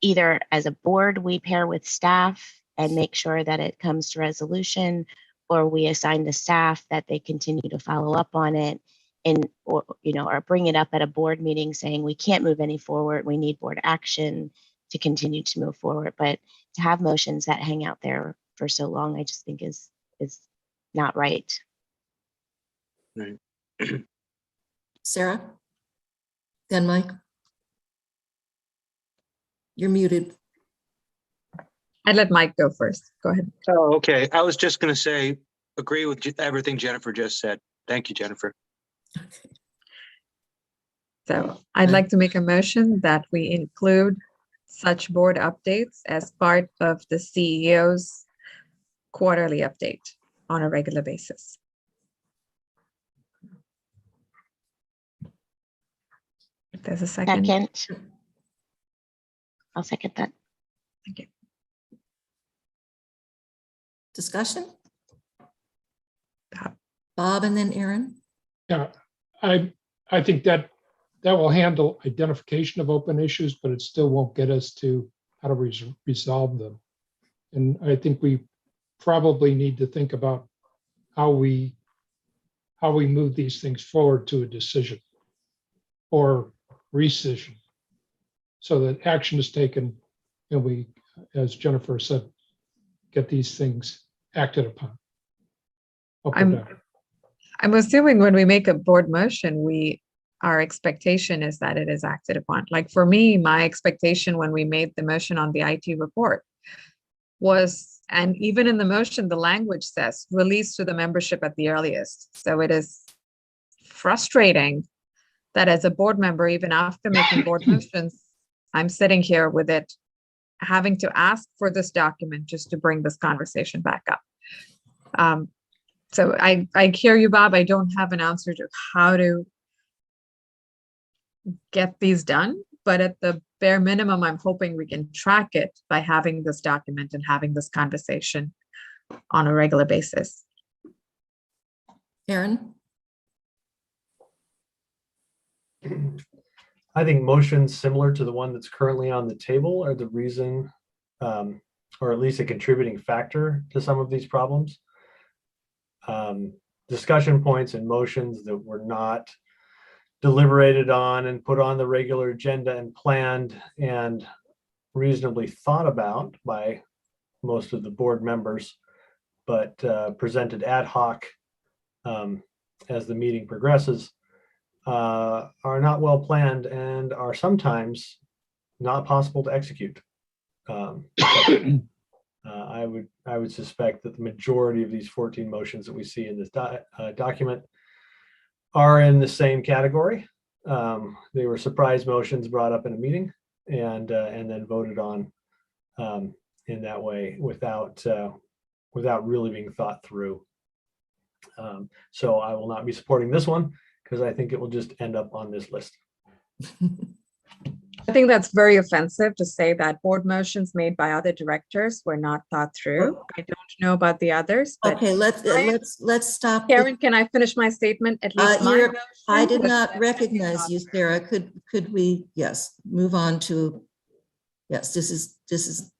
either as a board, we pair with staff and make sure that it comes to resolution, or we assign the staff that they continue to follow up on it and, or, you know, or bring it up at a board meeting saying we can't move any forward. We need board action to continue to move forward. But to have motions that hang out there for so long, I just think is not right. Right. Sarah? Then Mike? You're muted. I'd let Mike go first. Go ahead. Oh, okay. I was just going to say, agree with everything Jennifer just said. Thank you, Jennifer. So I'd like to make a motion that we include such board updates as part of the CEO's quarterly update on a regular basis. If there's a second. I'll second that. Thank you. Discussion? Bob and then Aaron? Yeah, I think that will handle identification of open issues, but it still won't get us to how to resolve them. And I think we probably need to think about how we move these things forward to a decision or rescission, so that action is taken and we, as Jennifer said, get these things acted upon. I'm assuming when we make a board motion, our expectation is that it is acted upon. Like for me, my expectation when we made the motion on the IT report was, and even in the motion, the language says release to the membership at the earliest. So it is frustrating that as a board member, even after making board motions, I'm sitting here with it, having to ask for this document just to bring this conversation back up. So I hear you, Bob. I don't have an answer to how to get these done, but at the bare minimum, I'm hoping we can track it by having this document and having this conversation on a regular basis. Aaron? I think motions similar to the one that's currently on the table are the reason, or at least a contributing factor to some of these problems. Discussion points and motions that were not deliberated on and put on the regular agenda and planned and reasonably thought about by most of the board members, but presented ad hoc as the meeting progresses, are not well planned and are sometimes not possible to execute. I would suspect that the majority of these 14 motions that we see in this document are in the same category. They were surprise motions brought up in a meeting and then voted on in that way without really being thought through. So I will not be supporting this one because I think it will just end up on this list. I think that's very offensive to say that board motions made by other directors were not thought through. I don't know about the others. But okay, let's stop. Karen, can I finish my statement? At least I did not recognize you, Sarah. Could we, yes, move on to, yes, this is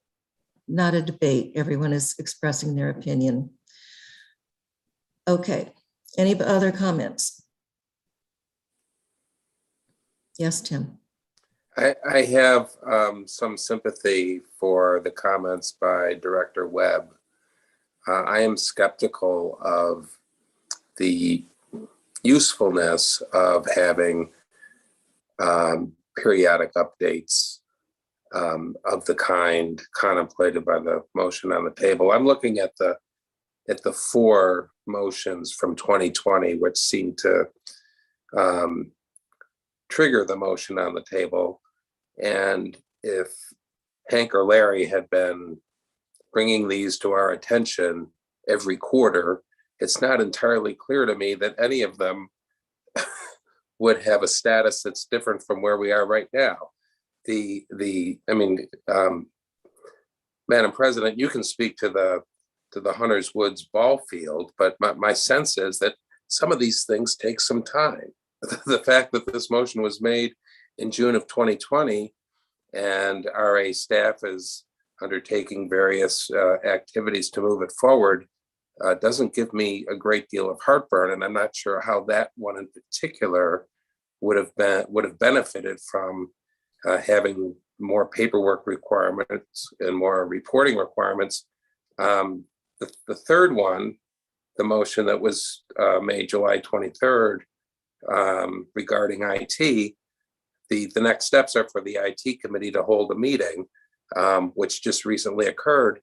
not a debate. Everyone is expressing their opinion. Okay, any other comments? Yes, Tim. I have some sympathy for the comments by Director Webb. I am skeptical of the usefulness of having periodic updates of the kind contemplated by the motion on the table. I'm looking at the 4 motions from 2020, which seem to trigger the motion on the table. And if Hank or Larry had been bringing these to our attention every quarter, it's not entirely clear to me that any of them would have a status that's different from where we are right now. Madam President, you can speak to the Hunter's Woods ball field, but my sense is that some of these things take some time. The fact that this motion was made in June of 2020 and RA staff is undertaking various activities to move it forward doesn't give me a great deal of heartburn, and I'm not sure how that one in particular would have benefited from having more paperwork requirements and more reporting requirements. The third one, the motion that was made July 23rd regarding IT, the next steps are for the IT committee to hold a meeting, which just recently occurred.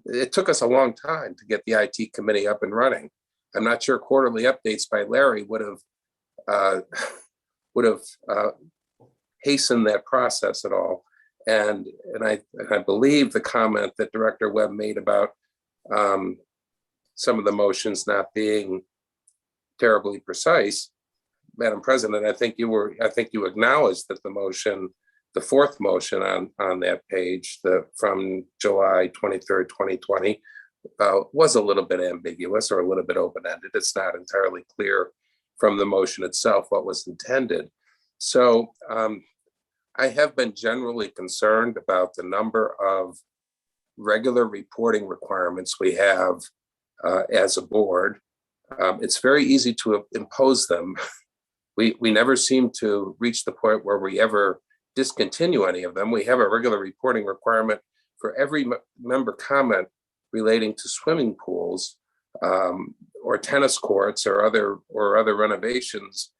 It took us a long time to get the IT committee up and running. I'm not sure quarterly updates by Larry would have hastened that process at all. And I believe the comment that Director Webb made about some of the motions not being terribly precise, Madam President, I think you acknowledged that the motion, the fourth motion on that page, from July 23rd, 2020, was a little bit ambiguous or a little bit open-ended. It's not entirely clear from the motion itself what was intended. So I have been generally concerned about the number of regular reporting requirements we have as a board. It's very easy to impose them. We never seem to reach the point where we ever discontinue any of them. We have a regular reporting requirement for every member comment relating to swimming pools or tennis courts or other renovations.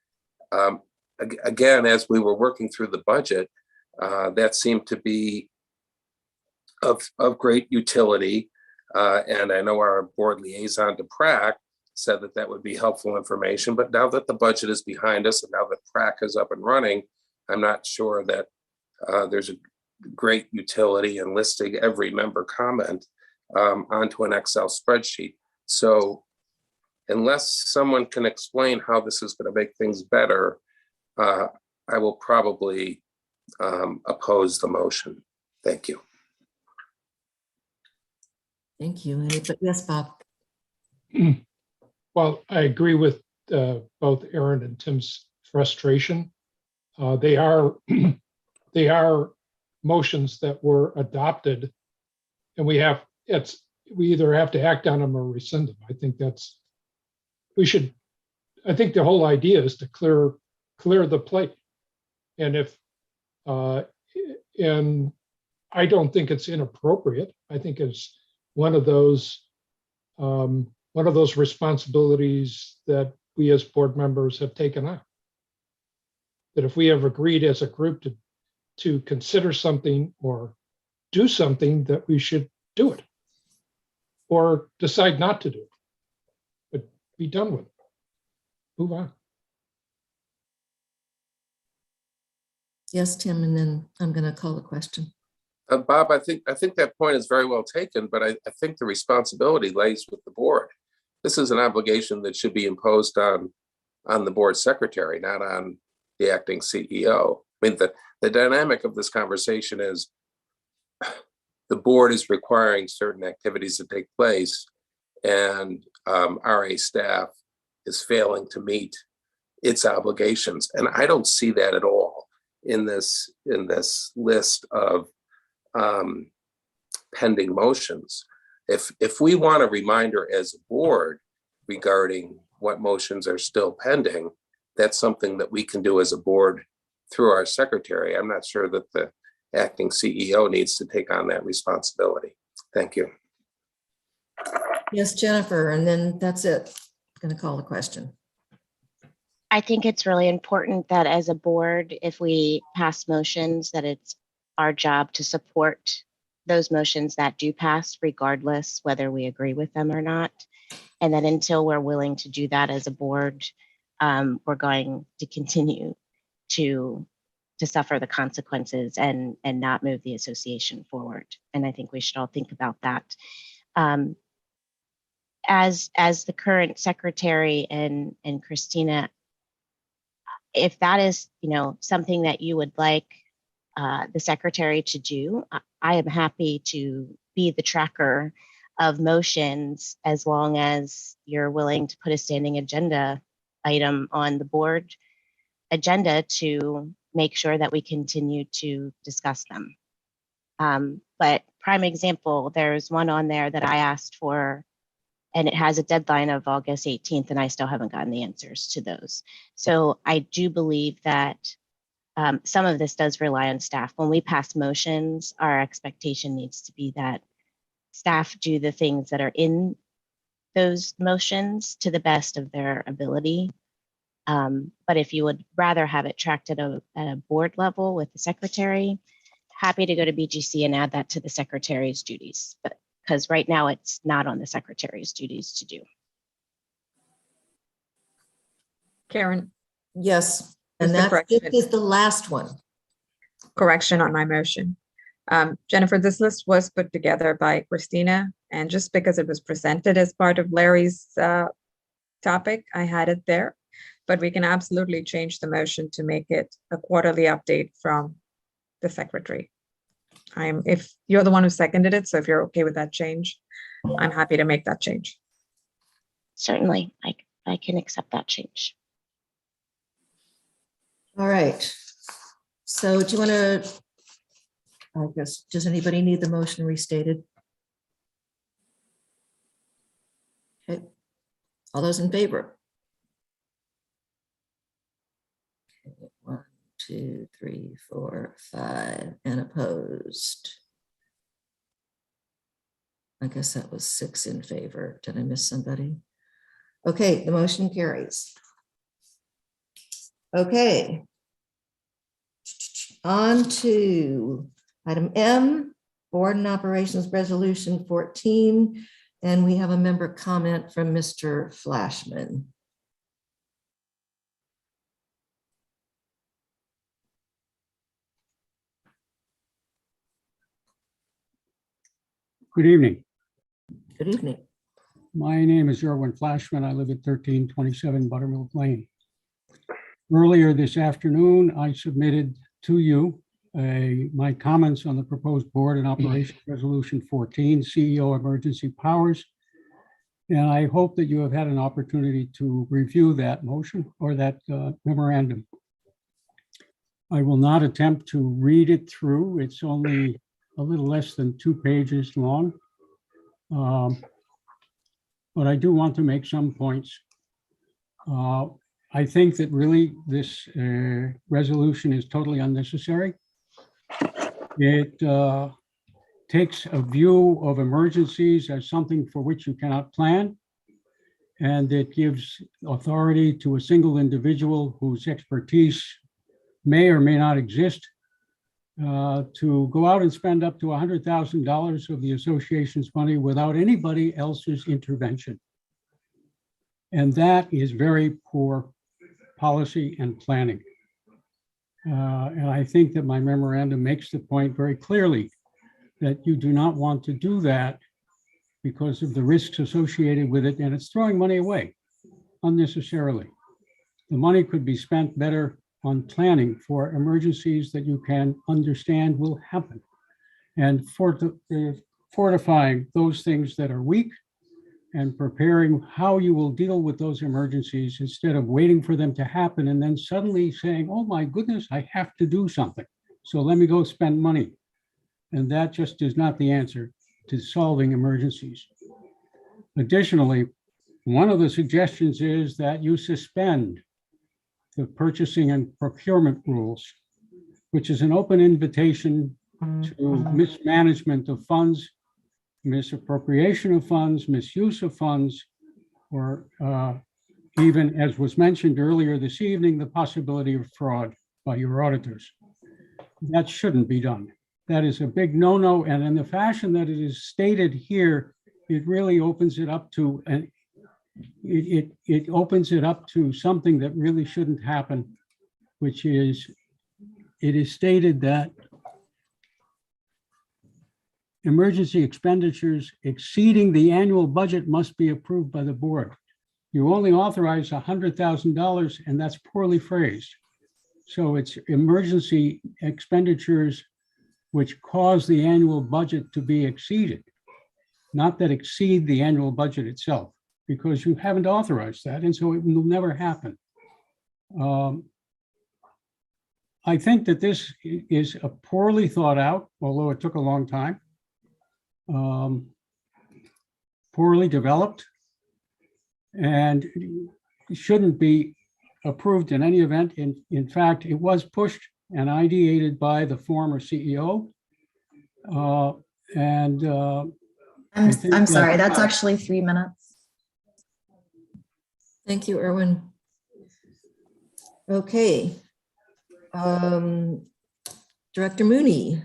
Again, as we were working through the budget, that seemed to be of great utility. And I know our board liaison to PrAC said that would be helpful information, but now that the budget is behind us and now that PrAC is up and running, I'm not sure that there's a great utility in listing every member comment onto an Excel spreadsheet. So unless someone can explain how this is going to make things better, I will probably oppose the motion. Thank you. Thank you. Yes, Bob. Well, I agree with both Aaron and Tim's frustration. They are motions that were adopted, and we either have to act on them or rescind them. I think I think the whole idea is to clear the plate. And and I don't think it's inappropriate. I think it's one of those responsibilities that we as board members have taken on. That if we have agreed as a group to consider something or do something, that we should do it or decide not to do it, but be done with it. Move on. Yes, Tim, and then I'm going to call the question. Bob, I think that point is very well taken, but I think the responsibility lays with the board. This is an obligation that should be imposed on the board secretary, not on the acting CEO. I mean, the dynamic of this conversation is the board is requiring certain activities to take place, and RA staff is failing to meet its obligations. And I don't see that at all in this list of pending motions. If we want a reminder as a board regarding what motions are still pending, that's something that we can do as a board through our secretary. I'm not sure that the acting CEO needs to take on that responsibility. Thank you. Yes, Jennifer, and then that's it. I'm going to call the question. I think it's really important that as a board, if we pass motions, that it's our job to support those motions that do pass, regardless whether we agree with them or not. And that until we're willing to do that as a board, we're going to continue to suffer the consequences and not move the association forward. And I think we should all think about that. As the current secretary and Christina, if that is, something that you would like the secretary to do, I am happy to be the tracker of motions, as long as you're willing to put a standing agenda item on the board agenda to make sure that we continue to discuss them. But prime example, there's one on there that I asked for, and it has a deadline of August 18th, and I still haven't gotten the answers to those. So I do believe that some of this does rely on staff. When we pass motions, our expectation needs to be that staff do the things that are in those motions to the best of their ability. But if you would rather have it tracked at a board level with the secretary, happy to go to BGC and add that to the secretary's duties. But because right now it's not on the secretary's duties to do. Karen, Yes, Just and a that correction. is the last one. correction on my motion. Jennifer, this list was put together by Christina, and just because it was presented as part of Larry's topic, I had it there. But we can absolutely change the motion to make it a quarterly update from the secretary. If you're the one who seconded it, so if you're okay with that change, I'm happy to make that change. Certainly, I can accept that change. All right. So do you want to, I guess, does anybody need the motion restated? Okay. All those in favor? Okay, 1, 2, 3, 4, 5, and opposed. I guess that was 6 in favor. Did I miss somebody? Okay, the motion carries. Okay. On to item M, Board and Operations Resolution 14, and we have a member comment from Mr. Flashman. Good evening. Good evening. My name is Erwin Flashman. I live at 1327 Buttermilk Lane. Earlier this afternoon, I submitted to you my comments on the proposed Board and Operation Resolution 14, CEO Emergency Powers. And I hope that you have had an opportunity to review that motion or that memorandum. I will not attempt to read it through. It's only a little less than 2 pages long. But I do want to make some points. I think that really this resolution is totally unnecessary. It takes a view of emergencies as something for which you cannot plan. And it gives authority to a single individual whose expertise may or may not exist to go out and spend up to $100,000 of the association's money without anybody else's intervention. And that is very poor policy and planning. And I think that my memorandum makes the point very clearly that you do not want to do that because of the risks associated with it, and it's throwing money away unnecessarily. The money could be spent better on planning for emergencies that you can understand will happen, and fortifying those things that are weak and preparing how you will deal with those emergencies instead of waiting for them to happen and then suddenly saying, oh my goodness, I have to do something. So let me go spend money. And that just is not the answer to solving emergencies. Additionally, one of the suggestions is that you suspend the purchasing and procurement rules, which is an open invitation to mismanagement of funds, misappropriation of funds, misuse of funds, or even, as was mentioned earlier this evening, the possibility of fraud by your auditors. That shouldn't be done. That is a big no-no, and in the fashion that it is stated here, it really opens it up to it opens it up to something that really shouldn't happen, which is, it is stated that emergency expenditures exceeding the annual budget must be approved by the board. You only authorize $100,000, and that's poorly phrased. So it's emergency expenditures which cause the annual budget to be exceeded. not that exceed the annual budget itself, because you haven't authorized that, and so it will never happen. I think that this is a poorly thought out, although it took a long time. Poorly developed, and it shouldn't be approved in any event. In fact, it was pushed and ideated by the former CEO. I'm sorry, that's actually 3 minutes. Thank you, Erwin. Okay. Director Mooney,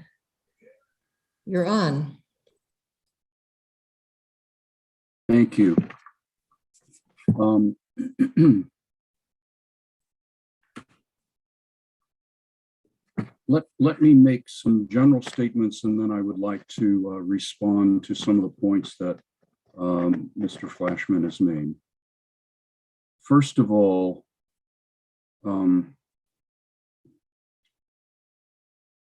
you're on. Thank you. Let me make some general statements, and then I would like to respond to some of the points that Mr. Flashman has made. First of all,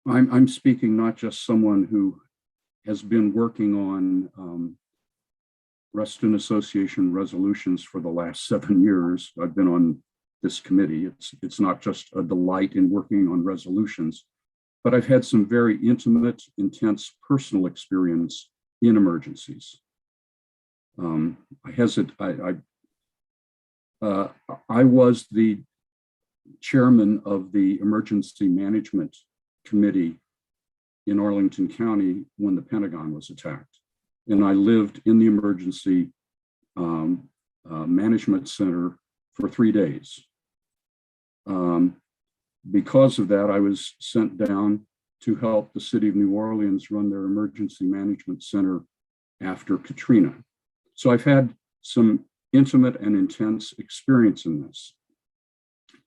I'm speaking not just someone who has been working on Reston Association resolutions for the last 7 years. I've been on this committee. It's not just a delight in working on resolutions, but I've had some very intimate, intense personal experience in emergencies. I was the chairman of the Emergency Management Committee in Arlington County when the Pentagon was attacked. And I lived in the Emergency Management Center for 3 days. Because of that, I was sent down to help the city of New Orleans run their Emergency Management Center after Katrina. So I've had some intimate and intense experience in this.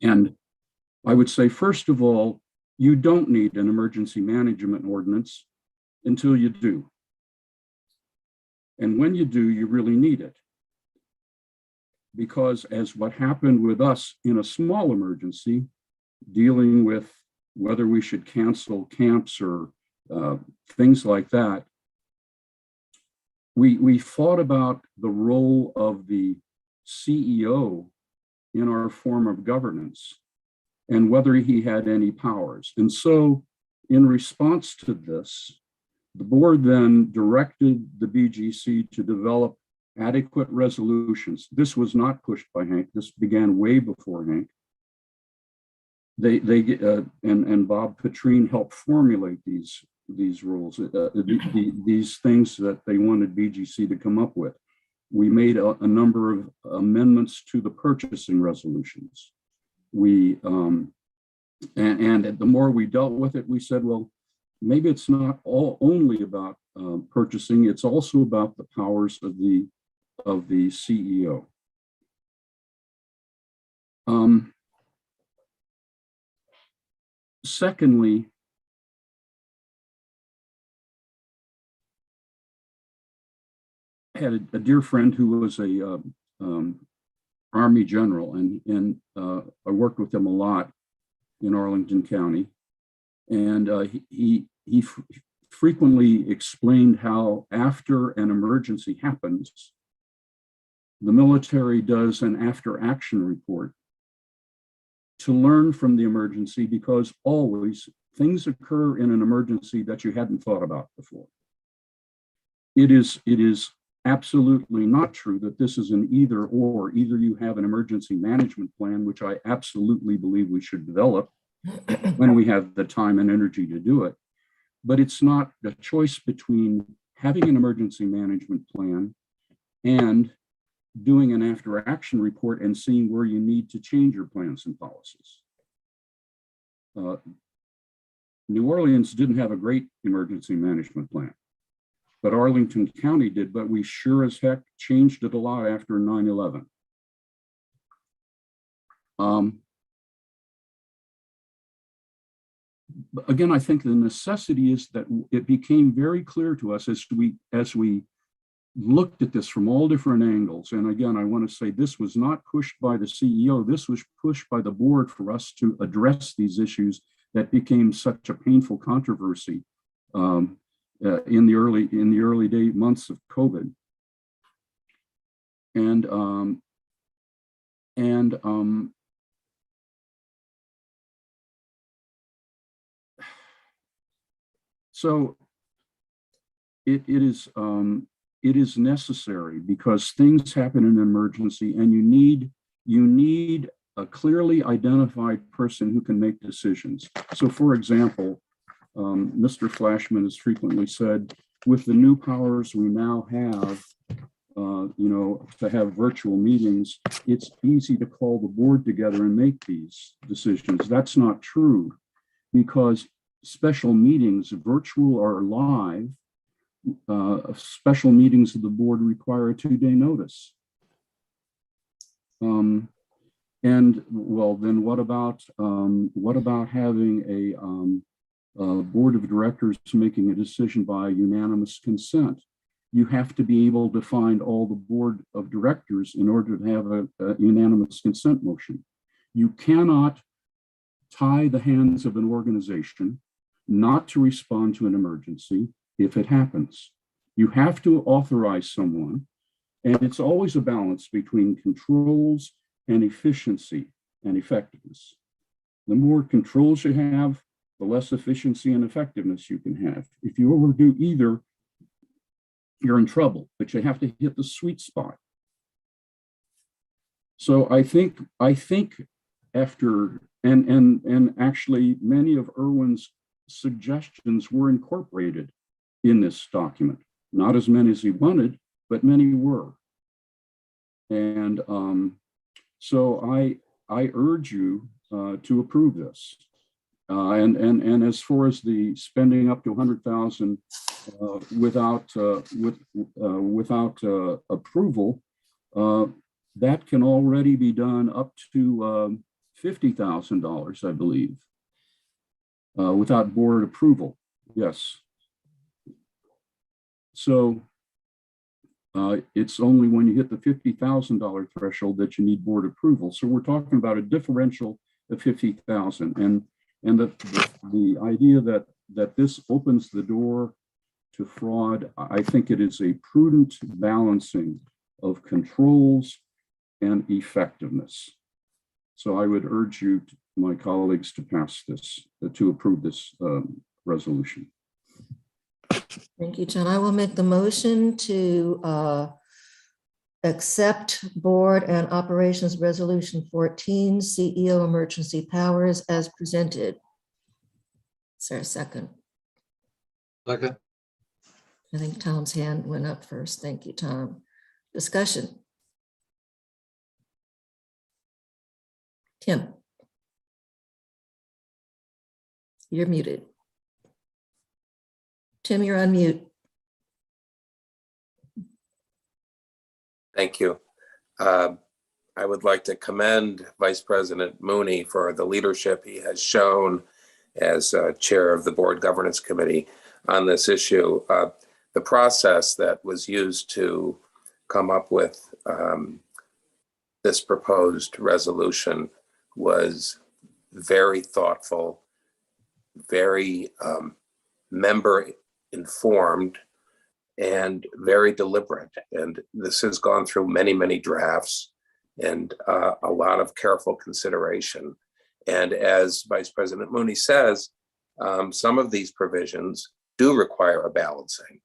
And I would say, first of all, you don't need an emergency management ordinance until you do. And when you do, you really need it. Because as what happened with us in a small emergency, dealing with whether we should cancel camps or things like that, we thought about the role of the CEO in our form of governance and whether he had any powers. And so in response to this, the board then directed the BGC to develop adequate resolutions. This was not pushed by Hank. This began way before Hank. And Bob Petrine helped formulate these rules, these things that they wanted BGC to come up with. We made a number of amendments to the purchasing resolutions. And the more we dealt with it, we said, well, maybe it's not only about purchasing, it's also about the powers of the CEO. Secondly, I had a dear friend who was a Army general, and I worked with him a lot in Arlington County, and he frequently explained how after an emergency happens, the military does an after action report to learn from the emergency, because always things occur in an emergency that you hadn't thought about before. It is absolutely not true that this is an either or. Either you have an emergency management plan, which I absolutely believe we should develop when we have the time and energy to do it, but it's not a choice between having an emergency management plan and doing an after action report and seeing where you need to change your plans and policies. New Orleans didn't have a great emergency management plan, but Arlington County did, but we sure as heck changed it a lot after 9/11. Again, I think the necessity is that it became very clear to us as we looked at this from all different angles. And again, I want to say this was not pushed by the CEO. This was pushed by the board for us to address these issues that became such a painful controversy in the early months of COVID. So it is necessary because things happen in an emergency, and you need a clearly identified person who can make decisions. So, for example, Mr. Flashman has frequently said, with the new powers we now have, to have virtual meetings, it's easy to call the board together and make these decisions. That's not true, because special meetings, virtual or live, special meetings of the board require a 2-day notice. And well, then what about having a board of directors making a decision by unanimous consent? You have to be able to find all the board of directors in order to have a unanimous consent motion. You cannot tie the hands of an organization not to respond to an emergency if it happens. You have to authorize someone, and it's always a balance between controls and efficiency and effectiveness. The more controls you have, the less efficiency and effectiveness you can have. If you overdo either, you're in trouble, but you have to hit the sweet spot. So I think after, and actually many of Erwin's suggestions were incorporated in this document. Not as many as he wanted, but many were. And so I urge you to approve this. And as far as the spending up to 100,000 without approval, that can already be done up to $50,000, I believe, without board approval. Yes. So it's only when you hit the $50,000 threshold that you need board approval. So we're talking about a differential of 50,000, and the idea that this opens the door to fraud, I think it is a prudent balancing of controls and effectiveness. So I would urge you, my colleagues, to pass this, to approve this resolution. Thank you, John. I will make the motion to accept Board and Operations Resolution 14, CEO Emergency Powers as presented. Is there a second? Second. I think Tom's hand went up first. Thank you, Tom. Discussion. Tim. You're muted. Tim, you're on mute. Thank you. I would like to commend Vice President Mooney for the leadership he has shown as chair of the Board Governance Committee on this issue. The process that was used to come up with this proposed resolution was very thoughtful, very member informed, and very deliberate. And this has gone through many, many drafts and a lot of careful consideration. And as Vice President Mooney says, some of these provisions do require a balancing,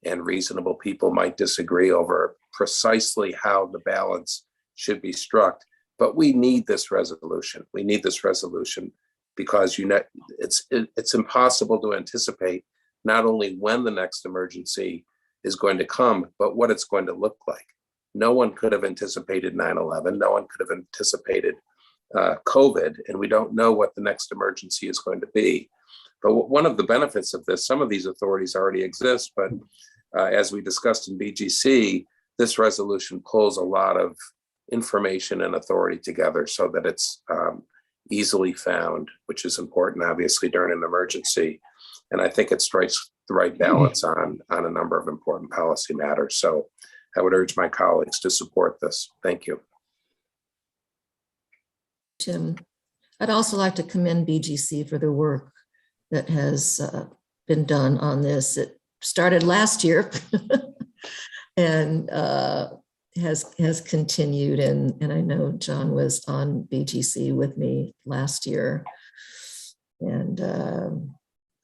and reasonable people might disagree over precisely how the balance should be struck. But we need this resolution. We need this resolution because it's impossible to anticipate not only when the next emergency is going to come, but what it's going to look like. No one could have anticipated 9/11. No one could have anticipated COVID, and we don't know what the next emergency is going to be. But one of the benefits of this, some of these authorities already exist, but as we discussed in BGC, this resolution pulls a lot of information and authority together so that it's easily found, which is important, obviously, during an emergency. And I think it strikes the right balance on a number of important policy matters. So I would urge my colleagues to support this. Thank you. Tim, I'd also like to commend BGC for the work that has been done on this. It started last year and has continued. And I know John was on BGC with me last year. And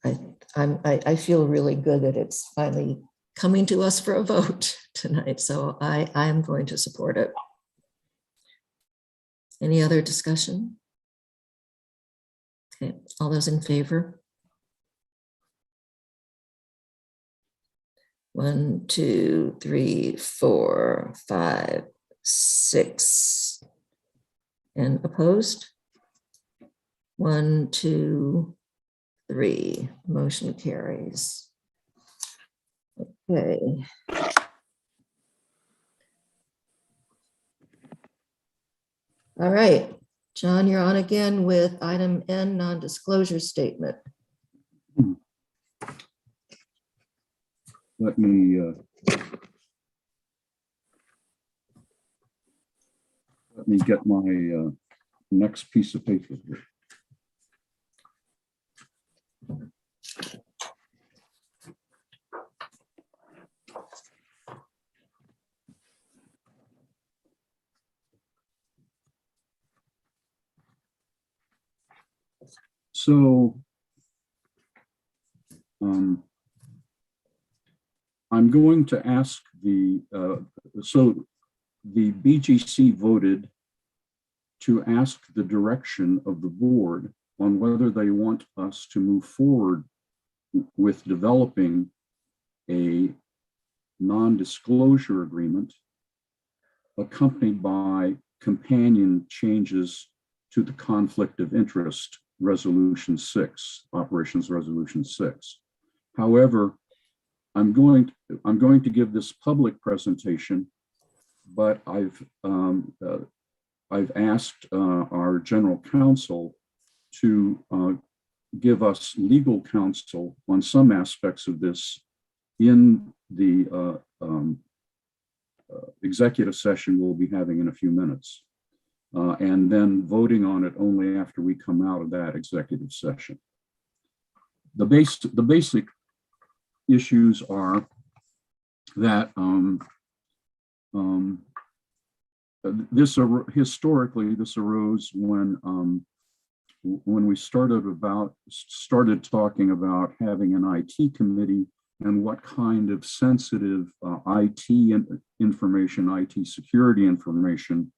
I feel really good that it's finally coming to us for a vote tonight. So I am going to support it. Any other discussion? Okay, all those in favor? 1, 2, 3, 4, 5, 6. And opposed? 1, 2, 3. Motion carries. Okay. All right, John, you're on again with item N, non-disclosure statement. Let me get my next piece of paper here. So I'm going to ask so the BGC voted to ask the direction of the board on whether they want us to move forward with developing a non-disclosure agreement accompanied by companion changes to the conflict of interest resolution 6, operations resolution 6. However, I'm going to give this public presentation, but I've asked our general counsel to give us legal counsel on some aspects of this in the executive session we'll be having in a few minutes, and then voting on it only after we come out of that executive session. The basic issues are that historically this arose when we started talking about having an IT committee and what kind of sensitive IT information, IT security information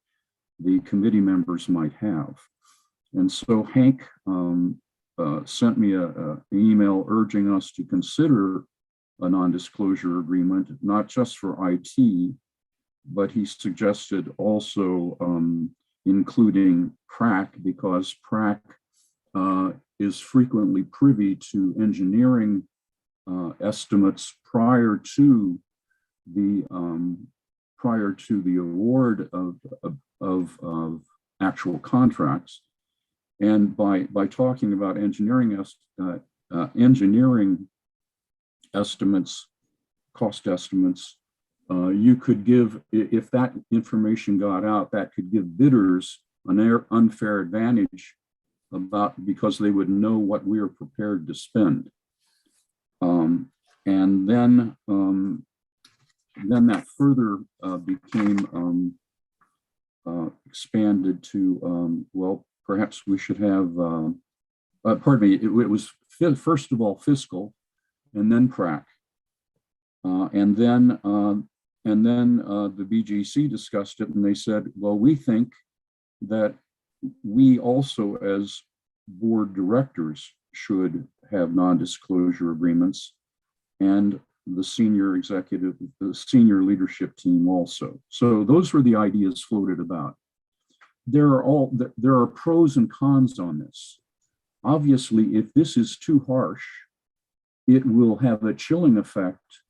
the committee members might have. And so Hank sent me an email urging us to consider a non-disclosure agreement, not just for IT, but he suggested also including PRAC, because PRAC is frequently privy to engineering estimates prior to the award of actual contracts. And by talking about engineering estimates, cost estimates, you could give, if that information got out, that could give bidders an unfair advantage because they would know what we are prepared to spend. And then that further became expanded to, well, perhaps we should have, pardon me, it was first of all fiscal, and then PRAC. And then the BGC discussed it, and they said, well, we think that we also as board directors should have non-disclosure agreements, and the senior executive, the senior leadership team also. So those were the ideas floated about. There are pros and cons on this. Obviously, if this is too harsh, it will have a chilling effect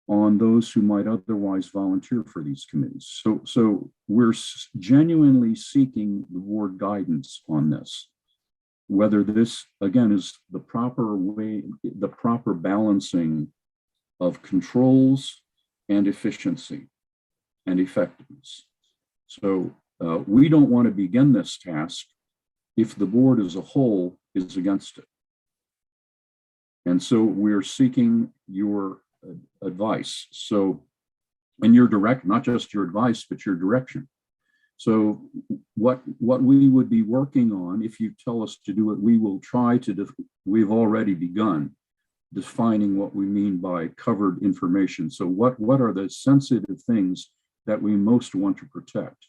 on those who might otherwise volunteer for these committees. So we're genuinely seeking the board guidance on this, whether this, again, is the proper way, the proper balancing of controls and efficiency and effectiveness. So we don't want to begin this task if the board as a whole is against it. And so we're seeking your advice. So, and your direct, not just your advice, but your direction. So what we would be working on, if you tell us to do it, we will try to, we've already begun defining what we mean by covered information. So what are the sensitive things that we most want to protect?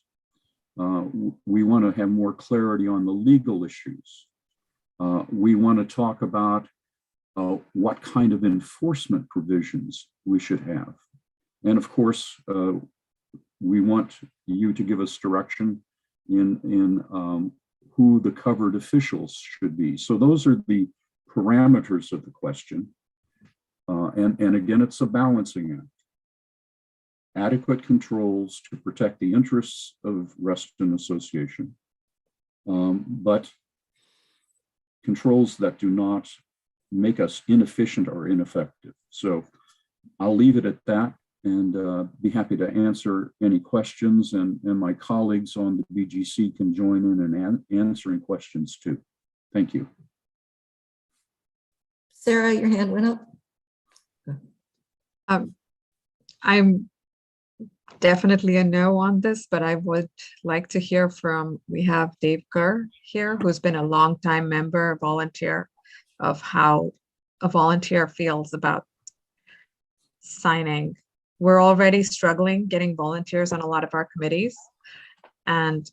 We want to have more clarity on the legal issues. We want to talk about what kind of enforcement provisions we should have. And of course, we want you to give us direction in who the covered officials should be. So those are the parameters of the question. And again, it's a balancing act. Adequate controls to protect the interests of Reston Association, but controls that do not make us inefficient or ineffective. So I'll leave it at that and be happy to answer any questions, and my colleagues on the BGC can join in and answering questions too. Thank you. Sarah, your hand went up. I'm definitely a no on this, but I would like to hear from, we have Dave Kerr here, who's been a longtime member, volunteer, of how a volunteer feels about signing. We're already struggling getting volunteers on a lot of our committees. And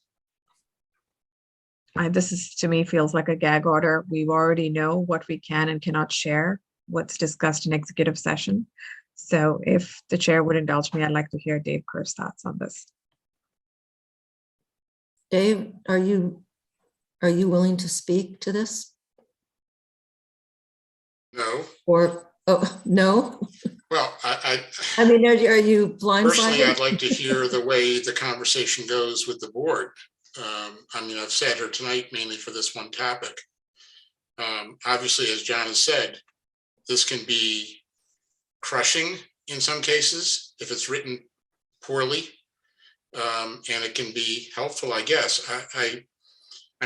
this is, to me, feels like a gag order. We already know what we can and cannot share, what's discussed in executive session. So if the chair would indulge me, I'd like to hear Dave Kerr's thoughts on this. Dave, are you willing to speak to this? No. Or, oh, no? Well, I mean, are you blindsided? Personally, I'd like to hear the way the conversation goes with the board. I mean, I've sat here tonight mainly for this one topic. Obviously, as John has said, this can be crushing in some cases if it's written poorly, and it can be helpful, I guess. I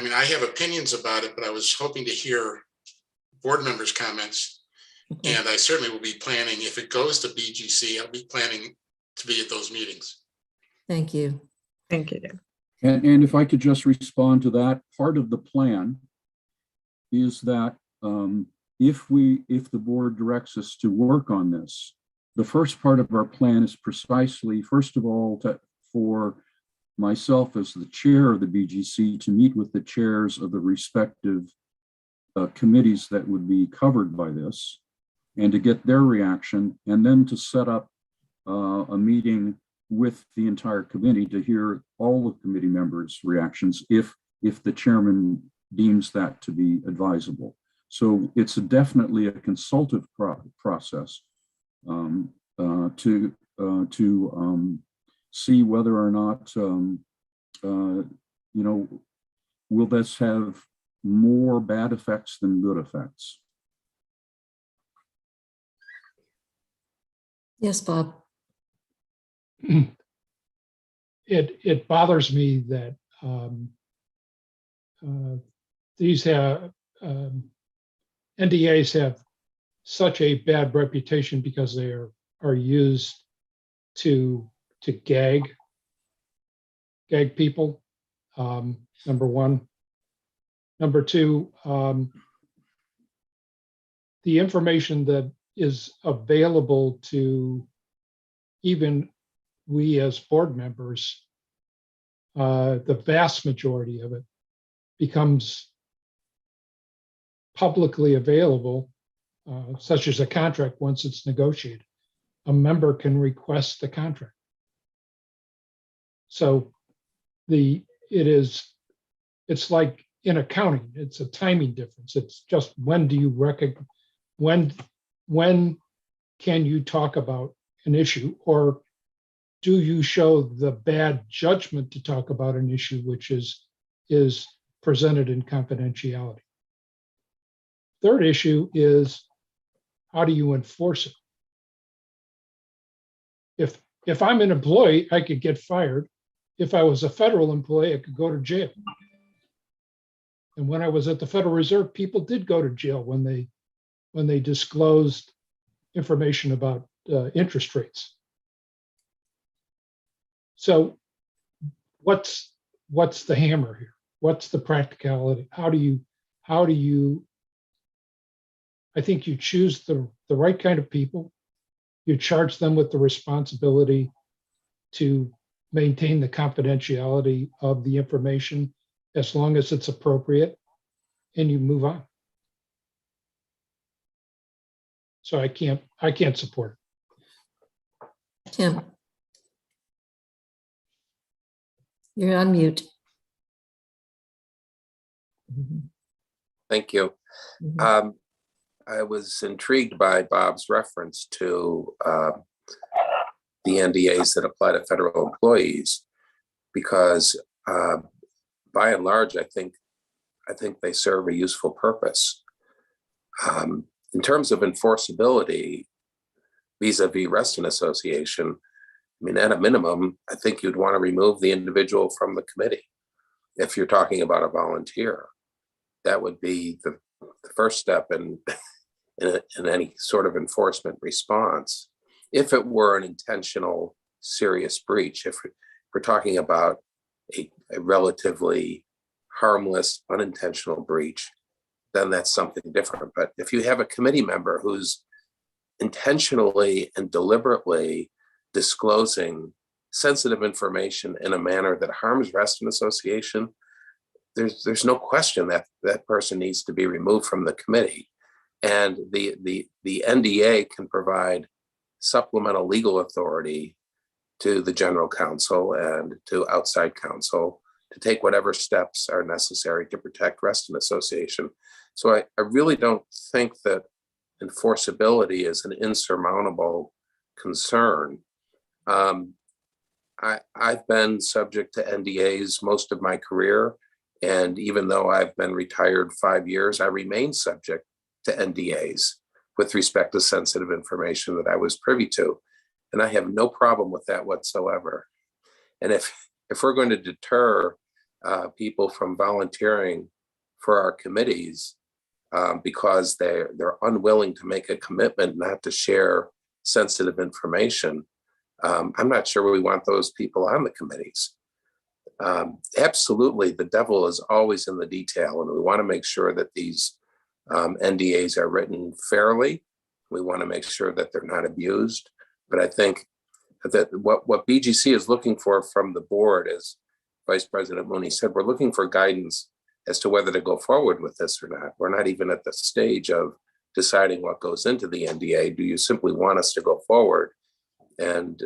mean, I have opinions about it, but I was hoping to hear board members' comments. And I certainly will be planning, if it goes to BGC, I'll be planning to be at those meetings. Thank you. Thank you, Dave. And if I could just respond to that, part of the plan is that if the board directs us to work on this, the first part of our plan is precisely, first of all, for myself as the chair of the BGC to meet with the chairs of the respective committees that would be covered by this, and to get their reaction, and then to set up a meeting with the entire committee to hear all the committee members' reactions if the chairman deems that to be advisable. So it's definitely a consultative process to see whether or not will this have more bad effects than good effects. Yes, Bob. It bothers me that these NDAs have such a bad reputation because they are used to gag people. Number one. Number two, the information that is available to even we as board members, the vast majority of it becomes publicly available, such as a contract once it's negotiated. A member can request the contract. So it's like in accounting, it's a timing difference. It's just when do you recognize, when can you talk about an issue, or do you show the bad judgment to talk about an issue which is presented in confidentiality? Third issue is, how do you enforce it? If I'm an employee, I could get fired. If I was a federal employee, I could go to jail. And when I was at the Federal Reserve, people did go to jail when they disclosed information about interest rates. So what's the hammer here? What's the practicality? How do you, I think you choose the right kind of people. You charge them with the responsibility to maintain the confidentiality of the information as long as it's appropriate, and you move on. So I can't support it. Tim. You're on mute. Thank you. I was intrigued by Bob's reference to the NDAs that apply to federal employees, because by and large, I think they serve a useful purpose. In terms of enforceability vis-a-vis Reston Association, I mean, at a minimum, I think you'd want to remove the individual from the committee. If you're talking about a volunteer, that would be the first step in any sort of enforcement response. If it were an intentional, serious breach, if we're talking about a relatively harmless, unintentional breach, then that's something different. But if you have a committee member who's intentionally and deliberately disclosing sensitive information in a manner that harms Reston Association, there's no question that that person needs to be removed from the committee. And the NDA can provide supplemental legal authority to the general counsel and to outside counsel to take whatever steps are necessary to protect Reston Association. So I really don't think that enforceability is an insurmountable concern. I've been subject to NDAs most of my career, and even though I've been retired 5 years, I remain subject to NDAs with respect to sensitive information that I was privy to. And I have no problem with that whatsoever. And if we're going to deter people from volunteering for our committees because they're unwilling to make a commitment not to share sensitive information, I'm not sure we want those people on the committees. Absolutely, the devil is always in the detail, and we want to make sure that these NDAs are written fairly. We want to make sure that they're not abused. But I think that what BGC is looking for from the board, as Vice President Mooney said, we're looking for guidance as to whether to go forward with this or not. We're not even at the stage of deciding what goes into the NDA. Do you simply want us to go forward? And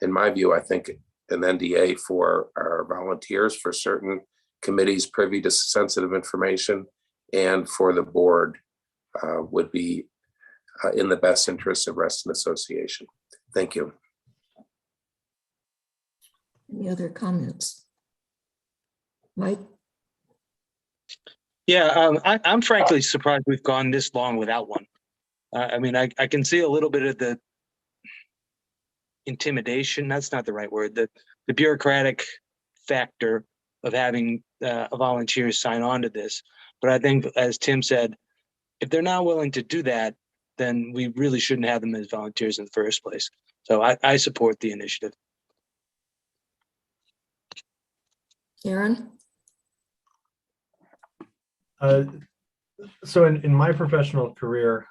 in my view, I think an NDA for our volunteers for certain committees privy to sensitive information and for the board would be in the best interest of Reston Association. Thank you. Any other comments? Mike? Yeah, I'm frankly surprised we've gone this long without one. I mean, I can see a little bit of the intimidation. That's not the right word. The bureaucratic factor of having volunteers sign on to this. But I think, as Tim said, if they're not willing to do that, then we really shouldn't have them as volunteers in the first place. So I support the initiative. Karen? So in my professional career,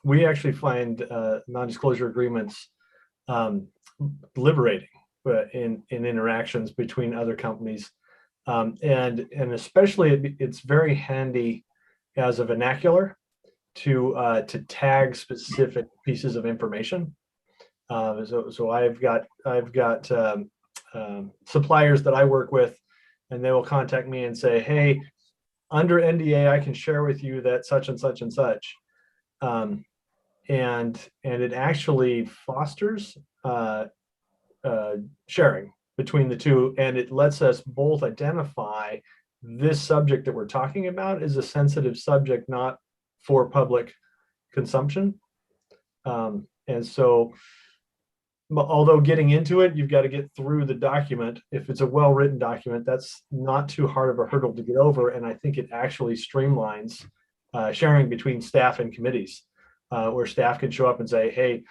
we actually find non-disclosure agreements liberating in interactions between other companies. And especially it's very handy as a vernacular to tag specific pieces of information. So I've got suppliers that I work with, and they will contact me and say, hey, under NDA, I can share with you that such and such and such. And it actually fosters sharing between the two, and it lets us both identify this subject that we're talking about is a sensitive subject, not for public consumption. And so, although getting into it, you've got to get through the document. If it's a well-written document, that's not too hard of a hurdle to get over. And I think it actually streamlines sharing between staff and committees. where staff can show up and say, hey,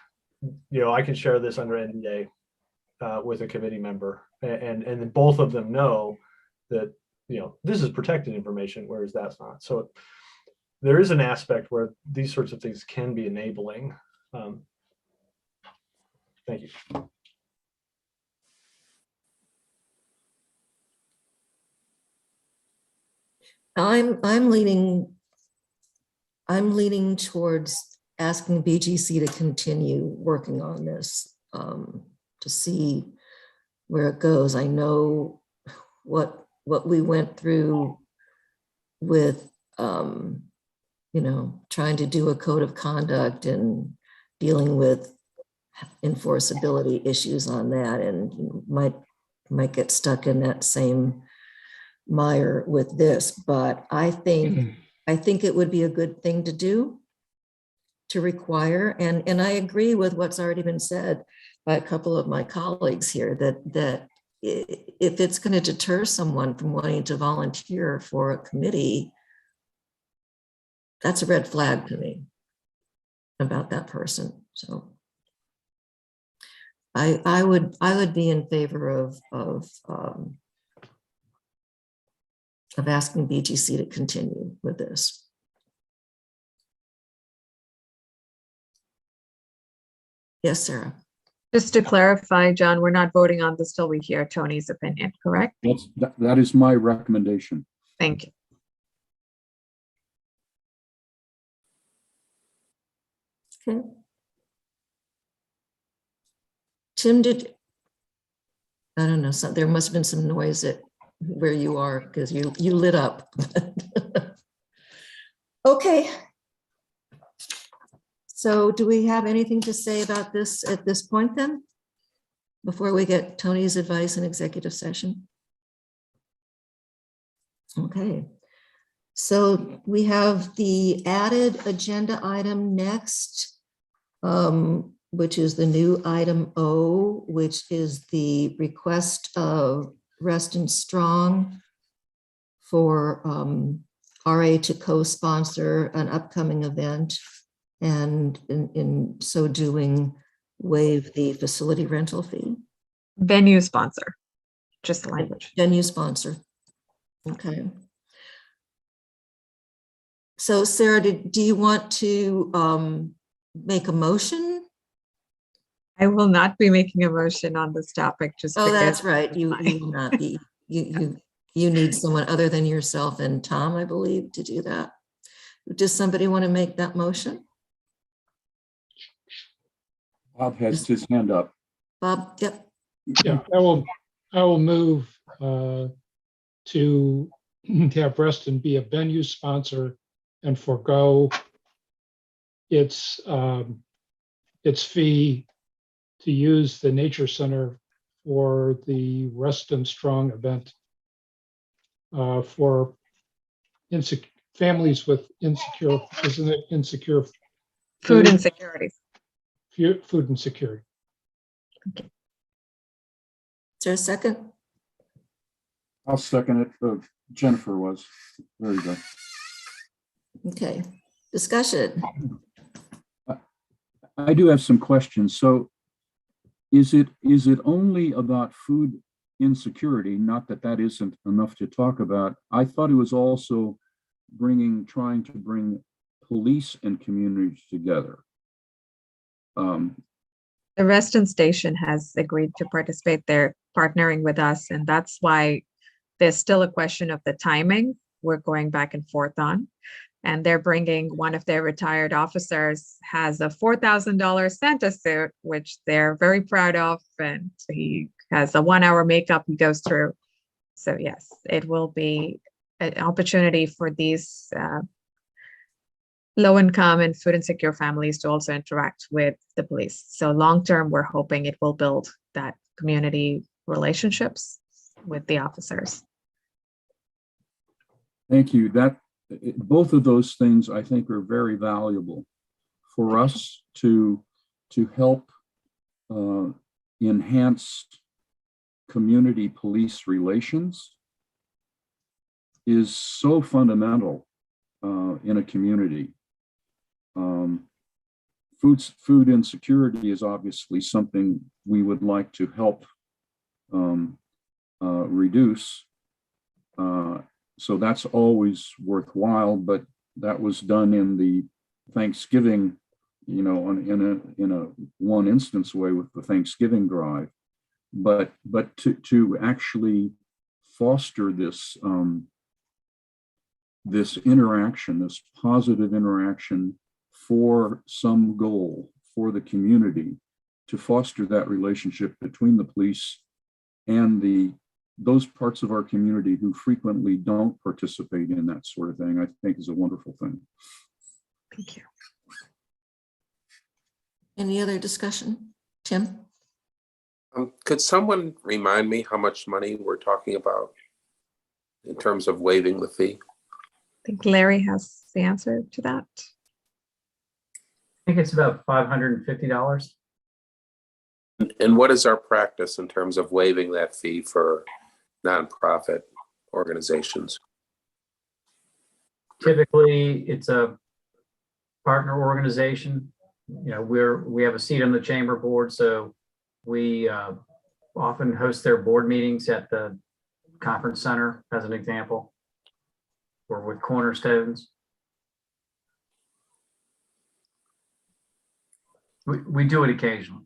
I can share this under NDA with a committee member, and then both of them know that, this is protected information, whereas that's not. So there is an aspect where these sorts of things can be enabling. Thank you. I'm leaning towards asking BGC to continue working on this, to see where it goes. I know what we went through with, trying to do a code of conduct and dealing with enforceability issues on that, and you might get stuck in that same mire with this. But I think it would be a good thing to do, to require, and I agree with what's already been said by a couple of my colleagues here, that if it's going to deter someone from wanting to volunteer for a committee, that's a red flag to me about that person. So I would be in favor of asking BGC to continue with this. Yes, Sarah. Just to clarify, John, we're not voting on this till we hear Tony's opinion, correct? That is my recommendation. Thank you. Okay. Tim, I don't know, there must have been some noise at where you are, because you lit up. Okay. So do we have anything to say about this at this point then, before we get Tony's advice in executive session? Okay. So we have the added agenda item next, which is the new item O, which is the request of Reston Strong for RA to co-sponsor an upcoming event, and in so doing, waive the facility rental fee. Venue sponsor, just the language. Venue sponsor. Okay. So Sarah, do you want to make a motion? I will not be making a motion on this topic, just Oh, because that's right. You will not be. You need someone other than yourself and Tom, I believe, to do that. Does somebody want to make that motion? Bob has his hand up. Bob, yep. Yeah, I will move to have Reston be a venue sponsor and forego its fee to use the Nature Center for the Reston Strong event for families with insecure, isn't it insecure? Food insecurity. Food insecurity. Okay. Is there a second? I'll second it. Jennifer was. There you go. Okay. Discussion. I do have some questions. So is it only about food insecurity? Not that that isn't enough to talk about. I thought it was also trying to bring police and communities together. The Reston Station has agreed to participate. They're partnering with us, and that's why there's still a question of the timing we're going back and forth on. And they're bringing one of their retired officers, has a $4,000 Santa suit, which they're very proud of. And he has a 1-hour makeup he goes through. So yes, it will be an opportunity for these low-income and food insecure families to also interact with the police. So long-term, we're hoping it will build that community relationships with the officers. Thank you. Both of those things I think are very valuable for us to help enhance community police relations is so fundamental in a community. food insecurity is obviously something we would like to help reduce. So that's always worthwhile, but that was done in the Thanksgiving, in a one instance way with the Thanksgiving drive. But to actually foster this this interaction, this positive interaction for some goal for the community, to foster that relationship between the police and those parts of our community who frequently don't participate in that sort of thing, I think is a wonderful thing. Thank you. Any other discussion? Tim? Could someone remind me how much money we're talking about in terms of waiving the fee? I think Larry has the answer to that. I think it's about $550. And what is our practice in terms of waiving that fee for nonprofit organizations? Typically, it's a partner organization. We have a seat on the chamber board, so we often host their board meetings at the conference center, as an example, or with Cornerstones. We do it occasionally.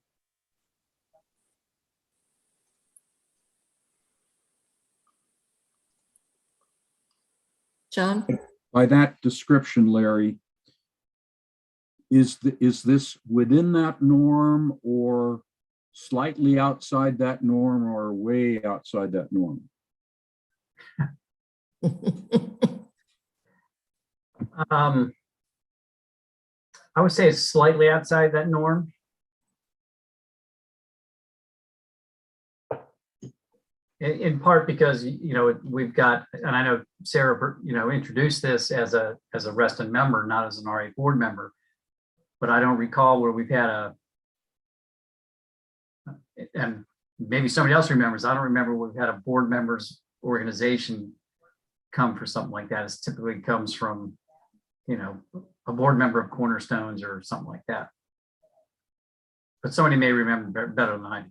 John? By that description, Larry, is this within that norm or slightly outside that norm or way outside that norm? I would say it's slightly outside that norm. In part because, we've got, and I know Sarah, introduced this as a Reston member, not as an RA board member, but I don't recall where we've had and maybe somebody else remembers, I don't remember where we've had a board members organization come for something like that. It typically comes from, a board member of Cornerstones or something like that. But somebody may remember better than I do.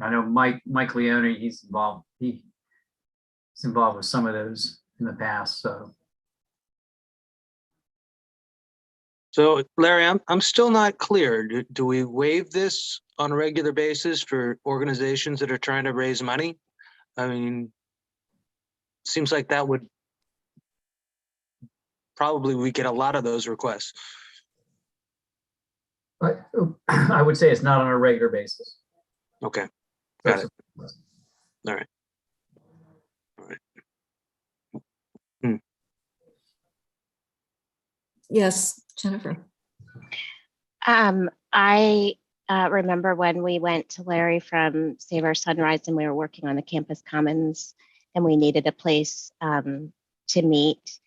I know Mike Leone, he's involved with some of those in the past, so. So Larry, I'm still not clear. Do we waive this on a regular basis for organizations that are trying to raise money? I mean, seems like that would probably, we get a lot of those requests. But I would say it's not on a regular basis. Okay, got it. All right. All right. Yes, Jennifer. I remember when we went to Larry from Save Our Sunrise and we were working on the campus commons and we needed a place to meet,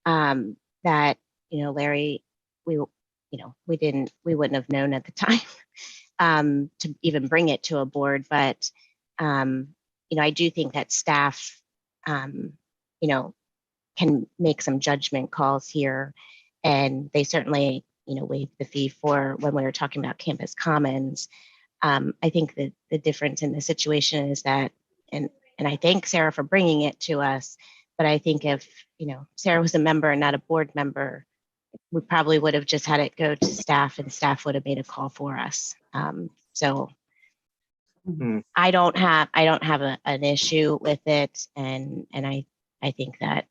that, Larry, we wouldn't have known at the time to even bring it to a board, but I do think that staff, can make some judgment calls here, and they certainly, waived the fee for when we were talking about campus commons. I think that the difference in the situation is that, and I thank Sarah for bringing it to us, but I think if, Sarah was a member and not a board member, we probably would have just had it go to staff and staff would have made a call for us. So I don't have an issue with it. And I think that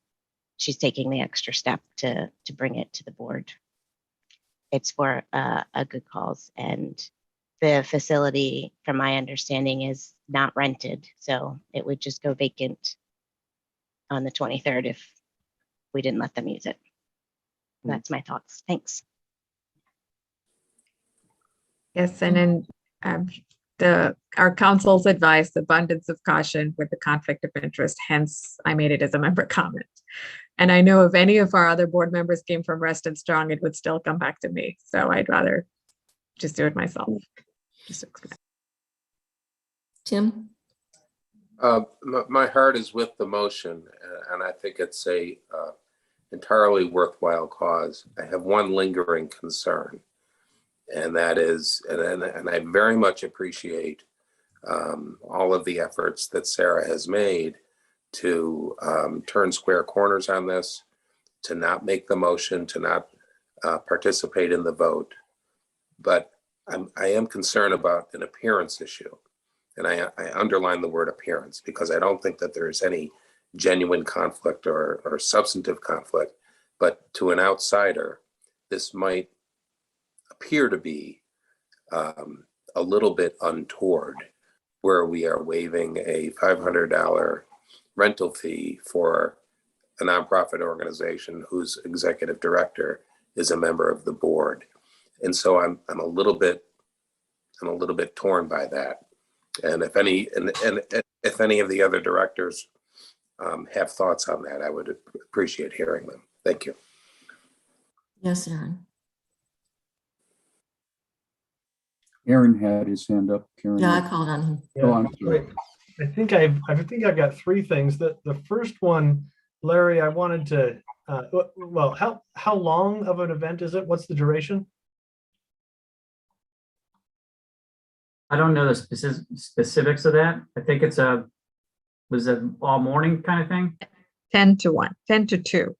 she's taking the extra step to bring it to the board. It's for a good cause, and the facility, from my understanding, is not rented. So it would just go vacant on the 23rd if we didn't let them use it. That's my thoughts. Thanks. Yes, and then our council's advice, abundance of caution with the conflict of interest, hence I made it as a member comment. And I know if any of our other board members came from Reston Strong, it would still come back to me. So I'd rather just do it myself. Tim? My heart is with the motion, and I think it's a entirely worthwhile cause. I have one lingering concern, and that is, and I very much appreciate all of the efforts that Sarah has made to turn square corners on this, to not make the motion, to not participate in the vote. But I am concerned about an appearance issue. And I underline the word appearance because I don't think that there's any genuine conflict or substantive conflict. But to an outsider, this might appear to be a little bit untoward, where we are waiving a $500 rental fee for a nonprofit organization whose executive director is a member of the board. And so I'm a little bit torn by that. And if any of the other directors have thoughts on that, I would appreciate hearing them. Thank you. Yes, Aaron. Aaron had his hand up. Karen. Yeah, I called on him. Oh, I'm sorry. I think I've got three things. The first one, Larry, I wanted to, well, how long of an event is it? What's the duration? I don't know the specifics of that. I think it's was it all morning kind of thing? 10 to 1, 10 to 2.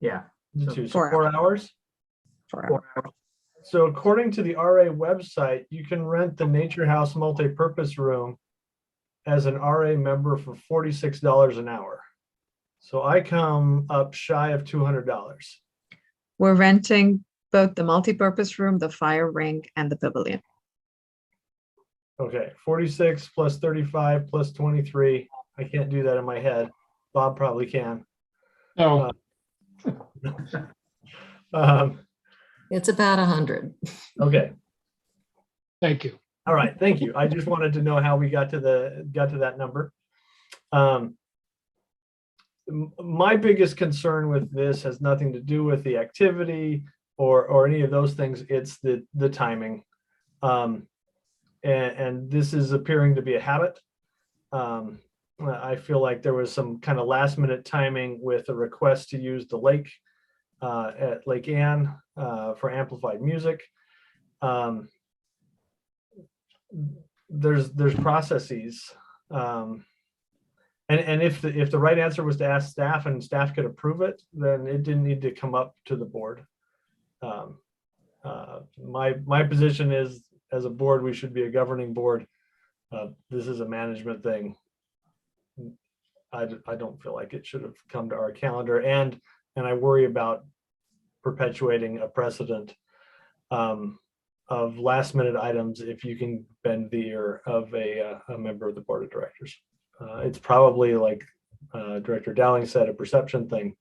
Yeah. So 4 4 hours? 4 4 hours. So according to the RA website, you can rent the Nature House multi-purpose room as an RA member for $46 an hour. So I come up shy of $200. We're renting both the multipurpose room, the fire ring, and the pavilion. Okay, 46 plus 35 plus 23. I can't do that in my head. Bob probably can. No, It's about 100. Okay. thank you. All right, thank you. I just wanted to know how we got to that number. My biggest concern with this has nothing to do with the activity or any of those things. It's the timing. And this is appearing to be a habit. I feel like there was some kind of last minute timing with a request to use the lake at Lake Anne for amplified music. There's processes. And if the right answer was to ask staff and staff could approve it, then it didn't need to come up to the board. My position is, as a board, we should be a governing board. This is a management thing. I don't feel like it should have come to our calendar, and I worry about perpetuating a precedent of last minute items if you can bend the ear of a member of the board of directors. It's probably, like Director Dowling said, a perception thing,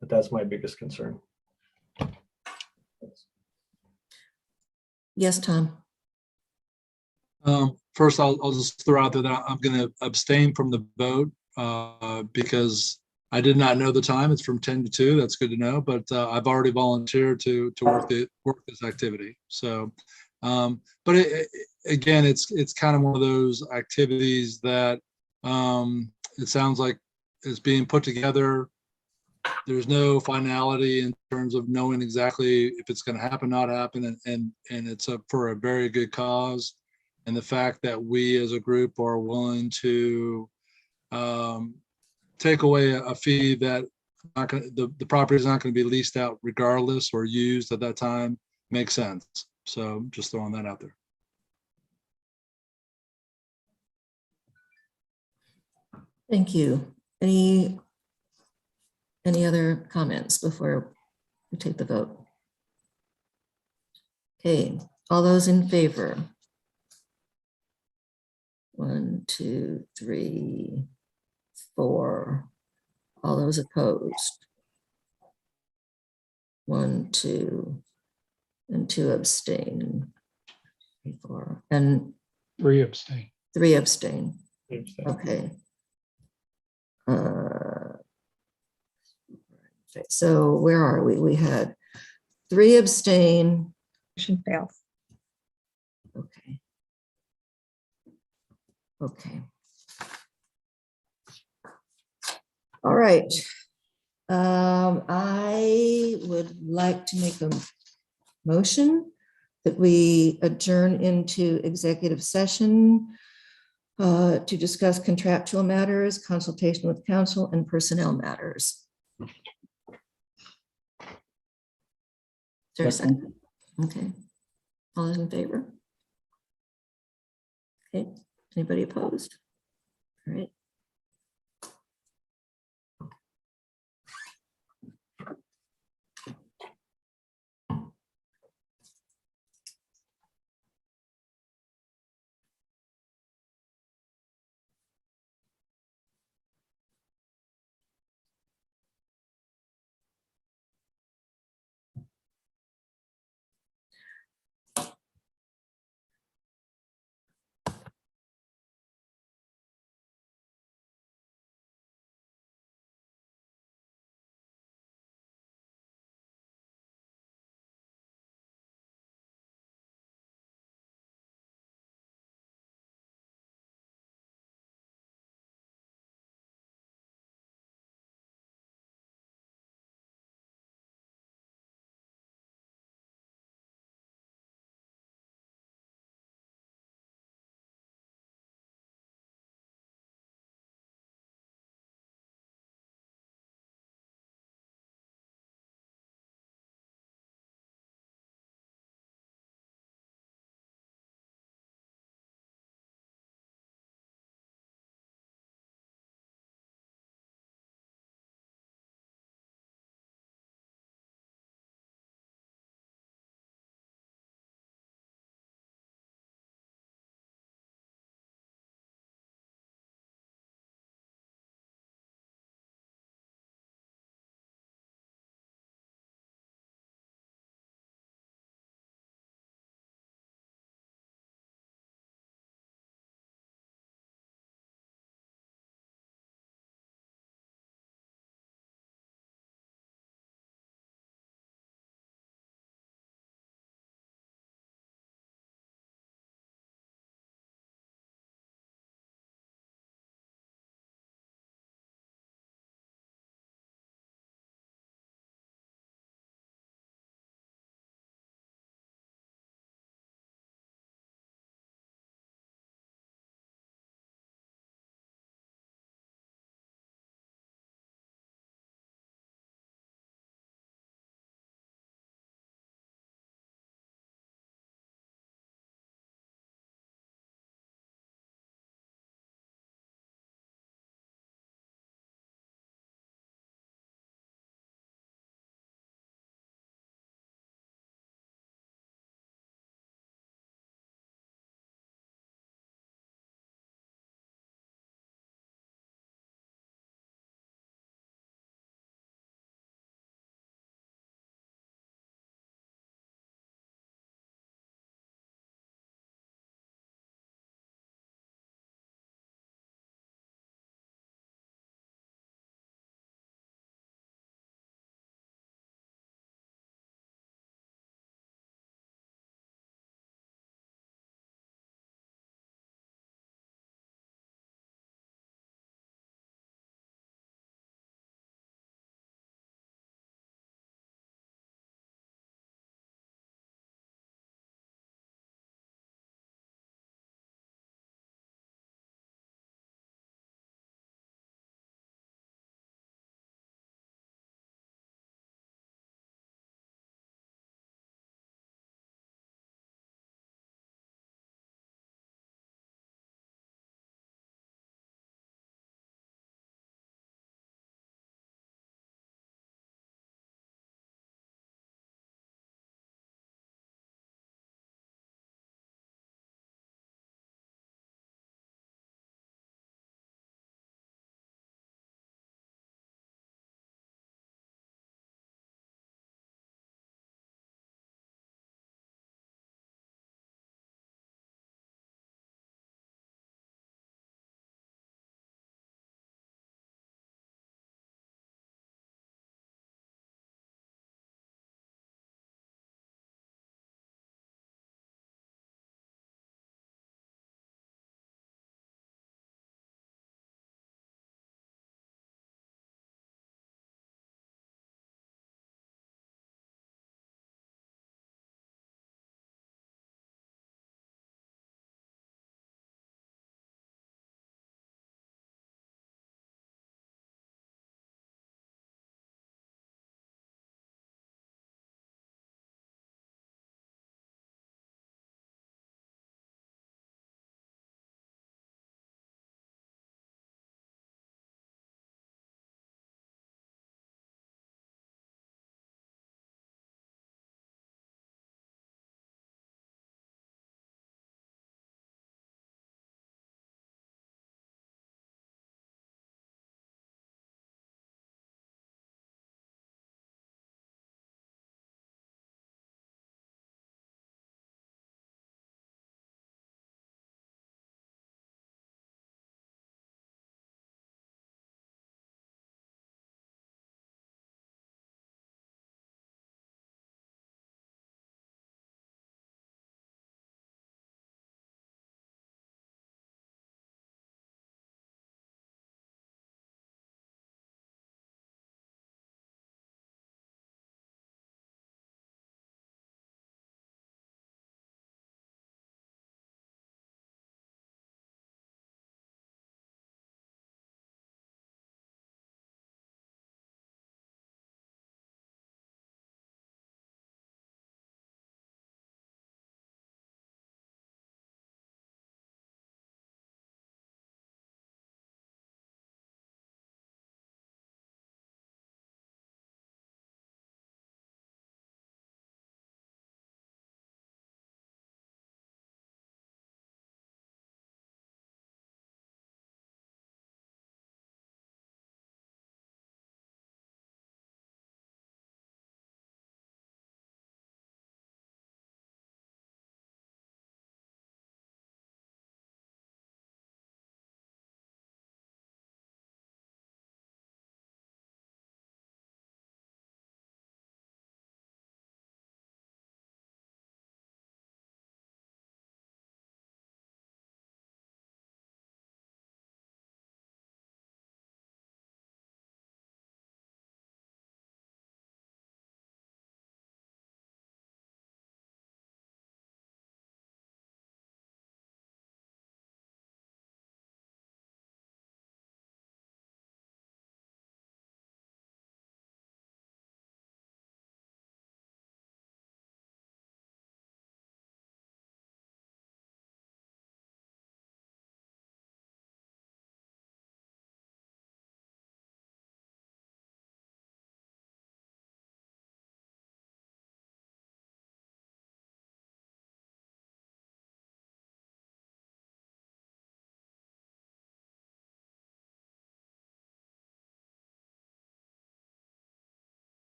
but that's my biggest concern. Yes, Tom. First, I'll just throw out that I'm going to abstain from the vote because I did not know the time. It's from 10 to 2. That's good to know. But I've already volunteered to work this activity. So, but again, it's kind of one of those activities that it sounds like it's being put together. There's no finality in terms of knowing exactly if it's going to happen, not happen, and it's for a very good cause. And the fact that we as a group are willing to take away a fee that the property is not going to be leased out regardless or used at that time makes sense. So just throwing that out there. Thank you. Any other comments before we take the vote? Okay, all those in favor? 1, 2, 3, 4. All those opposed? 1, 2, and 2 abstain. 3, 4, and 3 abstain. 3 abstain. Okay. So where are we? We had 3 abstain. Motion fails. Okay. Okay. All right. I would like to make a motion that we adjourn into executive session to discuss contractual matters, consultation with counsel, and personnel matters. Is there a second? Okay. All those in favor? Okay. Anybody opposed? All right.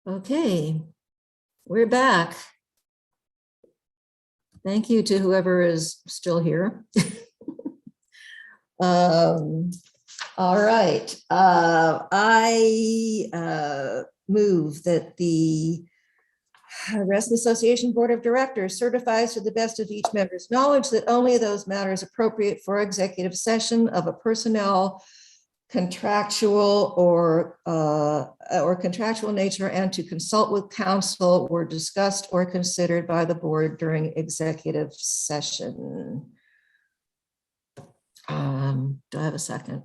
Okay, we're back. Thank you to whoever is still here. All right, I move that the Reston Association Board of Directors certifies to the best of each member's knowledge that only those matters appropriate for executive session of a personnel, contractual or contractual nature and to consult with counsel were discussed or considered by the board during executive session. Do I have a second?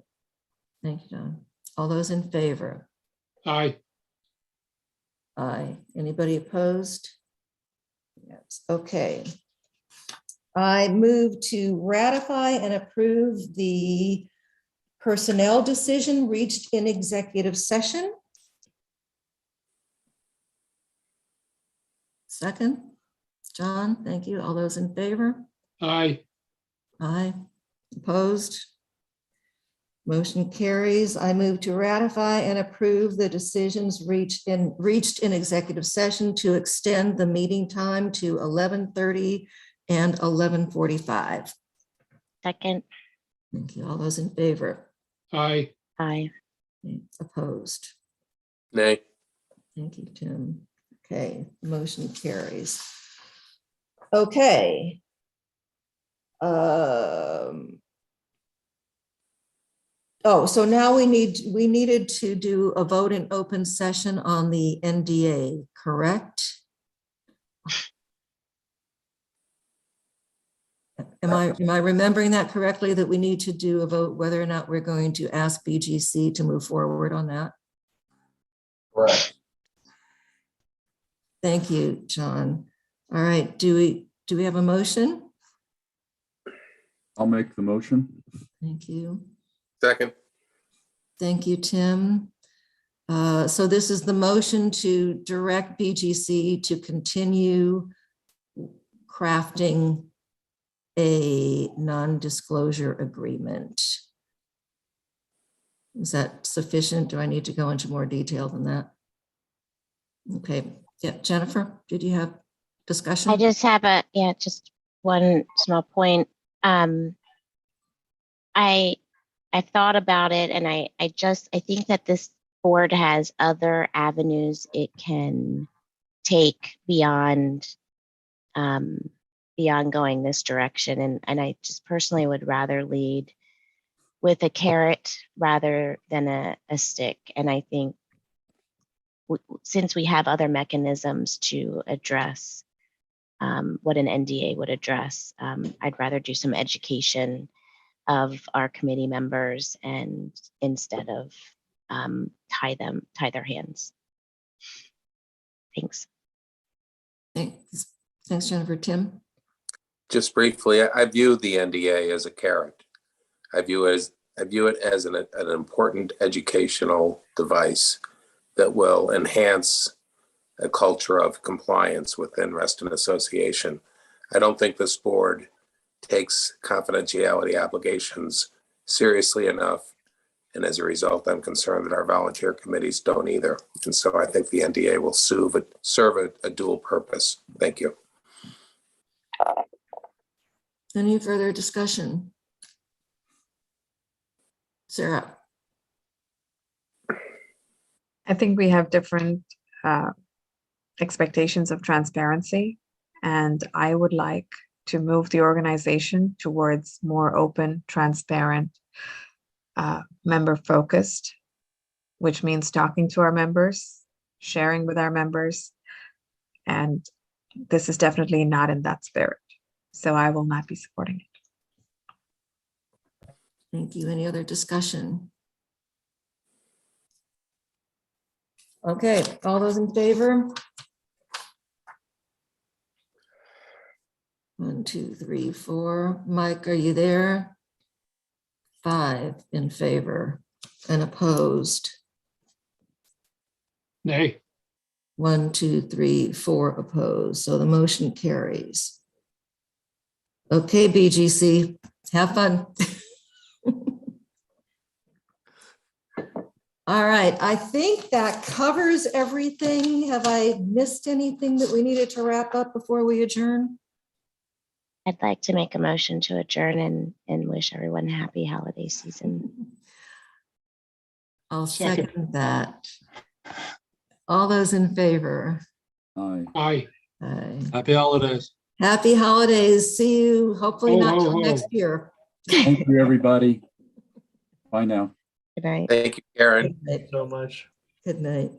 Thank you, John. All those in favor? Aye. Aye. Anybody opposed? Yes, okay. I move to ratify and approve the personnel decision reached in executive session. Second, John, thank you. All those in favor? Aye. Aye. Opposed? Motion carries. I move to ratify and approve the decisions reached in executive session to extend the meeting time to 11:30 and 11:45. Second. Thank you. All those in favor? Aye. Aye. Opposed? Nay. Thank you, Tim. Okay, motion carries. Okay. Oh, so now we needed to do a vote in open session on the NDA, correct? Am I remembering that correctly, that we need to do a vote whether or not we're going to ask BGC to move forward on that? Correct. Thank you, John. All right, do we have a motion? I'll make the motion. Thank you. Second. Thank you, Tim. So this is the motion to direct BGC to continue crafting a non-disclosure agreement. Is that sufficient? Do I need to go into more detail than that? Okay, yeah, Jennifer, did you have discussion? I just have just one small point. I've thought about it, and I think that this board has other avenues it can take beyond going this direction. And I just personally would rather lead with a carrot rather than a stick. And I think since we have other mechanisms to address what an NDA would address, I'd rather do some education of our committee members and instead of tie their hands. Thanks. Thanks, Jennifer. Tim? Just briefly, I view the NDA as a carrot. I view it as an important educational device that will enhance a culture of compliance within Reston Association. I don't think this board takes confidentiality obligations seriously enough. And as a result, I'm concerned that our volunteer committees don't either. And so I think the NDA will serve a dual purpose. Thank you. Any further discussion? Sarah? I think we have different expectations of transparency, and I would like to move the organization towards more open, transparent, member-focused, which means talking to our members, sharing with our members, and this is definitely not in that spirit. So I will not be supporting it. Thank you. Any other discussion? Okay, all those in favor? 1, 2, 3, 4. Mike, are you there? 5 in favor and opposed. Nay. 1, 2, 3, 4 opposed. So the motion carries. Okay, BGC, have fun. All right, I think that covers everything. Have I missed anything that we needed to wrap up before we adjourn? I'd like to make a motion to adjourn and wish everyone a happy holiday season. I'll second that. All those in favor? Aye. Aye. Aye. Happy holidays. Happy holidays. See you hopefully Ho, not ho, till ho. next year. Thank you, everybody. Bye now. Good night. Thank you, Karen. Good night. So much. Good night.